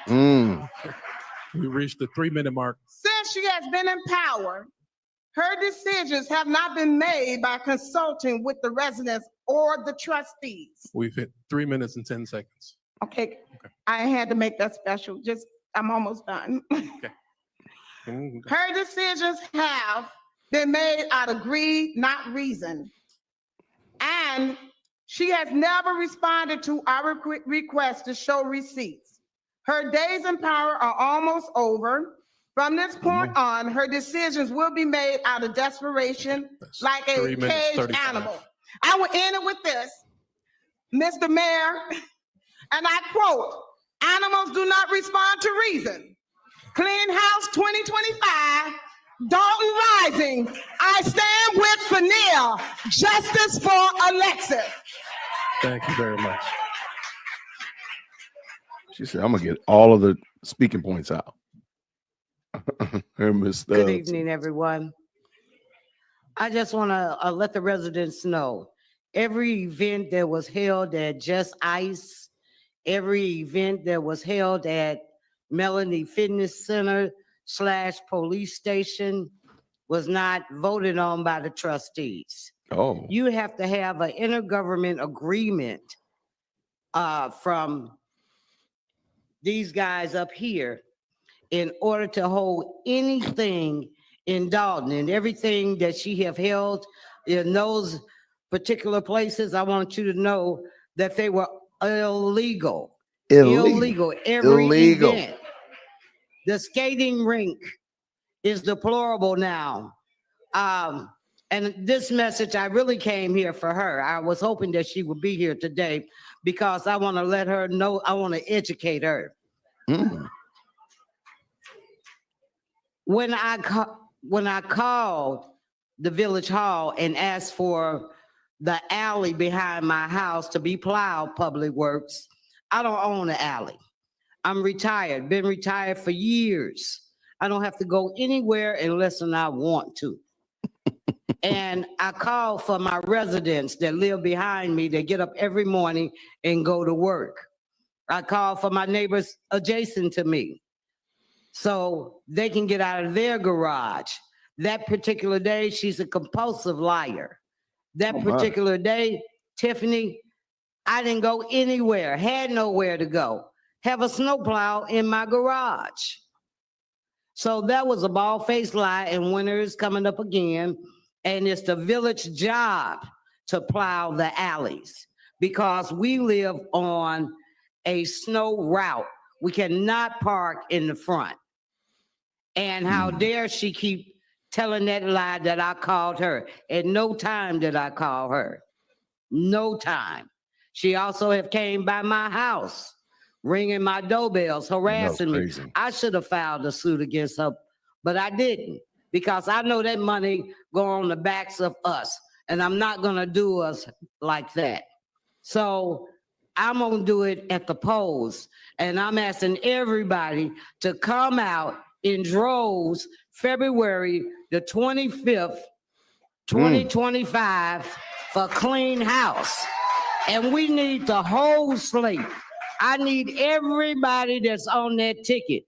We reached the 3-minute mark. Since she has been in power, her decisions have not been made by consulting with the residents or the trustees. We've hit 3 minutes and 10 seconds. Okay. I had to make that special. I'm almost done. Her decisions have been made out of greed, not reason. And she has never responded to our request to show receipts. Her days in power are almost over. From this point on, her decisions will be made out of desperation, like a caged animal. I will end it with this, Mr. Mayor, and I quote, "Animals do not respond to reason. Clean House 2025, Dolton Rising. I stand with Fanil. Justice for Alexis." Thank you very much. She said, I'm going to get all of the speaking points out. Good evening, everyone. I just want to let the residents know every event that was held at Just Ice, every event that was held at Melanie Fitness Center / police station was not voted on by the trustees. Oh. You have to have an intergovernment agreement from these guys up here in order to hold anything in Dolton, and everything that she have held in those particular places. I want you to know that they were illegal. Illegal. Every event. The skating rink is deplorable now. And this message, I really came here for her. I was hoping that she would be here today because I want to let her know, I want to educate her. When I called the village hall and asked for the alley behind my house to be plowed, Public Works. I don't own an alley. I'm retired, been retired for years. I don't have to go anywhere unless I want to. And I call for my residents that live behind me that get up every morning and go to work. I call for my neighbors adjacent to me so they can get out of their garage. That particular day, she's a compulsive liar. That particular day, Tiffany, I didn't go anywhere, had nowhere to go, have a snowplow in my garage. So that was a bald-faced lie, and winter is coming up again, and it's the village job to plow the alleys because we live on a snow route. We cannot park in the front. And how dare she keep telling that lie that I called her. At no time did I call her. No time. She also have came by my house, ringing my doorbells, harassing me. I should have filed a suit against her, but I didn't because I know that money go on the backs of us, and I'm not gonna do us like that. So I'm gonna do it at the polls, and I'm asking everybody to come out in droves February the 25th, 2025 for Clean House. And we need the whole slate. I need everybody that's on that ticket.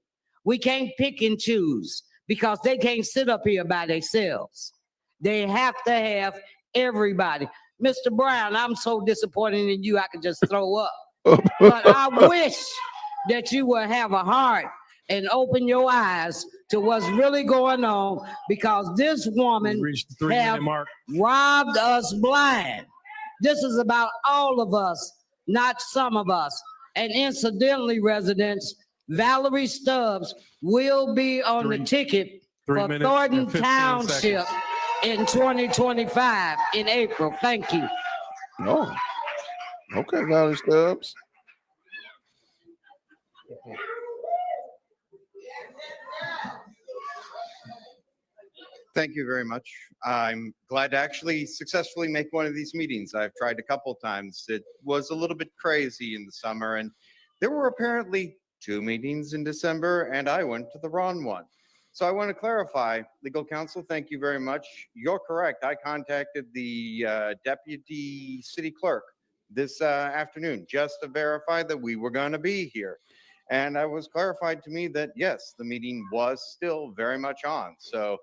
We can't pick and choose because they can't sit up here by themselves. They have to have everybody. Mr. Brown, I'm so disappointed in you, I could just throw up. But I wish that you would have a heart and open your eyes to what's really going on because this woman have robbed us blind. This is about all of us, not some of us. And incidentally, residents, Valerie Stubbs will be on the ticket for Thornton Township in 2025 in April. Thank you. Oh, okay, Valerie Stubbs. Thank you very much. I'm glad to actually successfully make one of these meetings. I've tried a couple times. It was a little bit crazy in the summer, and there were apparently 2 meetings in December, and I went to the wrong one. So I want to clarify, legal counsel, thank you very much. You're correct. I contacted the deputy city clerk this afternoon just to verify that we were going to be here. And it was clarified to me that, yes, the meeting was still very much on. So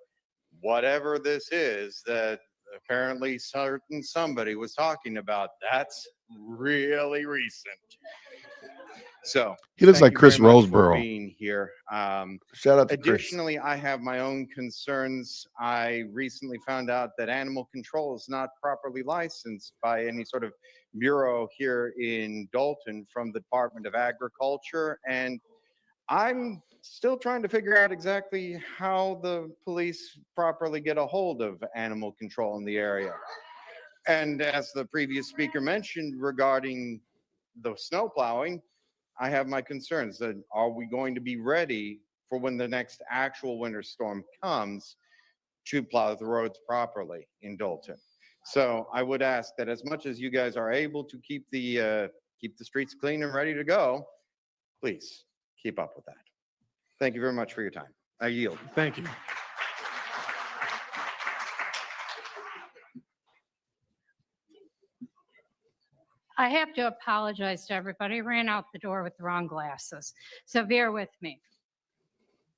whatever this is that apparently somebody was talking about, that's really recent. So he looks thank like you Chris very much for Roseborough. being here. Shout out to Chris. Additionally, I have my own concerns. I recently found out that animal control is not properly licensed by any sort of bureau here in Dolton from the Department of Agriculture, and I'm still trying to figure out exactly how the police properly get a hold of animal control in the area. And as the previous speaker mentioned regarding the snow plowing, I have my concerns that are we going to be ready for when the next actual winter storm comes to plow the roads properly in Dolton? So I would ask that as much as you guys are able to keep the streets clean and ready to go, please keep up with that. Thank you very much for your time. I yield. Thank you. I have to apologize to everybody. I ran out the door with the wrong glasses, so bear with me.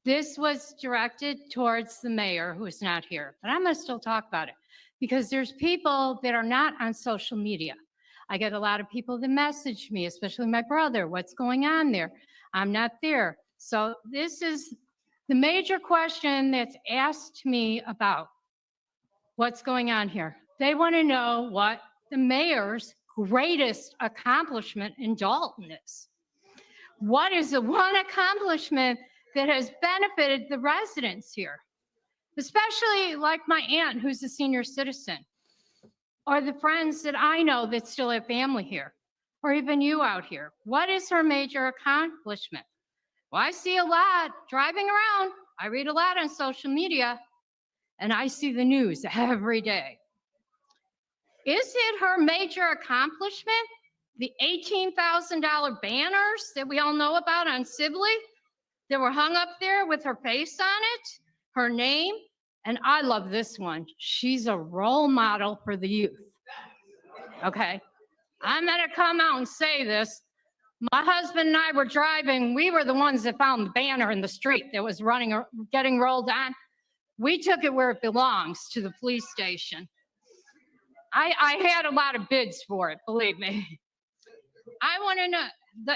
This was directed towards the mayor who's not here, but I'm going to still talk about it because there's people that are not on social media. I get a lot of people that message me, especially my brother, what's going on there? I'm not there. So this is the major question that's asked me about what's going on here. They want to know what the mayor's greatest accomplishment in Dolton is. What is the one accomplishment that has benefited the residents here? Especially like my aunt who's a senior citizen, or the friends that I know that still have family here, or even you out here. What is her major accomplishment? Well, I see a lot driving around. I read a lot on social media, and I see the news every day. Is it her major accomplishment? The $18,000 banners that we all know about on Sibley that were hung up there with her face on it, her name, and I love this one. She's a role model for the youth. Okay, I'm gonna come out and say this. My husband and I were driving. We were the ones that found the banner in the street that was getting rolled on. We took it where it belongs, to the police station. I had a lot of bids for it, believe me. I want to know,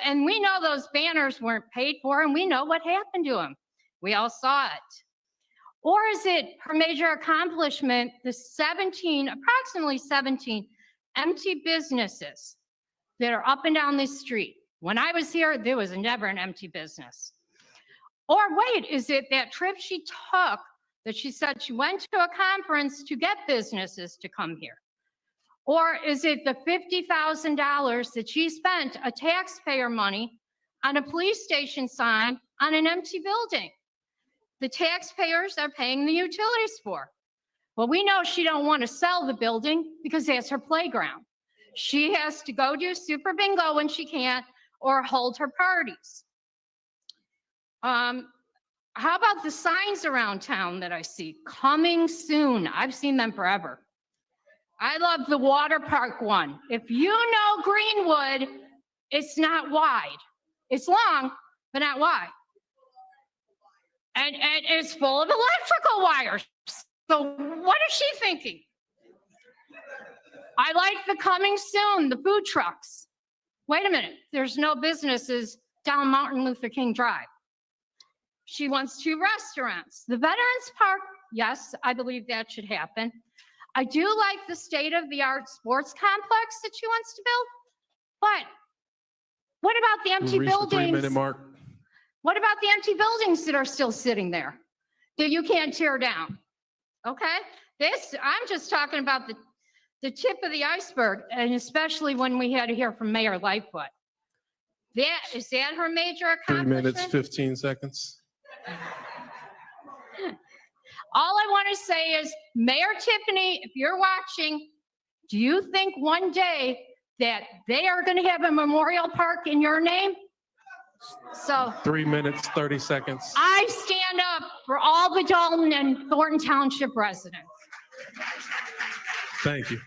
and we know those banners weren't paid for, and we know what happened to them. We all saw it. Or is it her major accomplishment, the approximately 17 empty businesses that are up and down this street? When I was here, there was never an empty business. Or wait, is it that trip she took that she said she went to a conference to get businesses to come here? Or is it the $50,000 that she spent, a taxpayer money, on a police station sign on an empty building? The taxpayers are paying the utilities for. Well, we know she don't want to sell the building because that's her playground. She has to go do Super Bingo when she can't, or hold her parties. How about the signs around town that I see? Coming soon. I've seen them forever. I love the water park one. If you know Greenwood, it's not wide. It's long, but not wide. And it's full of electrical wires. So what is she thinking? I like the coming soon, the food trucks. Wait a minute, there's no businesses down Martin Luther King Drive. She wants 2 restaurants. The Veterans Park, yes, I believe that should happen. I do like the state-of-the-art sports complex that she wants to build, but what about the empty buildings? The 3-minute mark. What about the empty buildings that are still sitting there that you can't tear down? Okay, I'm just talking about the tip of the iceberg, and especially when we had to hear from Mayor Lightfoot. Is that her major 3 accomplishment? minutes, 15 seconds. All I want to say is, Mayor Tiffany, if you're watching, do you think one day that they are going to have a memorial park in your name? So 3 minutes, 30 seconds. I stand up for all the Dolton and Thornton Township residents. Thank you.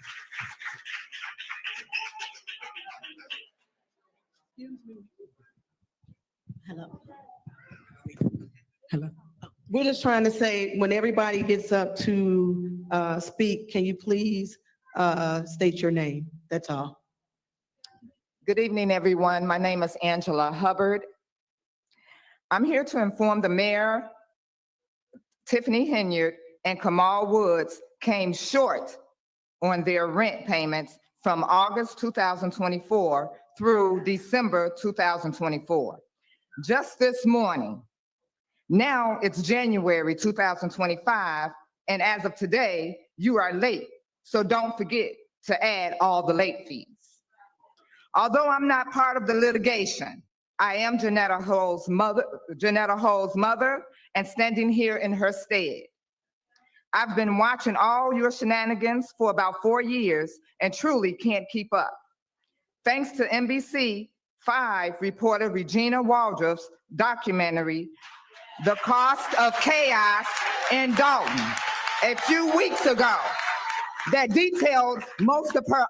Hello. Hello. We're just trying to say, when everybody gets up to speak, can you please state your name? That's all. Good evening, everyone. My name is Angela Hubbard. I'm here to inform the mayor, Tiffany Henyard, and Kamal Woods came short on their rent payments from August 2024 through December 2024. Just this morning. Now it's January 2025, and as of today, you are late. So don't forget to add all the late fees. Although I'm not part of the litigation, I am Janetta Hull's mother, and standing here in her stead. I've been watching all your shenanigans for about 4 years and truly can't keep up. Thanks to NBC5 reporter Regina Waldrop's documentary, The Cost of Chaos in Dolton, a few weeks ago, that detailed most of her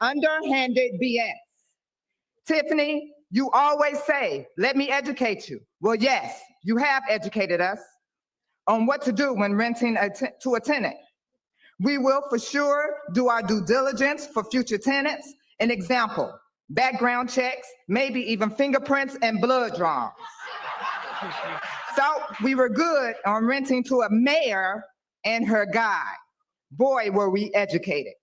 underhanded BS. Tiffany, you always say, let me educate you. Well, yes, you have educated us on what to do when renting to a tenant. We will for sure do our due diligence for future tenants. An example, background checks, maybe even fingerprints and blood draws. Thought we were good on renting to a mayor and her guy. Boy, were we educated.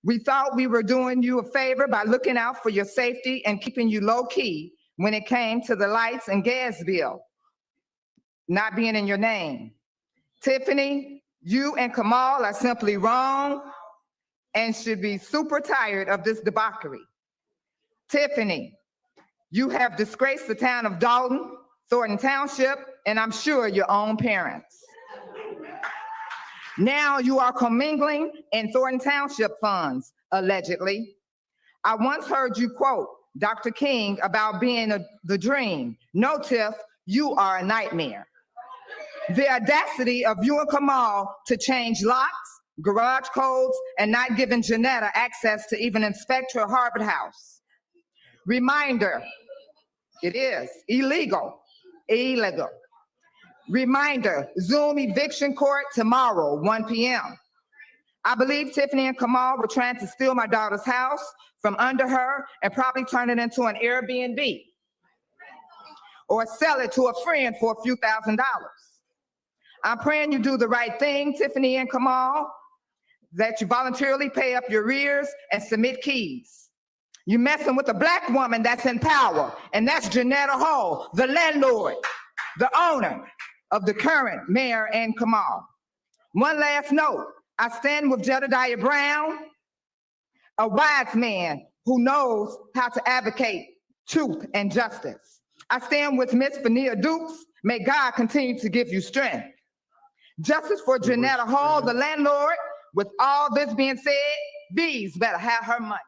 We thought we were doing you a favor by looking out for your safety and keeping you low key when it came to the lights and gas bill not being in your name. Tiffany, you and Kamal are simply wrong and should be super tired of this debauchery. Tiffany, you have disgraced the town of Dolton, Thornton Township, and I'm sure your own parents. Now you are commingling in Thornton Township funds, allegedly. I once heard you quote Dr. King about being the dream. No, Tiff, you are a nightmare. The audacity of you and Kamal to change locks, garage codes, and not giving Janetta access to even inspect her Harvard house. Reminder, it is illegal, illegal. Reminder, Zoom eviction court tomorrow, 1 p.m. I believe Tiffany and Kamal were trying to steal my daughter's house from under her and probably turn it into an Airbnb or sell it to a friend for a few $1,000s. I'm praying you do the right thing, Tiffany and Kamal, that you voluntarily pay up your arrears and submit keys. You're messing with a Black woman that's in power, and that's Janetta Hall, the landlord, the owner of the current mayor and Kamal. One last note, I stand with Jedediah Brown, a wise man who knows how to advocate truth and justice. I stand with Miss Fania Dukes. May God continue to give you strength. Justice for Janetta Hall, the landlord. With all this being said, Bees better have her money.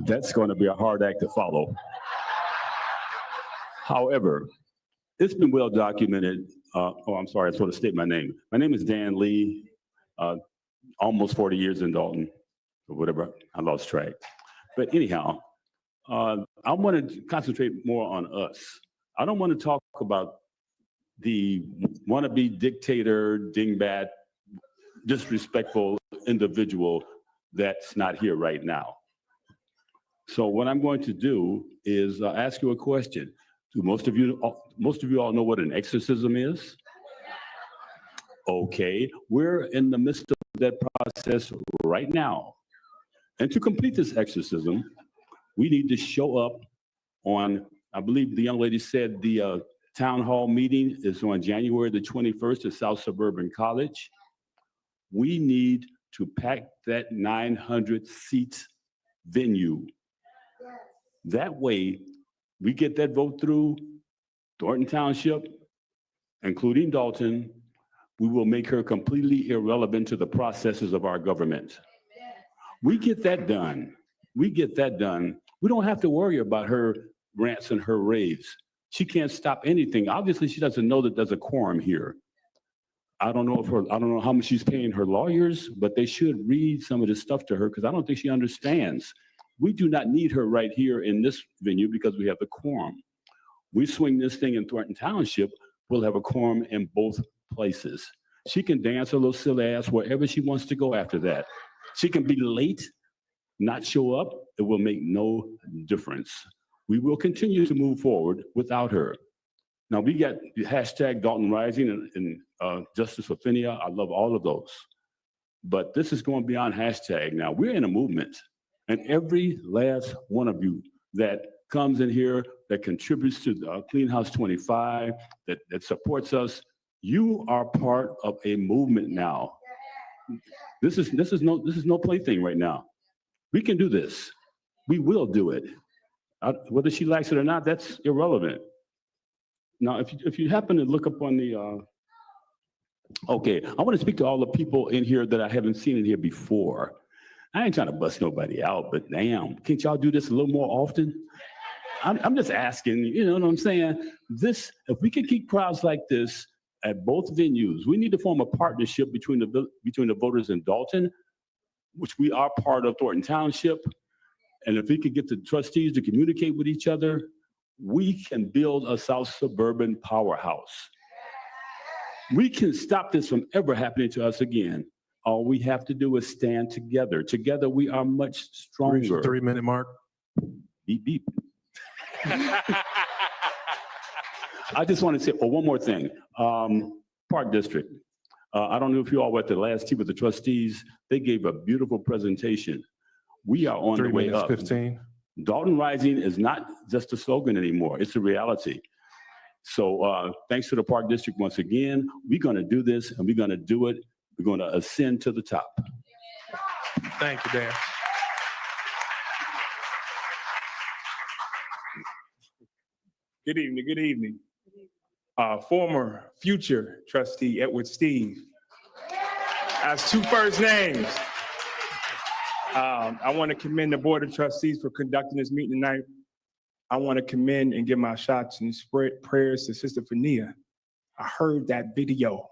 That's going to be a hard act to follow. However, it's been well documented. I'm sorry, I just want to state my name. My name is Dan Lee, almost 40 years in Dolton, or whatever, I lost track. But anyhow, I want to concentrate more on us. I don't want to talk about the wannabe dictator, dingbat, disrespectful individual that's not here right now. So what I'm going to do is ask you a question. Do most of you all know what an exorcism is? Okay, we're in the midst of that process right now. And to complete this exorcism, we need to show up on, I believe the young lady said the town hall meeting is on January the 21st at South Suburban College. We need to pack that 900 seats venue. That way, we get that vote through Thornton Township, including Dolton, we will make her completely irrelevant to the processes of our government. We get that done. We get that done. We don't have to worry about her rants and her raves. She can't stop anything. Obviously, she doesn't know that there's a quorum here. I don't know how much she's paying her lawyers, but they should read some of this stuff to her because I don't think she understands. We do not need her right here in this venue because we have the quorum. We swing this thing in Thornton Township, we'll have a quorum in both places. She can dance her little silly ass wherever she wants to go after that. She can be late, not show up, it will make no difference. We will continue to move forward without her. Now we got the hashtag Dolton Rising and Justice for Finia. I love all of those. But this is going beyond hashtag now. We're in a movement. And every last one of you that comes in here, that contributes to Clean House 25, that supports us, you are part of a movement now. This is no plaything right now. We can do this. We will do it. Whether she likes it or not, that's irrelevant. Now, if you happen to look up on the, okay, I want to speak to all the people in here that I haven't seen in here before. I ain't trying to bust nobody out, but damn, can't y'all do this a little more often? I'm just asking, you know what I'm saying? If we could keep crowds like this at both venues, we need to form a partnership between the voters in Dolton, which we are part of Thornton Township. And if we could get the trustees to communicate with each other, we can build a South Suburban powerhouse. We can stop this from ever happening to us again. All we have to do is stand together. Together, we are much stronger. 3-minute mark. Beep, beep. I just want to say one more thing. Park District. I don't know if you all were at the last tea with the trustees. They gave a beautiful presentation. We are on the way up. 3 minutes, 15. Dolton Rising is not just a slogan anymore. It's a reality. So thanks to the Park District once again. We're going to do this and we're going to do it. We're going to ascend to the top. Thank you, Dan. Good evening, good evening. Former future trustee Edward Steve has 2 first names. I want to commend the Board of Trustees for conducting this meeting tonight. I want to commend and give my shots and spread prayers to Sister Fania. I heard that video,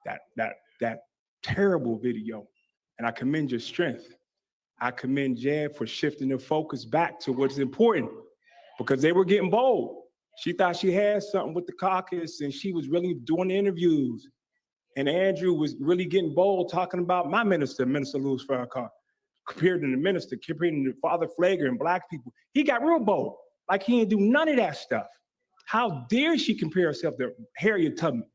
that terrible video, and I commend your strength. I commend Jed for shifting the focus back to what's important because they were getting bold. She thought she had something with the caucus and she was really doing the interviews. And Andrew was really getting bold talking about my minister, Minister Louis Farrakhan, compared to the minister, compared to Father Flagler and Black people. He got real bold, like he didn't do none of that stuff. How dare she compare herself to Harriet Tubman,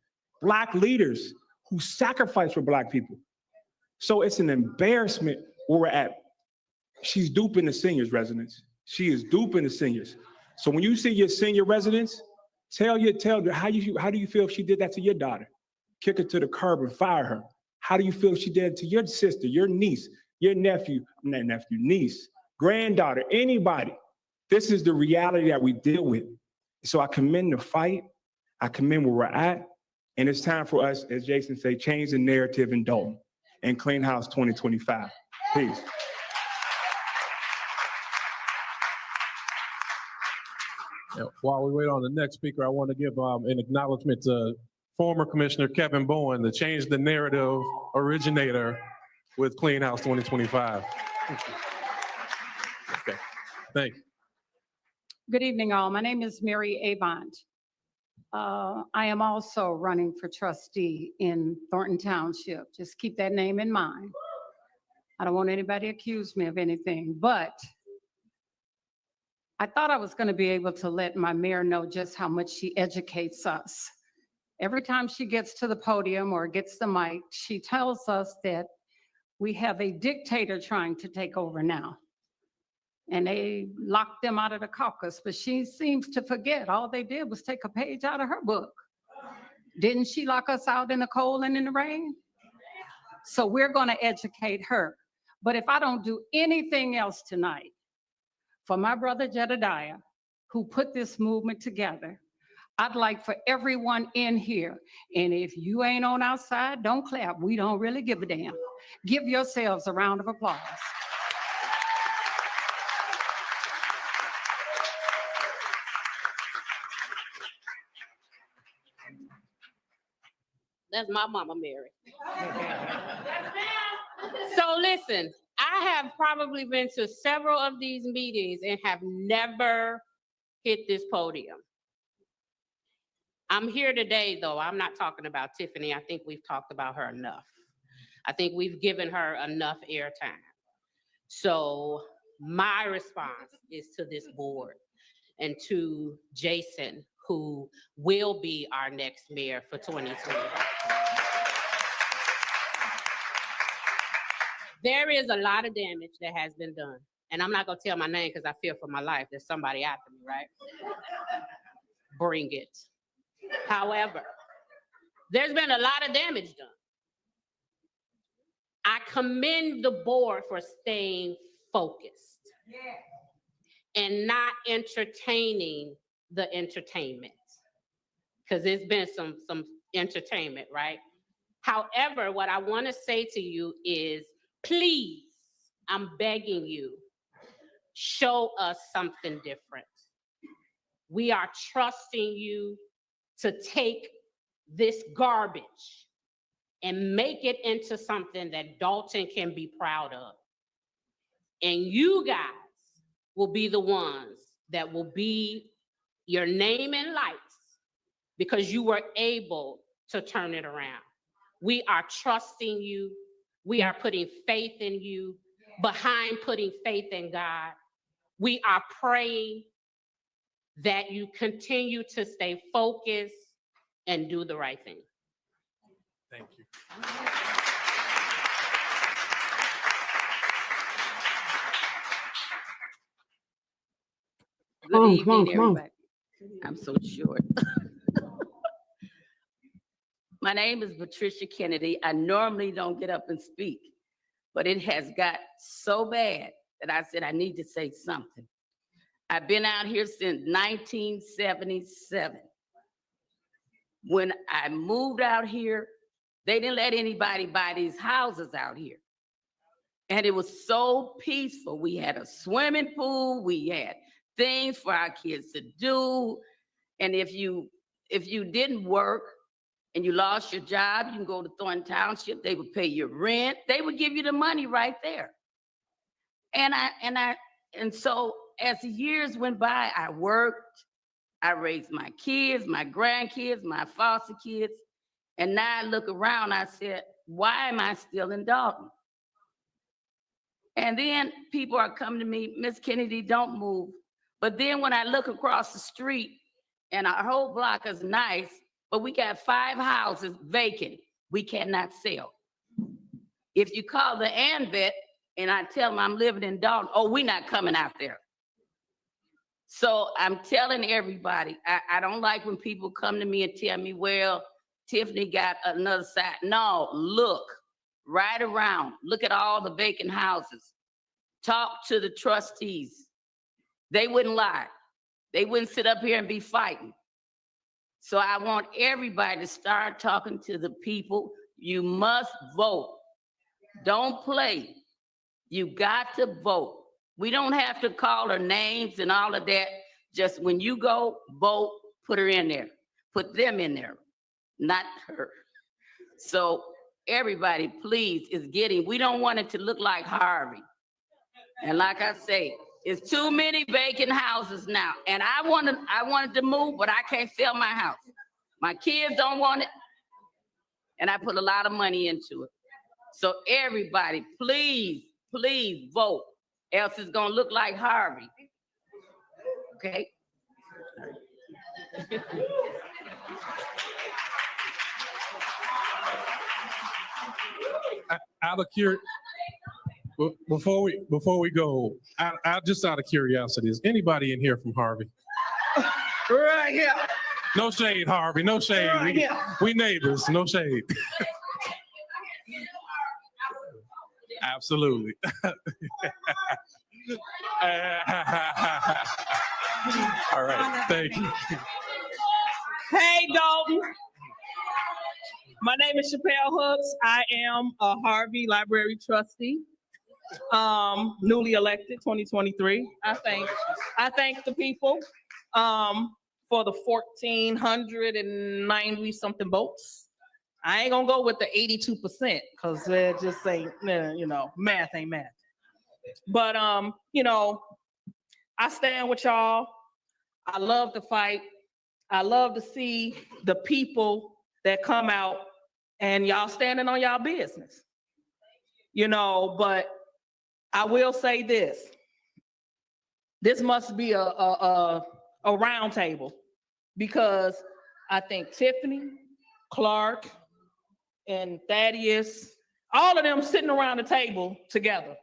Black leaders who sacrificed for Black people. So it's an embarrassment where we're at. She's duping the seniors, residents. She is duping the seniors. So when you see your senior residents, tell her how do you feel if she did that to your daughter? Kick her to the curb and fire her. How do you feel if she did it to your sister, your niece, your niece, granddaughter, anybody? This is the reality that we deal with. So I commend the fight. I commend where we're at. And it's time for us, as Jason said, change the narrative in Dolton and Clean House 2025. Peace. While we wait on the next speaker, I want to give an acknowledgement to former Commissioner Kevin Bowen, the Change the Narrative originator with Clean House 2025. Okay, thank you. Good evening, all. My name is Mary Avant. I am also running for trustee in Thornton Township. Just keep that name in mind. I don't want anybody to accuse me of anything, but I thought I was going to be able to let my mayor know just how much she educates us. Every time she gets to the podium or gets the mic, she tells us that we have a dictator trying to take over now. And they locked them out of the caucus, but she seems to forget all they did was take a page out of her book. Didn't she lock us out in the cold and in the rain? So we're going to educate her. But if I don't do anything else tonight, for my brother Jedediah, who put this movement together, I'd like for everyone in here, and if you ain't on our side, don't clap. We don't really give a damn. Give yourselves a round of applause. That's my mama, Mary. So listen, I have probably been to several of these meetings and have never hit this podium. I'm here today, though. I'm not talking about Tiffany. I think we've talked about her enough. I think we've given her enough airtime. So my response is to this board and to Jason, who will be our next mayor for 2020. There is a lot of damage that has been done. And I'm not gonna tell my name because I fear for my life. There's somebody after me, right? Bring it. However, there's been a lot of damage done. I commend the board for staying focused and not entertaining the entertainment, because there's been some entertainment, right? However, what I want to say to you is, please, I'm begging you, show us something different. We are trusting you to take this garbage and make it into something that Dolton can be proud of. And you guys will be the ones that will be your name in lights because you were able to turn it around. We are trusting you. We are putting faith in you. Behind putting faith in God, we are praying that you continue to stay focused and do the right thing. Thank you. Good evening, everybody. I'm so short. My name is Patricia Kennedy. I normally don't get up and speak, but it has got so bad that I said I need to say something. I've been out here since 1977. When I moved out here, they didn't let anybody buy these houses out here. And it was so peaceful. We had a swimming pool, we had things for our kids to do. And if you didn't work and you lost your job, you can go to Thornton Township, they would pay your rent, they would give you the money right there. And so as the years went by, I worked, I raised my kids, my grandkids, my foster kids. And now I look around, I said, why am I still in Dolton? And then people are coming to me, Miss Kennedy, don't move. But then when I look across the street and our whole block is nice, but we got 5 houses vacant, we cannot sell. If you call the ANVET and I tell them I'm living in Dolton, oh, we're not coming out there. So I'm telling everybody, I don't like when people come to me and tell me, well, Tiffany got another side. No, look right around. Look at all the vacant houses. Talk to the trustees. They wouldn't lie. They wouldn't sit up here and be fighting. So I want everybody to start talking to the people. You must vote. Don't play. You got to vote. We don't have to call her names and all of that. Just when you go vote, put her in there. Put them in there, not her. So everybody, please, we don't want it to look like Harvey. And like I say, it's too many vacant houses now. And I wanted to move, but I can't sell my house. My kids don't want it. And I put a lot of money into it. So everybody, please, please vote. Else it's gonna look like Harvey. Okay? Out of curiosity, before we go, just out of curiosity, is anybody in here from Harvey? Right here. No shade, Harvey. No shade. Right We neighbors. No shade. Absolutely. All right. Thank you. Hey, Dolton. My name is Chappelle Hooks. I am a Harvey Library trustee, newly elected 2023. I thank the people for the 1,490 something votes. I ain't gonna go with the 82% because it just ain't, math ain't math. But I stand with y'all. I love to fight. I love to see the people that come out and y'all standing on y'all business. But I will say this. This must be a round table because I think Tiffany, Clark, and Thaddeus, all of them sitting around the table together.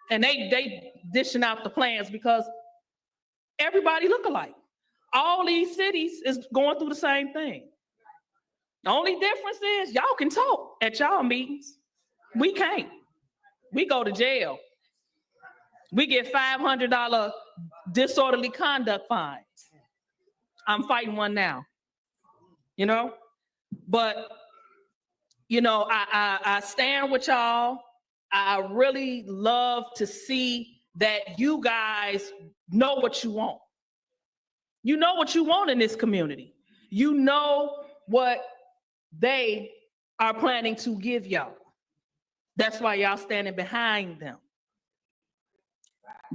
And they dishing out the plans because everybody look alike. All these cities is going through the same thing. The only difference is y'all can talk at y'all meetings. We can't. We go to jail. We get $500 disorderly conduct fines. I'm fighting one now. But I stand with y'all. I really love to see that you guys know what you want. You know what you want in this community. You know what they are planning to give y'all. That's why y'all standing behind them.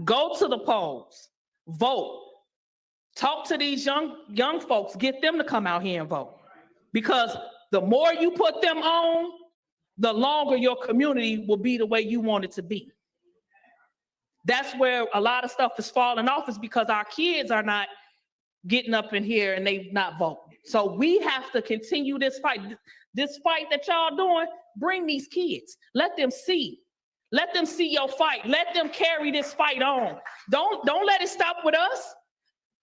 Go to the polls, vote. Talk to these young folks, get them to come out here and vote. Because the more you put them on, the longer your community will be the way you want it to be. That's where a lot of stuff is falling off, is because our kids are not getting up in here and they not voting. So we have to continue this fight. This fight that y'all doing, bring these kids. Let them see. Let them see your fight. Let them carry this fight on. Don't let it stop with us.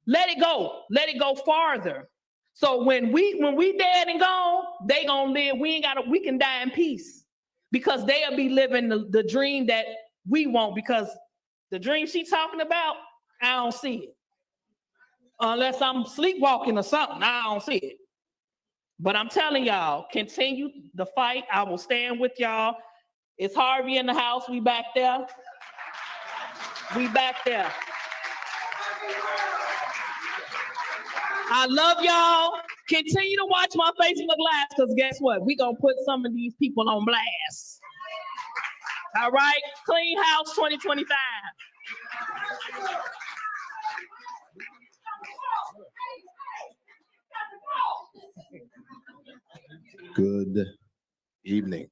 Let it go. Let it go farther. So when we dead and gone, they gonna live. We can die in peace because they'll be living the dream that we want, because the dream she talking about, I don't see it. Unless I'm sleepwalking or something, I don't see it. But I'm telling y'all, continue the fight. I will stand with y'all. It's Harvey in the house. We back there. We back there. I love y'all. Continue to watch my Facebook Live, because guess what? We gonna put some of these people on blast. All right? Clean House 2025. Good evening.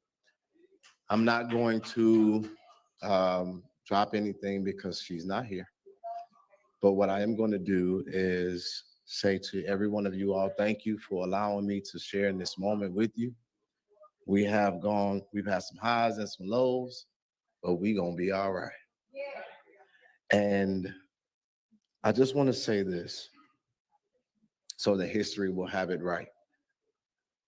I'm not going to drop anything because she's not here. But what I am going to do is say to every one of you all, thank you for allowing me to share in this moment with you. We've had some highs and some lows, but we're going to be all right. And I just want to say this so that history will have it right.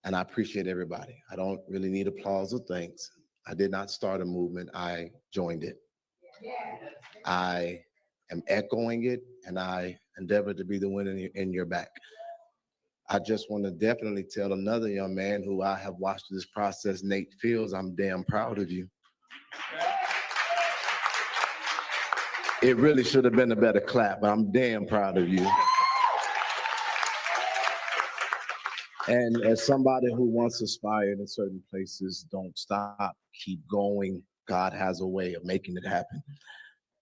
And I appreciate everybody. I don't really need applause or thanks. I did not start a movement. I joined it. I am echoing it, and I endeavor to be the one in your back. I just want to definitely tell another young man who I have watched this process, Nate Fields, I'm damn proud of you. It really should have been a better clap, but I'm damn proud of you. And as somebody who once aspired in certain places, don't stop, keep going. God has a way of making it happen.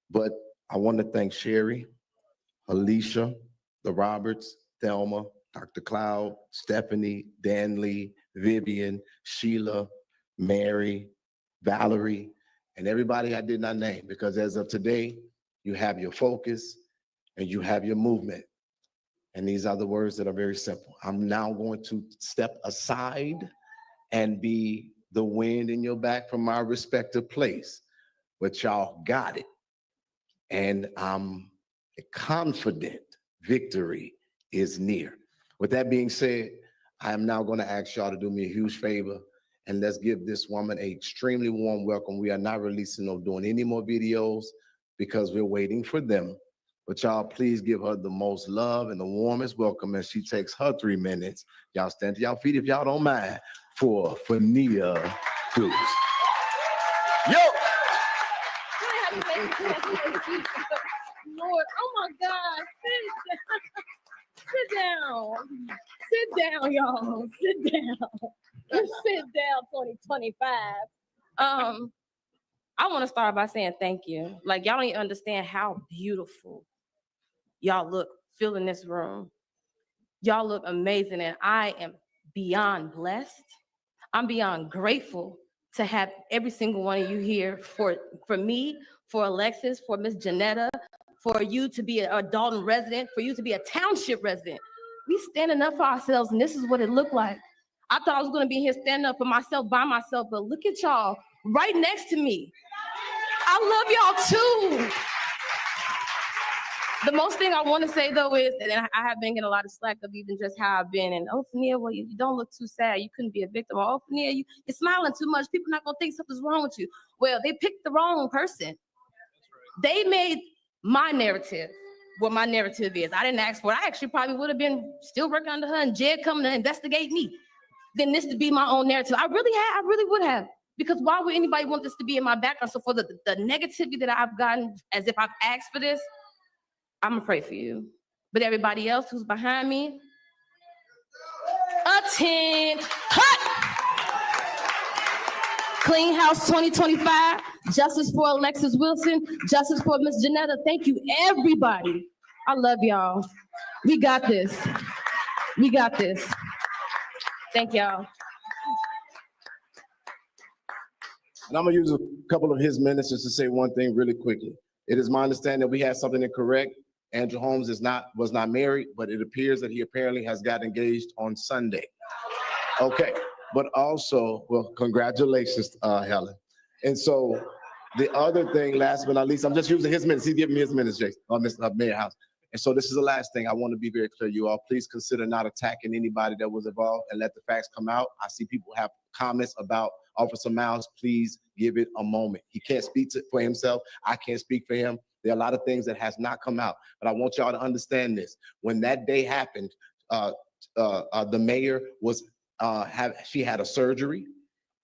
But I want to thank Sherry, Alicia, the Roberts, Thelma, Dr. Cloud, Stephanie, Danley, Vivian, Sheila, Mary, Valerie, and everybody I did not name, because as of today, you have your focus and you have your movement. And these are the words that are very simple. I'm now going to step aside and be the wind in your back from my respective place. But y'all got it. And I'm confident victory is near. With that being said, I am now going to ask y'all to do me a huge favor, and let's give this woman an extremely warm welcome. We are not releasing or doing any more videos because we're waiting for them. But y'all, please give her the most love and the warmest welcome as she takes her 3 minutes. Y'all stand to y'all feet if y'all don't mind for Nia Cruz. Yo! Lord, oh my God, sit down. Sit down, y'all. Sit down. Sit down, 2025. I want to start by saying thank you. Like, y'all don't even understand how beautiful y'all look filling this room. Y'all look amazing, and I am beyond blessed. I'm beyond grateful to have every single one of you here for me, for Alexis, for Miss Janetta, for you to be a Dolton resident, for you to be a township resident. We standing up for ourselves, and this is what it looked like. I thought I was gonna be here standing up for myself by myself, but look at y'all right next to me. I love y'all too. The most thing I want to say though is, and I have been getting a lot of slack of even just how I've been, and oh, Fania, well, you don't look too sad. You couldn't be a victim. Oh, Fania, you're smiling too much. People are not gonna think something's wrong with you. Well, they picked the wrong person. They made my narrative what my narrative is. I didn't ask for it. I actually probably would have been still working under her and Jed coming to investigate me. Then this to be my own narrative. I really would have. Because why would anybody want this to be in my background? So for the negativity that I've gotten, as if I've asked for this, I'm gonna pray for you. But everybody else who's behind me, attend. Clean House 2025, justice for Alexis Wilson, justice for Miss Janetta. Thank you, everybody. I love y'all. We got this. We got this. Thank y'all. And I'm gonna use a couple of his minutes just to say one thing really quickly. It is my understanding that we had something incorrect. Andrew Holmes was not married, but it appears that he apparently has got engaged on Sunday. Okay, but also, well, congratulations, Helen. And so the other thing, last but not least, I'm just using his minutes. He's giving me his minutes, Jason, Mr. Mayor House. And so this is the last thing. I want to be very clear, you all. Please consider not attacking anybody that was involved and let the facts come out. I see people have comments about Officer Miles. Please give it a moment. He can't speak for himself. I can't speak for him. There are a lot of things that has not come out, but I want y'all to understand this. When that day happened, the mayor was she had a surgery,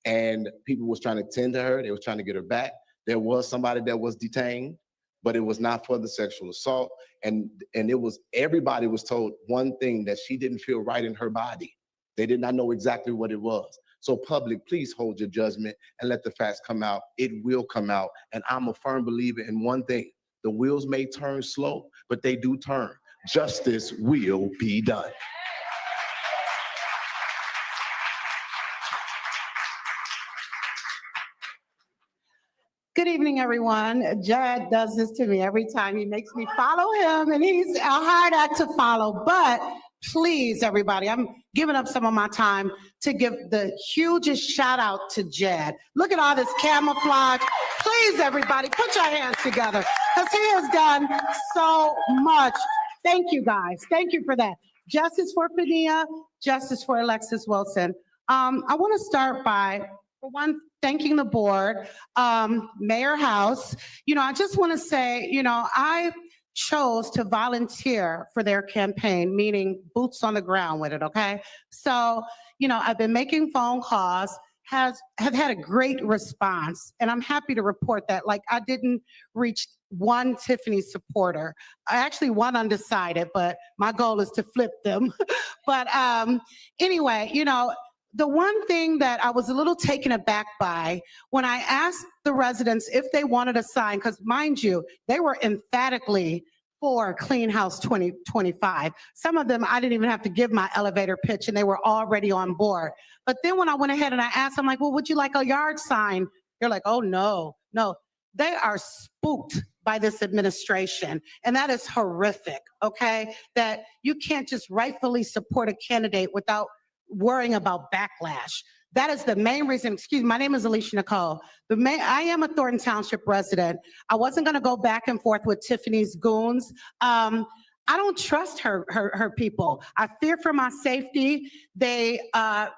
and people was trying to tend to her. They was trying to get her back. There was somebody that was detained, but it was not for the sexual assault. And it was, everybody was told one thing, that she didn't feel right in her body. They did not know exactly what it was. So public, please hold your judgment and let the facts come out. It will come out. And I'm a firm believer in one thing. The wheels may turn slow, but they do turn. Justice will be done. Good evening, everyone. Judd does this to me every time. He makes me follow him, and he's a hard act to follow. But please, everybody, I'm giving up some of my time to give the hugest shout out to Jed. Look at all this camouflage. Please, everybody, put your hands together, because he has done so much. Thank you, guys. Thank you for that. Justice for Fania, justice for Alexis Wilson. I want to start by, for one, thanking the board, Mayor House. I just want to say, I chose to volunteer for their campaign, meaning boots on the ground with it, okay? So, I've been making phone calls, have had a great response, and I'm happy to report that. Like, I didn't reach one Tiffany supporter. I actually one undecided, but my goal is to flip them. But anyway, the one thing that I was a little taken aback by when I asked the residents if they wanted a sign, because mind you, they were emphatically for Clean House 2025. Some of them, I didn't even have to give my elevator pitch, and they were already on board. But then when I went ahead and I asked, I'm like, well, would you like a yard sign? They're like, oh, no. They are spooked by this administration, and that is horrific, okay? That you can't just rightfully support a candidate without worrying about backlash. That is the main reason. Excuse me, my name is Alicia Nicole. I am a Thornton Township resident. I wasn't going to go back and forth with Tiffany's goons. I don't trust her people. I fear for my safety.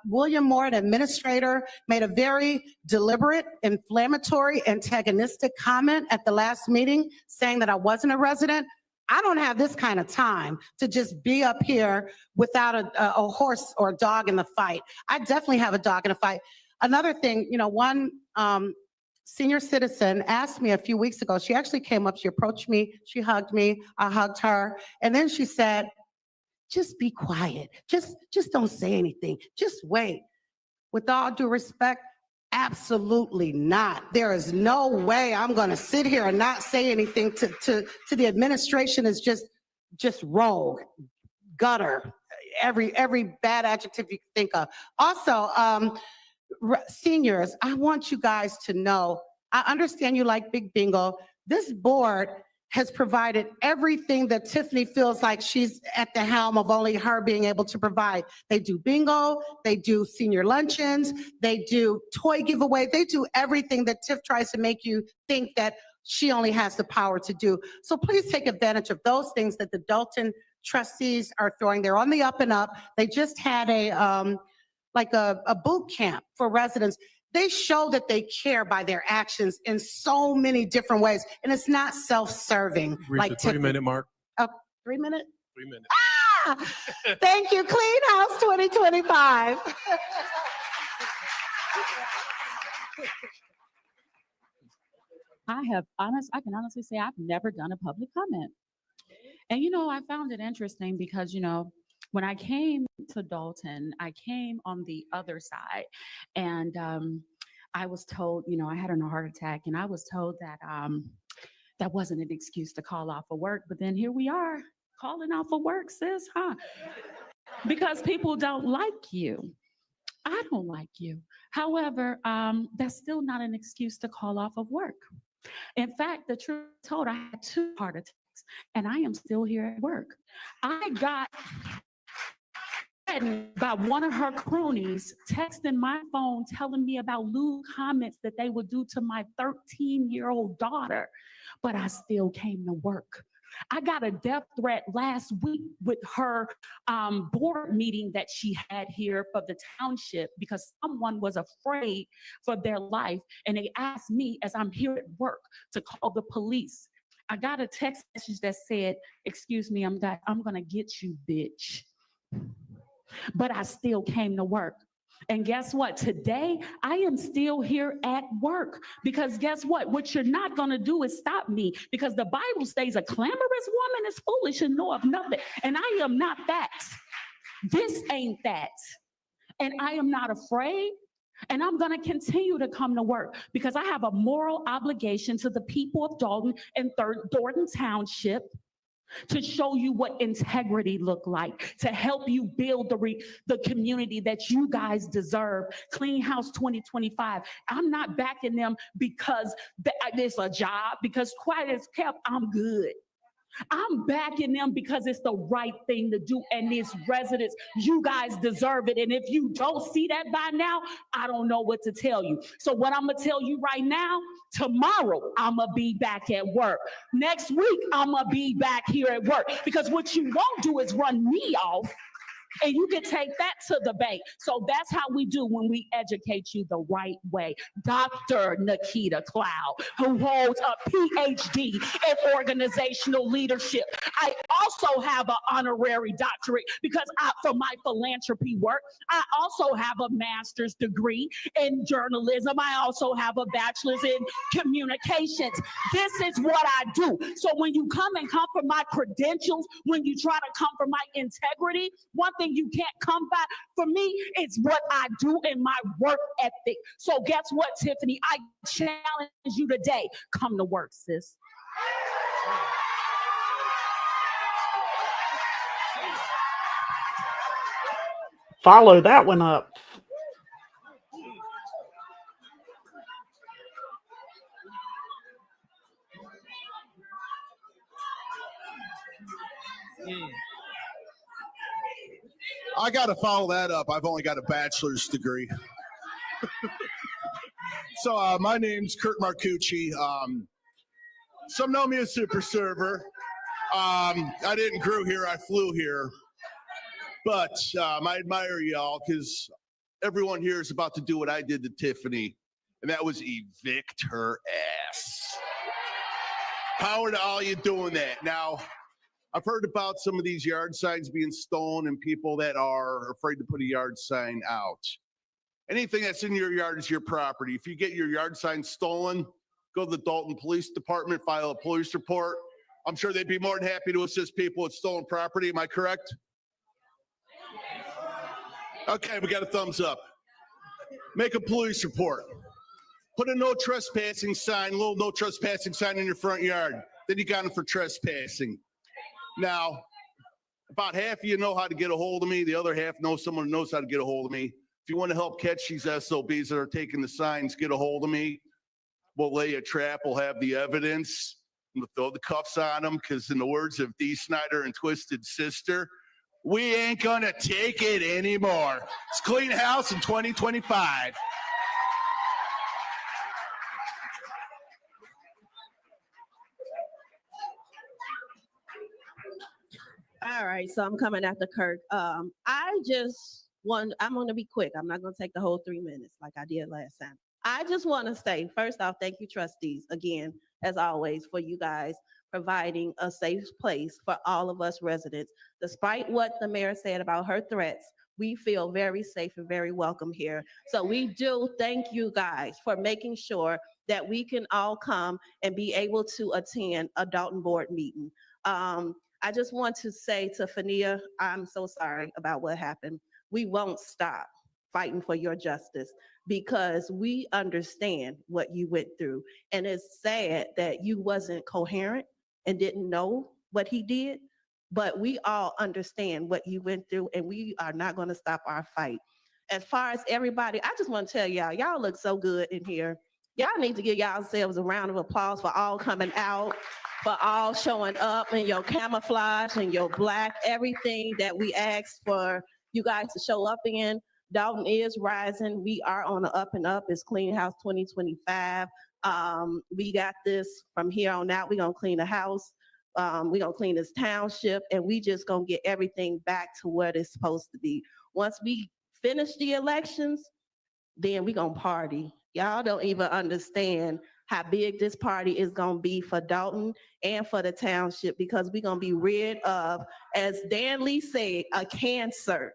William Moore, an administrator, made a very deliberate, inflammatory, antagonistic comment at the last meeting saying that I wasn't a resident. I don't have this kind of time to just be up here without a horse or a dog in the fight. I definitely have a dog in the fight. Another thing, one senior citizen asked me a few weeks ago, she actually came up, she approached me, she hugged me, I hugged her, and then she said, just be quiet, just don't say anything, just wait. With all due respect, absolutely not. There is no way I'm going to sit here and not say anything to the administration. Is just rogue, gutter, every bad adjective you can think of. Also, seniors, I want you guys to know, I understand you like big bingo. This board has provided everything that Tiffany feels like she's at the helm of only her being able to provide. They do bingo, they do senior luncheons, they do toy giveaway, they do everything that Tiff tries to make you think that she only has the power to do. So please take advantage of those things that the Dolton trustees are throwing. They're on the up and up. They just had a boot camp for residents. They show that they care by their actions in so many different ways, and it's not self-serving. Reach the 3-minute mark. 3 minutes? 3 minutes. Thank you, Clean House 2025. I can honestly say I've never done a public comment. And I found it interesting because, when I came to Dolton, I came on the other side, and I was told, I had a heart attack, and I was told that that wasn't an excuse to call off of work. But then here we are calling off of work, sis, huh? Because people don't like you. I don't like you. However, that's still not an excuse to call off of work. In fact, the truth told, I had 2 heart attacks, and I am still here at work. I got by one of her cronies texting my phone telling me about lewd comments that they would do to my 13-year-old daughter, but I still came to work. I got a death threat last week with her board meeting that she had here for the township because someone was afraid for their life. And they asked me as I'm here at work to call the police. I got a text message that said, excuse me, I'm gonna get you, bitch. But I still came to work. And guess what? Today, I am still here at work because guess what? What you're not going to do is stop me because the Bible says a clamorous woman is foolish and know of nothing. And I am not that. This ain't that. And I am not afraid. And I'm going to continue to come to work because I have a moral obligation to the people of Dolton and Dolton Township to show you what integrity look like, to help you build the community that you guys deserve. Clean House 2025. I'm not backing them because it's a job, because quiet as kept, I'm good. I'm backing them because it's the right thing to do. And these residents, you guys deserve it. And if you don't see that by now, I don't know what to tell you. So what I'm going to tell you right now, tomorrow, I'm going to be back at work. Next week, I'm going to be back here at work. Because what you won't do is run me off. And you can take that to the bank. So that's how we do when we educate you the right way. Dr. Nikita Cloud, who holds a PhD in organizational leadership. I also have an honorary doctorate because for my philanthropy work, I also have a master's degree in journalism. I also have a bachelor's in communications. This is what I do. So when you come for my credentials, when you try to come for my integrity, one thing you can't come by for me is what I do in my work ethic. So guess what, Tiffany? I challenge you today. Come to work, sis. Follow that one up. I got to follow that up. I've only got a bachelor's degree. So my name's Kurt Marcucci. Some know me as Super Server. I didn't grow here, I flew here. But I admire y'all because everyone here is about to do what I did to Tiffany, and that was evict her ass. Power to all you doing that. Now, I've heard about some of these yard signs being stolen and people that are afraid to put a yard sign out. Anything that's in your yard is your property. If you get your yard sign stolen, go to the Dolton Police Department, file a police report. I'm sure they'd be more than happy to assist people with stolen property. Am I correct? Okay, we got a thumbs up. Make a police report. Put a no trespassing sign, a little no trespassing sign in your front yard. Then you got them for trespassing. Now, about half of you know how to get a hold of me. The other half know someone who knows how to get a hold of me. If you want to help catch these SOBs that are taking the signs, get a hold of me. We'll lay a trap. We'll have the evidence. We'll throw the cuffs on them because in the words of Dee Snider and Twisted Sister, we ain't going to take it anymore. It's Clean House in 2025. All right, so I'm coming after Kirk. I'm going to be quick. I'm not going to take the whole 3 minutes like I did last time. I just want to say, first off, thank you, trustees, again, as always, for you guys providing a safe place for all of us residents. Despite what the mayor said about her threats, we feel very safe and very welcome here. So we do thank you guys for making sure that we can all come and be able to attend a Dolton board meeting. I just want to say to Fania, I'm so sorry about what happened. We won't stop fighting for your justice because we understand what you went through. And it's sad that you wasn't coherent and didn't know what he did, but we all understand what you went through and we are not going to stop our fight. As far as everybody, I just want to tell y'all look so good in here. Y'all need to give yourselves a round of applause for all coming out, for all showing up in your camouflage and your black, everything that we asked for you guys to show up in. Dolton is rising. We are on the up and up. It's Clean House 2025. We got this from here on out. We're going to clean the house. we're gonna clean this township, and we just gonna get everything back to what it's supposed to be. Once we finish the elections, then we gonna party. Y'all don't even understand how big this party is gonna be for Dolton and for the township, because we're gonna be rid of, as Dan Lee said, a cancer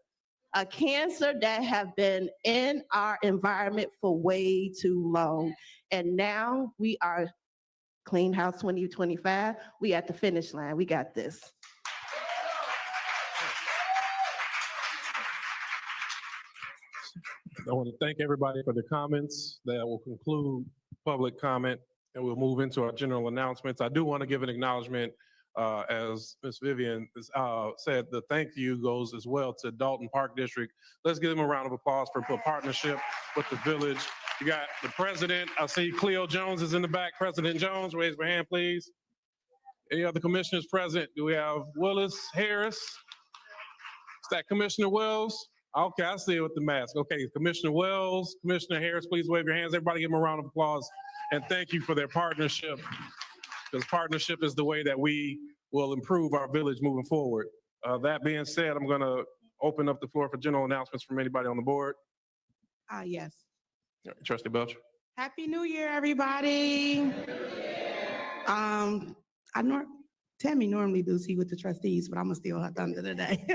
that have been in our environment for way too long. And now we are Clean House 2025. We at the finish line. We got this. I want to thank everybody for the comments. That will conclude public comment, and we'll move into our general announcements. I do want to give an acknowledgement, as Ms. Vivian said, the thank you goes as well to Dolton Park District. Let's give them a round of applause for partnership with the village. You got the president. I see Cleo Jones is in the back. President Jones, raise your hand, please. Any other commissioners present? Do we have Willis Harris? Is that Commissioner Wells? Okay, I see it with the mask. Okay, Commissioner Wells, Commissioner Harris, please wave your hands. Everybody give them a round of applause and thank you for their partnership, because partnership is the way that we will improve our village moving forward. That being said, I'm gonna open up the floor for general announcements from anybody on the board. Yes. Trustee Belcher. Happy New Year, everybody. Tammy normally do tea with the trustees, but I'm gonna steal her thunder today.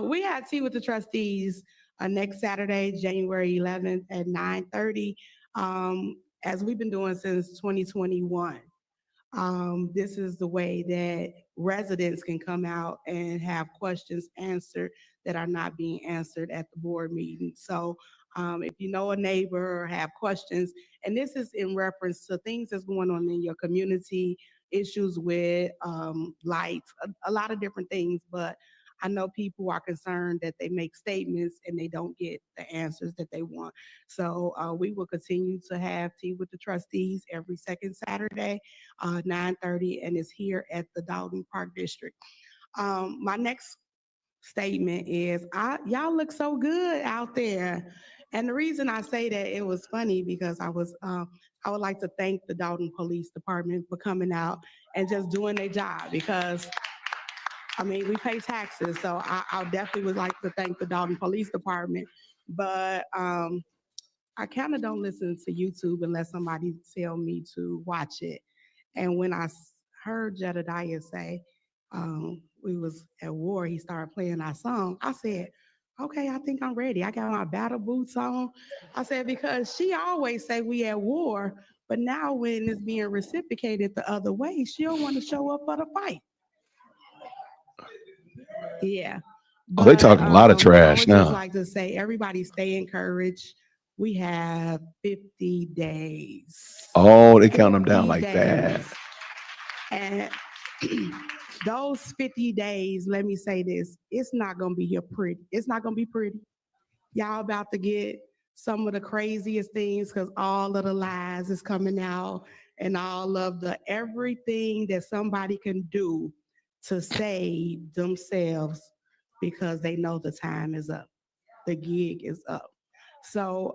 We had tea with the trustees next Saturday, January 11th at 9:30, as we've been doing since 2021. This is the way that residents can come out and have questions answered that are not being answered at the board meeting. So if you know a neighbor or have questions, and this is in reference to things that's going on in your community, issues with lights, a lot of different things, but I know people are concerned that they make statements and they don't get the answers that they want. So we will continue to have tea with the trustees every second Saturday, 9:30, and it's here at the Dolton Park District. My next statement is, y'all look so good out there. And the reason I say that, it was funny because I would like to thank the Dolton Police Department for coming out and just doing their job, because I mean, we pay taxes, so I definitely would like to thank the Dolton Police Department. But I kind of don't listen to YouTube unless somebody tell me to watch it. And when I heard Jedediah say we was at war, he started playing our song, I said, okay, I think I'm ready. I got my battle boots on. I said, because she always say we at war, but now when it's being reciprocated the other way, she don't want to show up for the fight. Yeah. Oh, they talking a lot of trash I would now. just like to say, everybody stay encouraged. We have 50 days. Oh, they count them down like 50 that. days. And those 50 days, let me say this, it's not gonna be pretty. It's not gonna be pretty. Y'all about to get some of the craziest things, because all of the lies is coming out and all of the everything that somebody can do to save themselves, because they know the time is up. The gig is up. So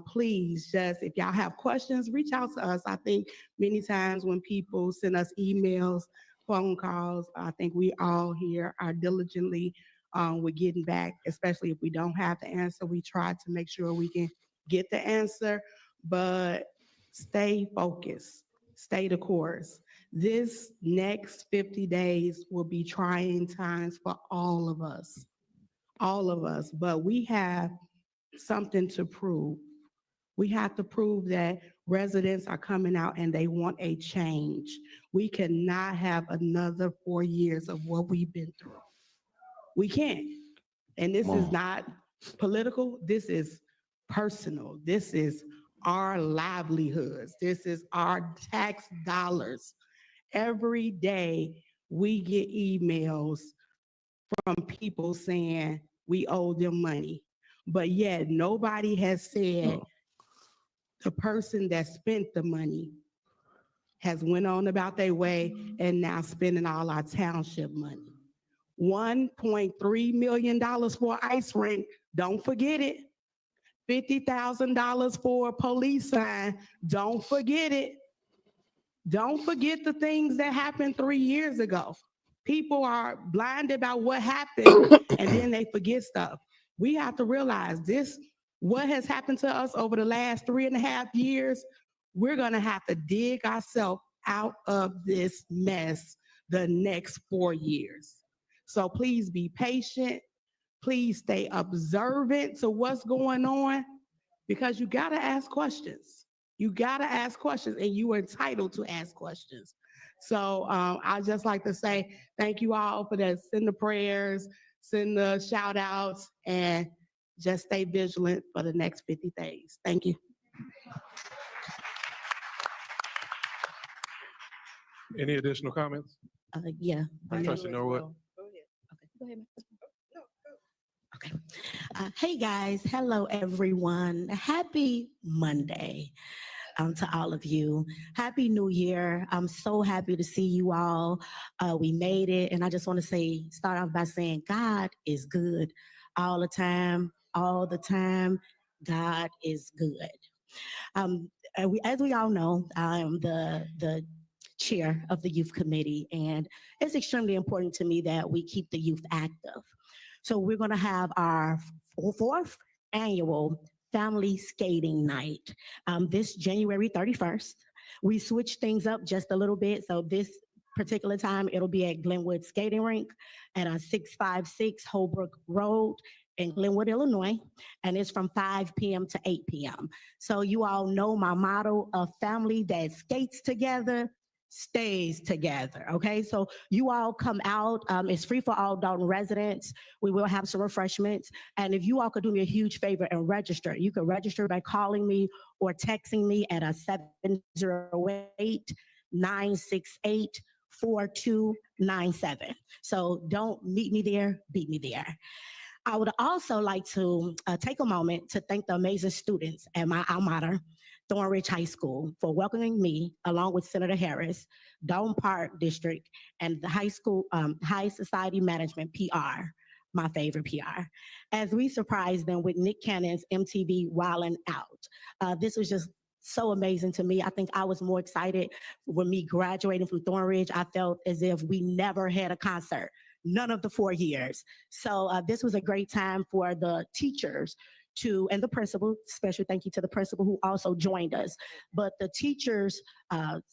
please, just if y'all have questions, reach out to us. I think many times when people send us emails, phone calls, I think we all here are diligently with getting back, especially if we don't have the answer. We try to make sure we can get the answer, but stay focused, stay the course. This next 50 days will be trying times for all of us, but we have something to prove. We have to prove that residents are coming out and they want a change. We cannot have another 4 years of what we've been through. We can't. And this is not political. This is personal. This is our livelihoods. This is our tax dollars. Every day we get emails from people saying we owe them money, but yet nobody has said the person that spent the money has went on about their way and now spending all our township money. $1.3 million for an ice rink, don't forget it. $50,000 for a police sign, don't forget it. Don't forget the things that happened 3 years ago. People are blinded about what happened and then they forget stuff. We have to realize this, what has happened to us over the last 3.5 years, we're going to have to dig ourselves out of this mess the next 4 years. So please be patient. Please stay observant to what's going on because you got to ask questions. You got to ask questions and you are entitled to ask questions. So I'd just like to say thank you all for that. Send the prayers, send the shout outs, and just stay vigilant for the next 50 days. Thank you. Any additional comments? Yeah. Trustee Norwood. Go ahead. Okay. Hey guys, hello everyone. Happy Monday to all of you. Happy New Year. I'm so happy to see you all. We made it. And I just want to start off by saying God is good all the time, all the time. God is good. As we all know, I'm the chair of the youth committee, and it's extremely important to me that we keep the youth active. So we're going to have our fourth annual family skating night this January 31st. We switched things up just a little bit. So this particular time, it'll be at Glenwood Skating Rink at 656 Holbrook Road in Glenwood, Illinois, and it's from 5 p.m. to 8 p.m. So you all know my motto of family that skates together stays together. Okay, so you all come out. It's free for all Dolton residents. We will have some refreshments. And if you all could do me a huge favor and register, you can register by calling me or texting me at 708-968-4297. So don't meet me there, beat me there. I would also like to take a moment to thank the amazing students at my alma mater, Thornridge High School, for welcoming me along with Senator Harris, Dolton Park District, and the high school, High Society Management PR, my favorite PR, as we surprised them with Nick Cannon's MTV Wildin' Out. This was just so amazing to me. I think I was more excited when me graduating from Thornridge. I felt as if we never had a concert, none of the 4 years. So this was a great time for the teachers and the principal. Special thank you to the principal who also joined us. But the teachers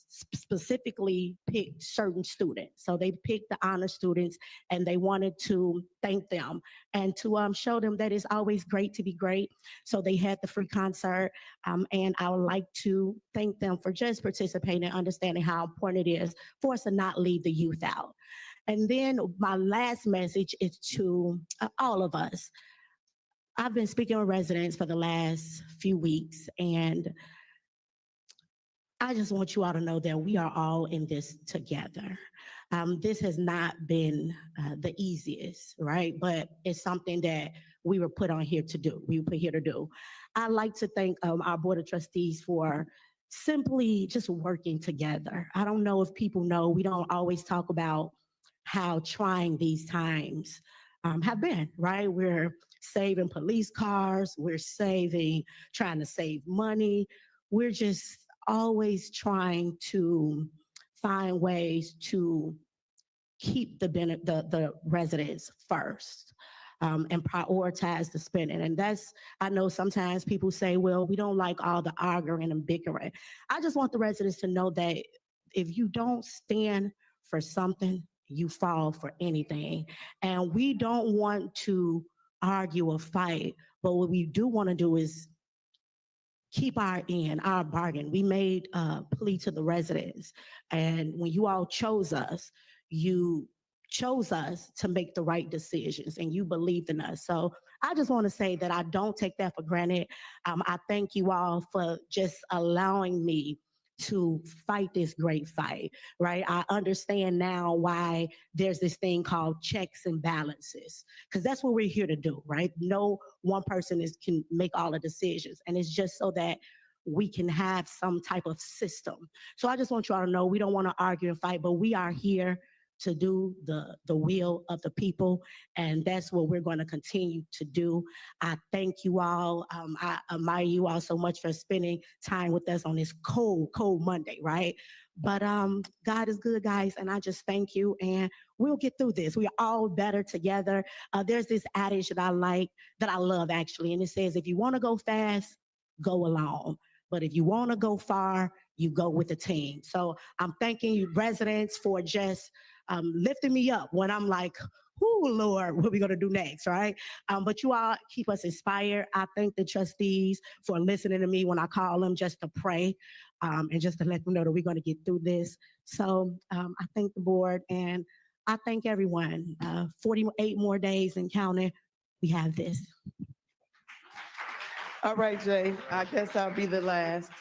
specifically picked certain students. So they picked the honor students and they wanted to thank them and to show them that it's always great to be great. So they had the free concert and I would like to thank them for just participating and understanding how important it is for us to not leave the youth out. And then my last message is to all of us. I've been speaking with residents for the last few weeks, and I just want you all to know that we are all in this together. This has not been the easiest, right? But it's something that we were put on here to do. We were put here to do. I'd like to thank our Board of Trustees for simply just working together. I don't know if people know, we don't always talk about how trying these times have been, right? We're saving police cars, we're trying to save money. We're just always trying to find ways to keep the residents first and prioritize the spending. And I know sometimes people say, well, we don't like all the arguing and bickering. I just want the residents to know that if you don't stand for something, you fall for anything. And we don't want to argue or fight, but what we do want to do is keep our bargain. We made a plea to the residents. And when you all chose us, you chose us to make the right decisions and you believed in us. So I just want to say that I don't take that for granted. I thank you all for just allowing me to fight this great fight, right? I understand now why there's this thing called checks and balances, because that's what we're here to do, right? No one person can make all the decisions, and it's just so that we can have some type of system. So I just want you all to know we don't want to argue and fight, but we are here to do the will of the people. And that's what we're going to continue to do. I thank you all. I admire you all so much for spending time with us on this cold, cold Monday, right? But God is good, guys, and I just thank you, and we'll get through this. We are all better together. There's this adage that I like, that I love actually, and it says, if you want to go fast, go alone. But if you want to go far, you go with the team. So I'm thanking you, residents, for just lifting me up when I'm like, oh, Lord, what are we going to do next, right? But you all keep us inspired. I thank the trustees for listening to me when I call them just to pray and just to let them know that we're going to get through this. So I thank the board, and I thank everyone. 48 more days and counting, we have this. All right, Jay, I guess I'll be the last.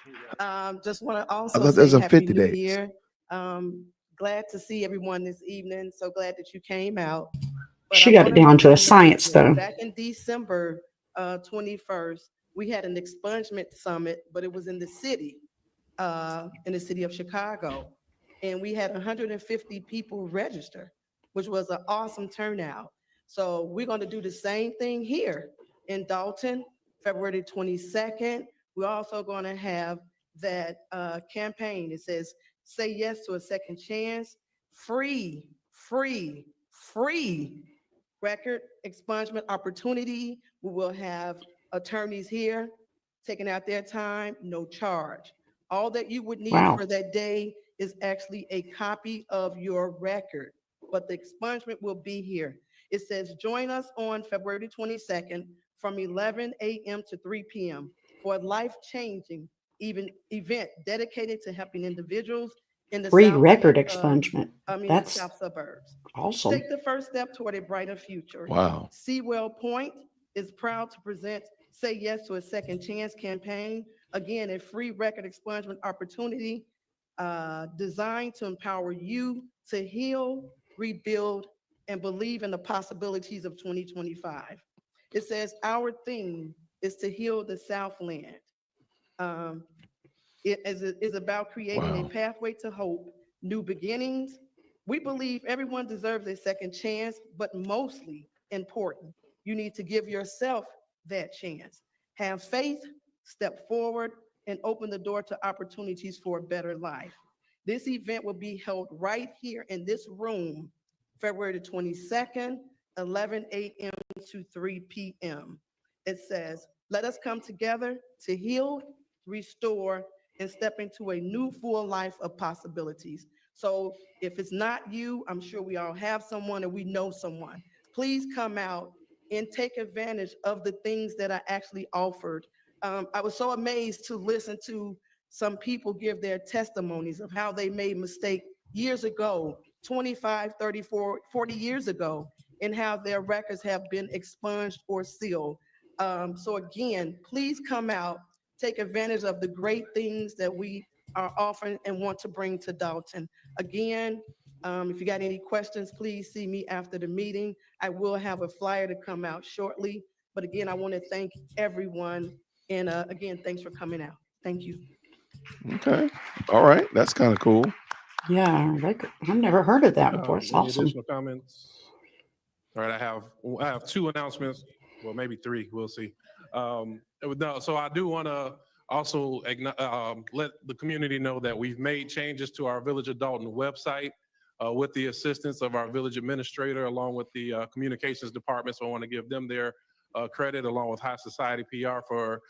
Just want to I also thought say those are Happy 50 New days. Year. Glad to see everyone this evening. So glad that you came out. But She I got it wanna down to a remind science, everyone, though. Back in December 21st, we had an expungement summit, but it was in the city of Chicago. And we had 150 people register, which was an awesome turnout. So we're going to do the same thing here in Dolton, February 22nd. We're also going to have that campaign. It says, say yes to a second chance, free record expungement opportunity. We will have attorneys here taking out their time, no charge. All that you would need Wow. for that day is actually a copy of your record, but the expungement will be here. It says, join us on February 22nd from 11 a.m. to 3 p.m. for a life-changing event dedicated to helping individuals in the Free South record End, expungement. the That's South suburbs. awesome. Take the first step toward a brighter future. Wow. Sewell Point is proud to present Say Yes to a Second Chance campaign. Again, a free record expungement opportunity designed to empower you to heal, rebuild, and believe in the possibilities of 2025. It says our theme is to heal the Southland. It is about creating a pathway to hope, new beginnings. We believe everyone deserves a second chance, but mostly important, you need to give yourself that chance. Have faith, step forward, and open the door to opportunities for a better life. This event will be held right here in this room, February the 22nd, 11 a.m. to 3 p.m. It says, let us come together to heal, restore, and step into a new full life of possibilities. So if it's not you, I'm sure we all have someone and we know someone. Please come out and take advantage of the things that are actually offered. I was so amazed to listen to some people give their testimonies of how they made mistakes years ago, 25, 30, 40 years ago, and how their records have been expunged or sealed. So again, please come out, take advantage of the great things that we are offering and want to bring to Dolton. Again, if you got any questions, please see me after the meeting. I will have a flyer to come out shortly. But again, I want to thank everyone. And again, thanks for coming out. Thank you. Okay. All right. That's kind of cool. Yeah, I've never heard of that before. It's Any awesome. additional comments? All right, I have two announcements. Well, maybe three. We'll see. No, so I do want to also let the community know that we've made changes to our Village of Dolton website with the assistance of our village administrator, along with the communications department. So I want to give them their credit, along with High Society PR, for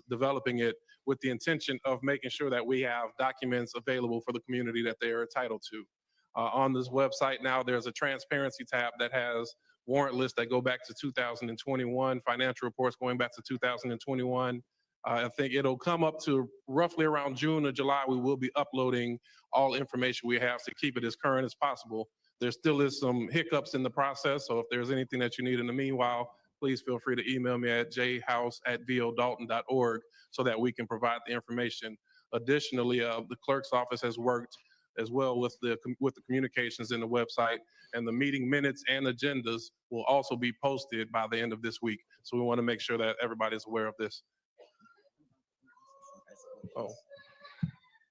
developing it with the intention of making sure that we have documents available for the community that they are entitled to. On this website now, there's a transparency tab that has warrant lists that go back to 2021, financial reports going back to 2021. I think it'll come up to roughly around June or July. We will be uploading all information we have to keep it as current as possible. There still is some hiccups in the process, so if there's anything that you need in the meanwhile, please feel free to email me at jhouse@vodolton.org so that we can provide the information. Additionally, the clerk's office has worked as well with the communications in the website, and the meeting minutes and agendas will also be posted by the end of this week. So we want to make sure that everybody's aware of this. Oh.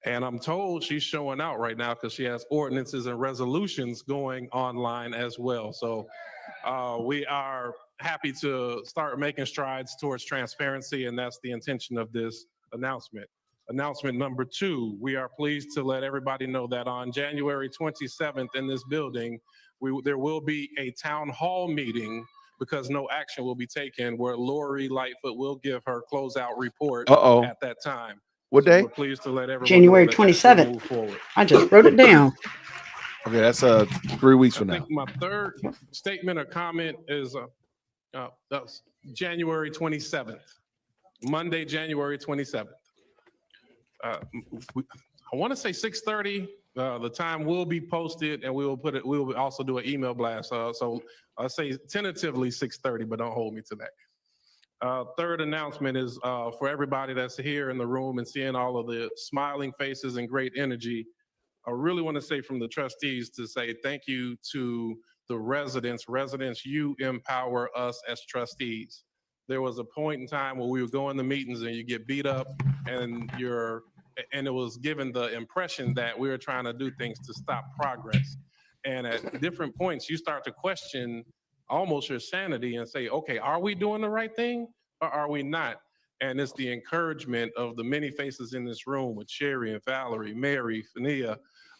And I'm told she's showing out right now because she has ordinances and resolutions going online as well. So we are happy to start making strides towards transparency, and that's the intention of this announcement. Announcement number 2, we are pleased to let everybody know that on January 27th in this building, there will be a town hall meeting because no action will be taken, where Lori Lightfoot will give her closeout report at that time. What So day? we're pleased to let everyone January know that this will 27th. move forward. I just wrote it down. Okay, that's 3 weeks from I now. think my third statement or comment is that's January 27th, Monday, January 27th. I want to say 6:30. The time will be posted, and we will put it. We will also do an email blast. So I'll say tentatively 6:30, but don't hold me to that. Third announcement is for everybody that's here in the room and seeing all of the smiling faces and great energy. I really want to say from the trustees to say thank you to the residents. Residents, you empower us as trustees. There was a point in time where we would go in the meetings and you get beat up and it was given the impression that we were trying to do things to stop progress. And at different points, you start to question almost your sanity and say, okay, are we doing the right thing or are we not? And it's the encouragement of the many faces in this room with Sherry and Valerie, Mary, Fania.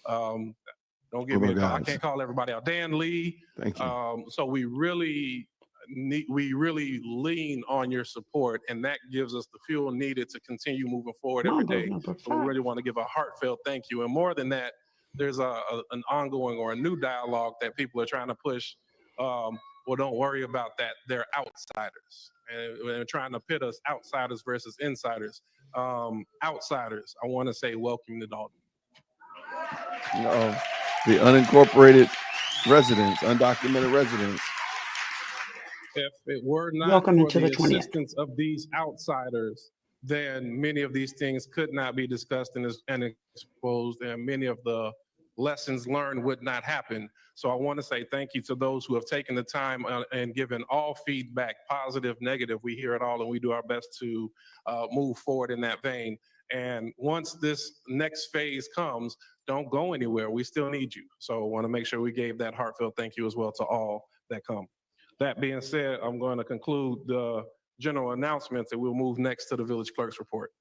Don't give me a call. I can't call everybody out. Dan Lee. Thank you. So we really lean on your support, and that gives us the fuel needed to continue moving forward every day. So we really want to give a heartfelt thank you. And more than that, there's an ongoing or a new dialogue that people are trying to push. Well, don't worry about that. They're outsiders. And they're trying to pit us outsiders versus insiders. Outsiders, I want to say welcome to Dolton. The unincorporated residents, undocumented residents. If it were not Welcome for into the the 20th. assistance of these outsiders, then many of these things could not be discussed and exposed, and many of the lessons learned would not happen. So I want to say thank you to those who have taken the time and given all feedback, positive, negative. We hear it all, and we do our best to move forward in that vein. And once this next phase comes, don't go anywhere. We still need you. So I want to make sure we gave that heartfelt thank you as well to all that come. That being said, I'm going to conclude the general announcements, and we'll move next to the village clerk's report.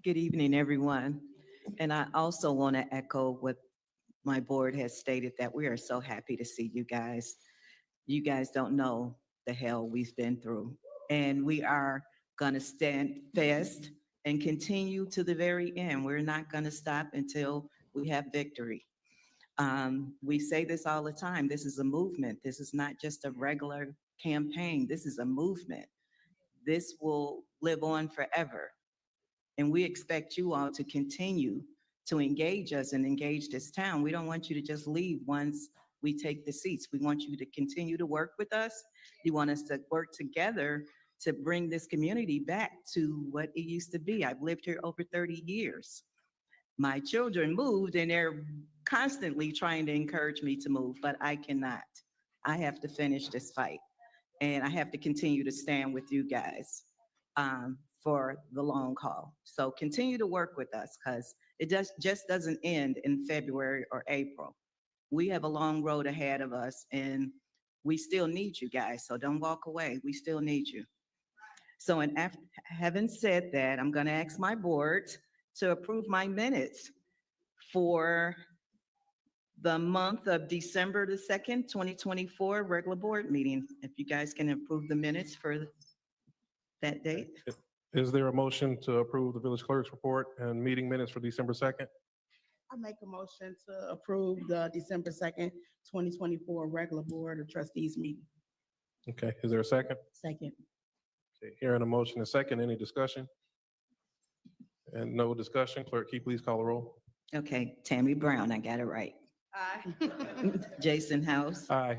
Good evening, everyone. And I also want to echo what my board has stated, that we are so happy to see you guys. You guys don't know the hell we've been through. And we are going to stand fast and continue to the very end. We're not going to stop until we have victory. We say this all the time. This is a movement. This is not just a regular campaign. This is a movement. This will live on forever. And we expect you all to continue to engage us and engage this town. We don't want you to just leave once we take the seats. We want you to continue to work with us. You want us to work together to bring this community back to what it used to be. I've lived here over 30 years. My children moved and they're constantly trying to encourage me to move, but I cannot. I have to finish this fight, and I have to continue to stand with you guys for the long haul. So continue to work with us, because it just doesn't end in February or April. We have a long road ahead of us, and we still need you guys. So don't walk away. We still need you. So, and after having said that, I'm going to ask my board to approve my minutes for the month of December the 2nd, 2024 regular board meeting. If you guys can approve the minutes for that date. Is there a motion to approve the village clerk's report and meeting minutes for December 2nd? I make a motion to approve the December 2nd, 2024 regular board of trustees meeting. Okay, is there a second? Second. Okay, hearing a motion and second, any discussion? And no discussion, clerk, can you please call the roll? Okay, Tammy Brown, I got it right. Aye. Jason House. Aye.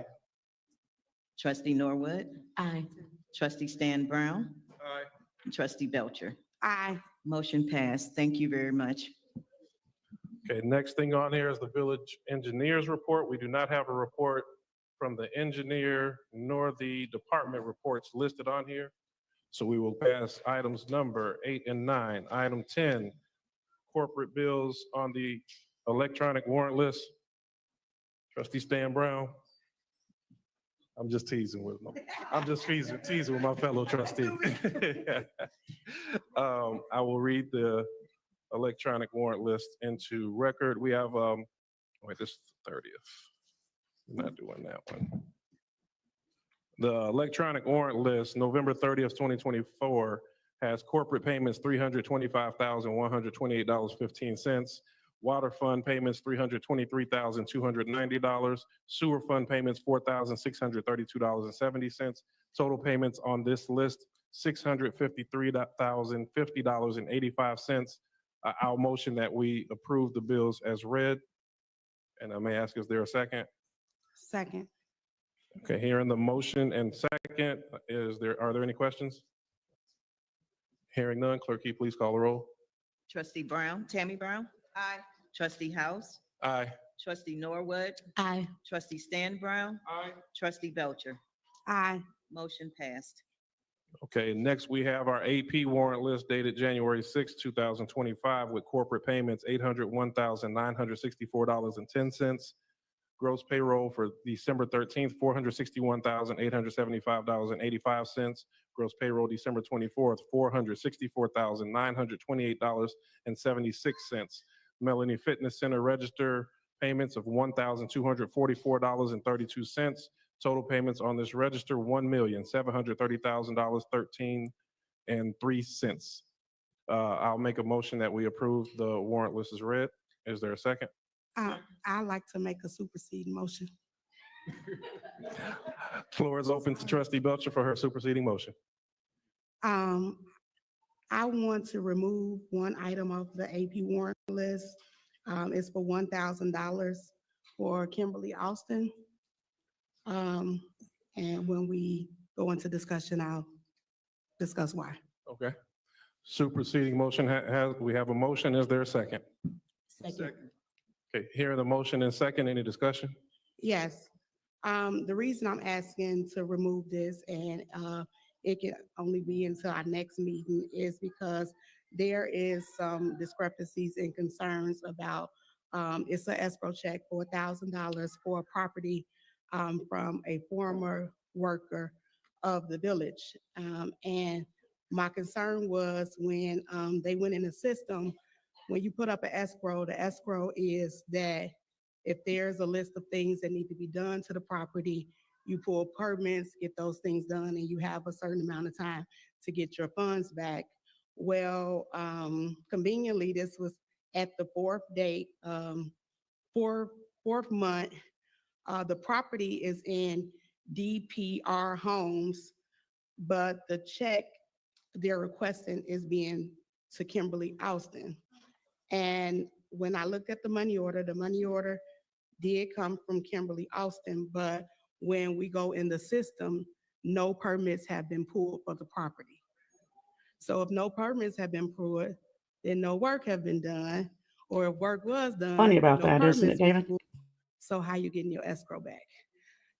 Trustee Norwood. Aye. Trustee Stan Brown. Aye. Trustee Belcher. Aye. Motion passed. Thank you very much. Okay, next thing on here is the village engineer's report. We do not have a report from the engineer nor the department reports listed on here. So we will pass items number 8 and 9. Item 10, corporate bills on the electronic warrant list. Trustee Stan Brown. I'm just teasing with them. I'm just teasing with my fellow trustee. I will read the electronic warrant list into record. We have, wait, this is the 30th. I'm not doing that one. The electronic warrant list, November 30th, 2024, has corporate payments, $325,128.15. Water fund payments, $323,290. Sewer fund payments, $4,632.70. Total payments on this list, $653,050.85. I'll motion that we approve the bills as read. And I may ask, is there a second? Second. Okay, hearing the motion and second, are there any questions? Hearing none, clerk, can you please call the roll? Trustee Brown, Tammy Brown? Aye. Trustee House? Aye. Trustee Norwood? Aye. Trustee Stan Brown? Aye. Trustee Belcher? Aye. Motion passed. Okay, next we have our AP warrant list dated January 6, 2025 with corporate payments, $801,964.10. Gross payroll for December 13th, $461,875.85. Gross payroll December 24th, $464,928.76. Melanie Fitness Center register payments of $1,244.32. Total payments on this register, $1,730,000.13 I'll make a motion that we approve the warrant list as read. Is there a second? I'd like to make a superseding motion. Floor is open to Trustee Belcher for her superseding motion. I want to remove one item off the AP warrant list. It's for $1,000 for Kimberly Austin. And when we go into discussion, I'll discuss why. Okay. Superseding motion, we have a motion. Is there a second? Second. Okay, hearing the motion and second, any discussion? Yes. The reason I'm asking to remove this and it can only be until our next meeting is because there is some discrepancies and concerns about it's an escrow check for $1,000 for a property from a former worker of the village. And my concern was when they went in the system, when you put up an escrow, the escrow is that if there's a list of things that need to be done to the property, you pull permits, get those things done, and you have a certain amount of time to get your funds back. Well, conveniently, this was at the fourth date, fourth month. The property is in DPR Homes, but the check they're requesting is being to Kimberly Austin. And when I looked at the money order did come from Kimberly Austin, but when we go in the system, no permits have been pulled for the property. So if no permits have been pulled, then no work have been done, or if work was done. Funny about no that, isn't it, permits was David? pulled. So how you getting your escrow back?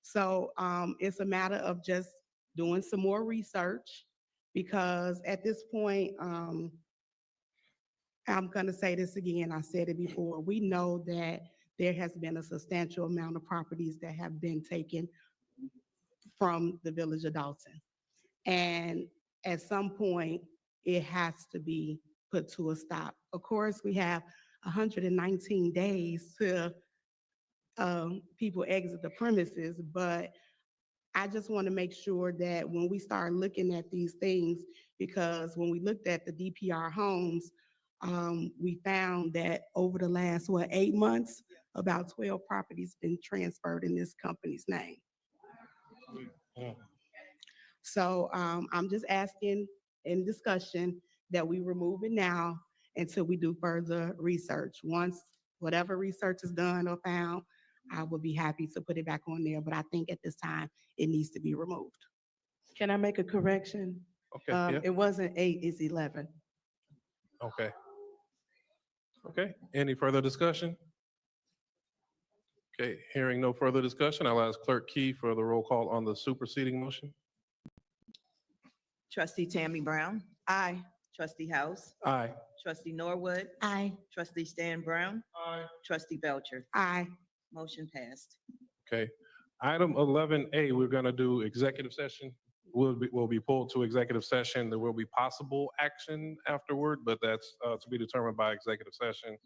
So it's a matter of just doing some more research, because at this point, I'm gonna say this again, I said it before, we know that there has been a substantial amount of properties that have been taken from the village of Dolton. And at some point, it has to be put to a stop. Of course, we have 119 days to people exit the premises, but I just want to make sure that when we start looking at these things, because when we looked at the DPR homes, we found that over the last, 8 months, about 12 properties been transferred in this company's name. So I'm just asking in discussion that we remove it now until we do further research. Once whatever research is done or found, I will be happy to put it back on there, but I think at this time it needs to be removed. Can I make a correction? Okay, yeah. It wasn't 8, it's 11. Okay. Okay, any further discussion? Okay, hearing no further discussion, I'll ask Clerk Key for the roll call on the superseding motion. Trustee Tammy Brown, Aye. Trustee House, Aye. Trustee Norwood, Aye. Trustee Stan Brown, Aye. Trustee Belcher. Aye. Motion passed. Okay. Item 11A, we're going to do executive session. Will be pulled to executive session. There will be possible action afterward, but that's to be determined by executive session.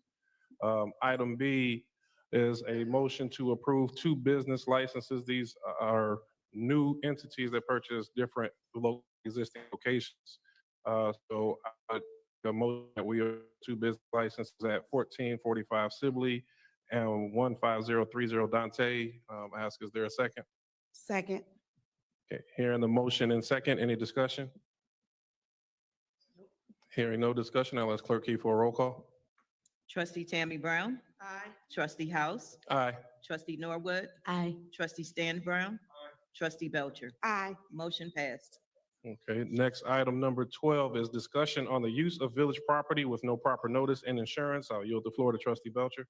Item B is a motion to approve 2 business licenses. These are new entities that purchase different existing locations. So the motion that we are 2 business licenses at 1445 Sibley and 15030 Dante. Ask, is there a second? Second. Okay, hearing the motion in second, any discussion? Hearing no discussion, I'll ask Clerk Key for a roll call. Trustee Tammy Brown, Aye. Trustee House, Aye. Trustee Norwood, Aye. Trustee Stan Brown, Trustee Belcher. Aye. Motion passed. Okay, next item number 12 is discussion on the use of village property with no proper notice and insurance. I'll yield the floor to Trustee Belcher.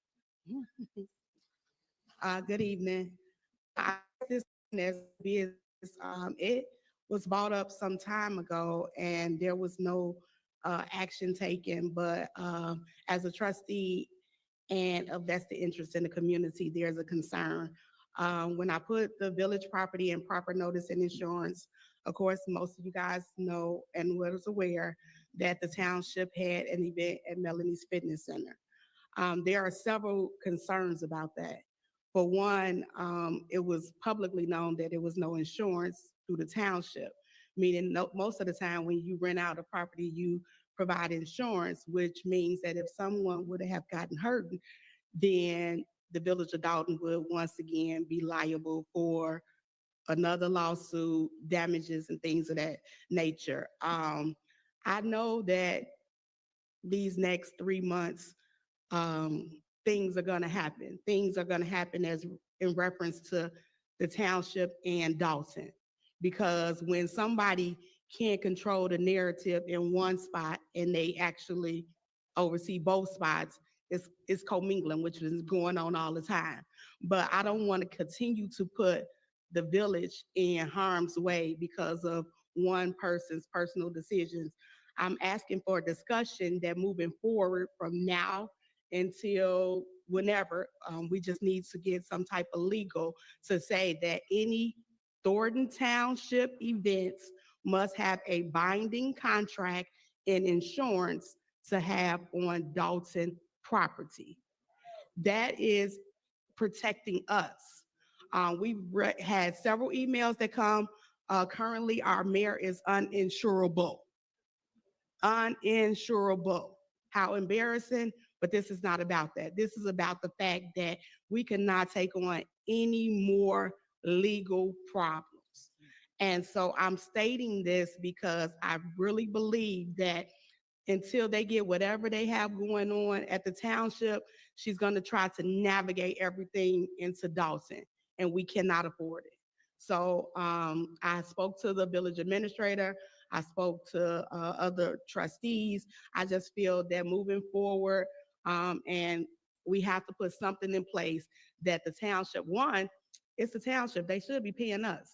Good evening. This business, it was bought up some time ago and there was no action taken, but as a trustee and a vested interest in the community, there's a concern. When I put the village property in proper notice and insurance, of course, most of you guys know and was aware that the township had an event at Melanie's Fitness Center. There are several concerns about that. For one, it was publicly known that there was no insurance through the township, meaning most of the time when you rent out a property, you provide insurance, which means that if someone would have gotten hurt, then the village of Dolton would once again be liable for another lawsuit, damages and things of that nature. I know that these next 3 months, things are gonna happen. Things are gonna happen as in reference to the township and Dolton. Because when somebody can't control the narrative in one spot and they actually oversee both spots, it's commingling, which is going on all the time. But I don't want to continue to put the village in harm's way because of one person's personal decisions. I'm asking for a discussion that moving forward from now until whenever, we just need to get some type of legal to say that any Thornton Township events must have a binding contract and insurance to have on Dolton property. That is protecting us. We've had several emails that come. Currently, our mayor is uninsurable. Uninsurable. How embarrassing, but this is not about that. This is about the fact that we cannot take on any more legal problems. And so I'm stating this because I really believe that until they get whatever they have going on at the township, she's going to try to navigate everything into Dolton, and we cannot afford it. So I spoke to the village administrator. I spoke to other trustees. I just feel that moving forward, and we have to put something in place that the township, one, it's the township, they should be paying us.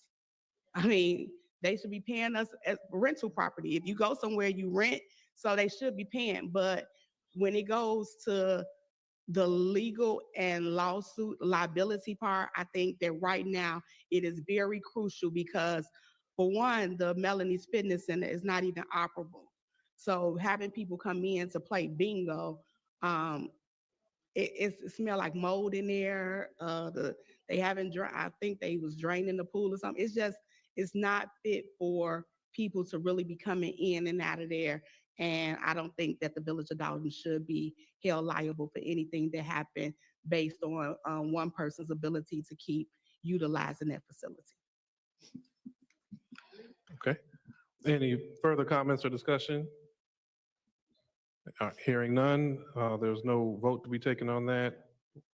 I mean, they should be paying us as rental property. If you go somewhere, you rent, so they should be paying. But when it goes to the legal and lawsuit liability part, I think that right now it is very crucial because, for one, the Melanie's Fitness Center is not even operable. So having people come in to play bingo, it smell like mold in there. They haven't I think they was draining the pool or something. It's not fit for people to really be coming in and out of there. And I don't think that the village of Dolton should be held liable for anything that happened based on one person's ability to keep utilizing that facility. Okay. Any further comments or discussion? Hearing none, there's no vote to be taken on that.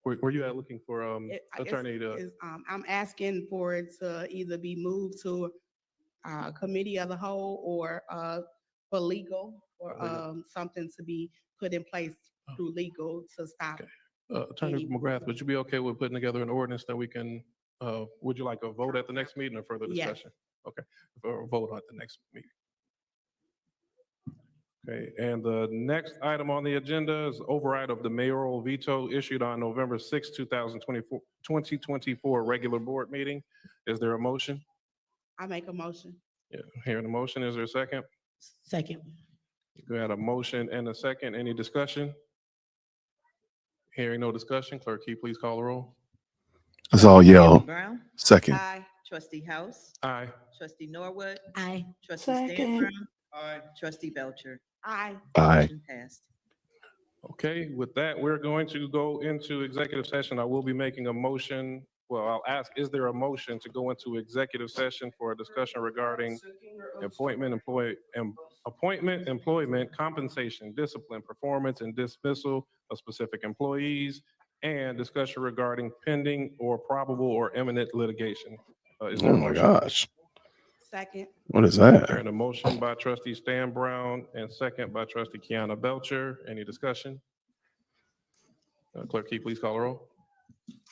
Were you looking for attorney to? I'm asking for it to either be moved to committee of the whole or for legal or something to be put in place through legal to stop. Attorney McGrath, would you be okay with putting together an ordinance that we can, would you like a vote at the next meeting or further Yes. discussion? Okay, or a vote at the next meeting. Okay, and the next item on the agenda is override of the mayoral veto issued on November 6, 2024 regular board meeting. Is there a motion? I make a motion. Yeah, hearing the motion, is there a second? Second. We had a motion and a second. Any discussion? Hearing no discussion, clerk, can you please call the roll? Let's all yell. Brown? Second. Aye. Trustee House? Aye. Trustee Norwood? Aye. Trustee Stan Second. Brown? Aye. Trustee Belcher? Aye. Aye. Motion passed. Okay, with that, we're going to go into executive session. I will be making a motion. Well, I'll ask, is there a motion to go into executive session for a discussion regarding appointment, employment, compensation, discipline, performance, and dismissal of specific employees, and discussion regarding pending or probable or imminent litigation? Is there Oh a my motion? gosh. Second. What is that? Hearing a motion by trustee Stan Brown and second by trustee Kiana Belcher. Any discussion? Clerk, can you please call the roll?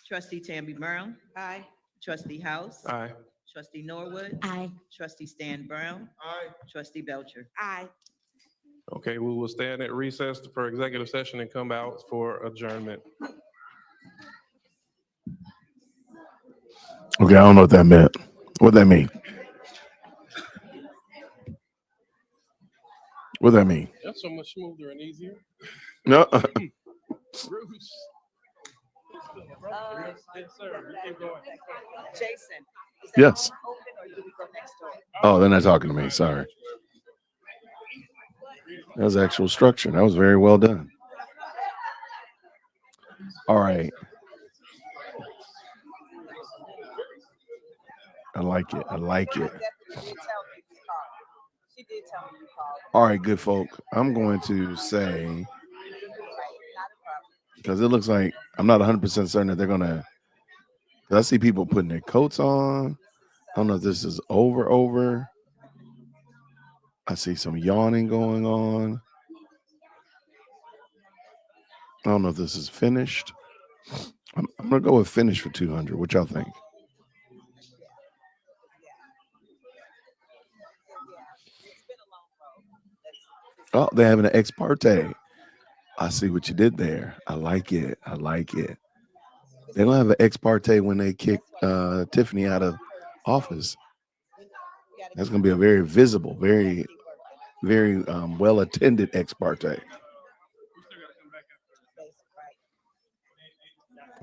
Trustee Tammy Brown? Aye. Trustee House? Aye. Trustee Norwood? Aye. Trustee Stan Brown? Aye. Trustee Belcher? Aye. Okay, we will stand at recess for executive session and come out for adjournment. Okay, I don't know what that meant. What that mean? What that mean? That's so much smoother and easier. No. Bruce. Yes, sir. We keep going. Jason? Yes. Oh, they're not talking to me. Sorry. That was actual structure. That was very well done. All right. I like it. I like it. All right, good folk. I'm going to say, because it looks like I'm not 100% certain that they're going to, I see people putting their coats on. I don't know if this is over. I see some yawning going on. I don't know if this is finished. I'm going to go with finish for 200. What y'all think? Oh, they're having an ex parte. I see what you did there. I like it. I like it. They're going to have an ex parte when they kick Tiffany out of office. That's going to be a very visible, very well attended ex parte.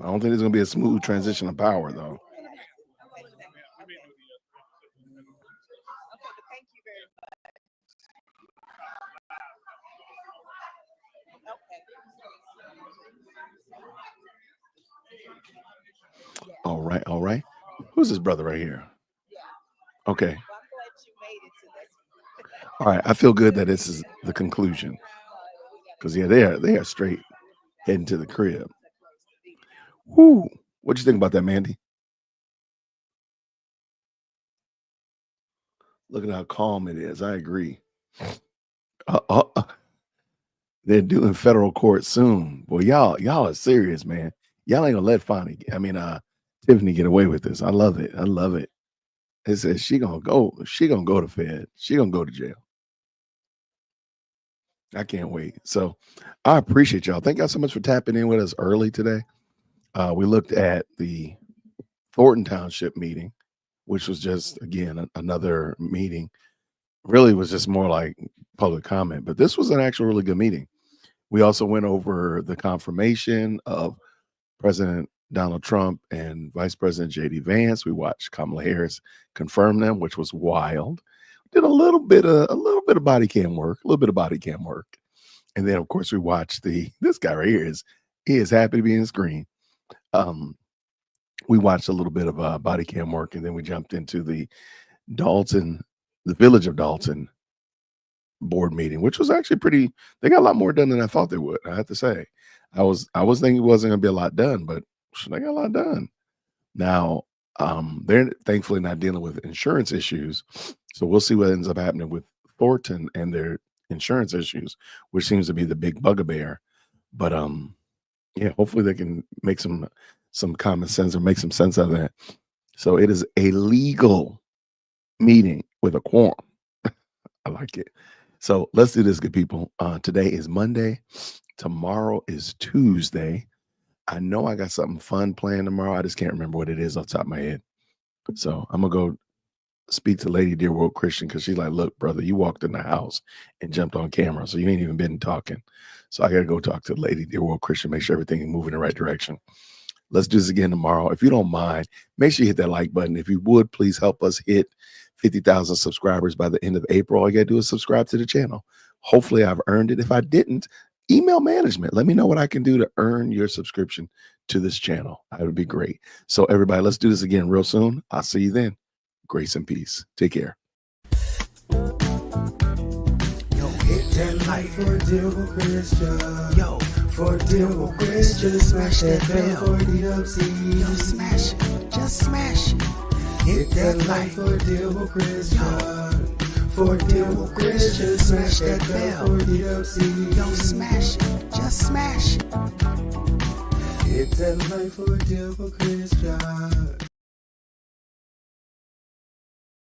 I don't think there's going to be a smooth transition of power, though. All right. Who's this brother right here? Okay. All right. I feel good that this is the conclusion. Because, yeah, they are straight heading to the crib. Whoo. What you think about that, Mandy? Look at how calm it is. I agree. They're doing federal court soon. Well, y'all are serious, man. Y'all ain't gonna let Tiffany get away with this. I love it. I love it. It says she gonna go to Fed. She gonna go to jail. I can't wait. So I appreciate y'all. Thank y'all so much for tapping in with us early today. We looked at the Thornton Township meeting, which was just, again, another meeting. Really was just more like public comment, but this was an actual really good meeting. We also went over the confirmation of President Donald Trump and Vice President J.D. Vance. We watched Kamala Harris confirm them, which was wild. Did a little bit of body cam work, and then of course we watched this guy right here is happy to be in the screen. We watched a little bit of body cam work, and then we jumped into the Village of Dolton board meeting, which was actually pretty. They got a lot more done than I thought they would. I have to say, I was thinking it wasn't going to be a lot done, but they got a lot done. Now, they're thankfully not dealing with insurance issues, so we'll see what ends up happening with Thornton and their insurance issues, which seems to be the big bugaboo. But yeah, hopefully they can make some common sense or make some sense out of that. So it is a legal meeting with a quorum. I like it. So let's do this, good people. Today is Monday. Tomorrow is Tuesday. I know I got something fun planned tomorrow. I just can't remember what it is off the top of my head. So I'm going to go speak to Lady Dear World Christian because she's like, look, brother, you walked in the house and jumped on camera, so you ain't even been talking. So I got to go talk to Lady Dear World Christian, make sure everything is moving in the right direction. Let's do this again tomorrow. If you don't mind, make sure you hit that like button. If you would, please help us hit 50,000 subscribers by the end of April. All you got to do is subscribe to the channel. Hopefully I've earned it. If I didn't, email management. Let me know what I can do to earn your subscription to this channel. That would be great. So everybody, let's do this again real soon. I'll see you then. Grace and peace. Take care. Yo, hit that like for deal with Christian. Yo, for deal with Christian. Smash that bell for DWC. Yo, smash it. Just smash it. Hit that like for deal with Christian. For deal with Christian. Smash that bell for DWC. Yo, smash it. Just smash it. Hit that like for deal with Christian.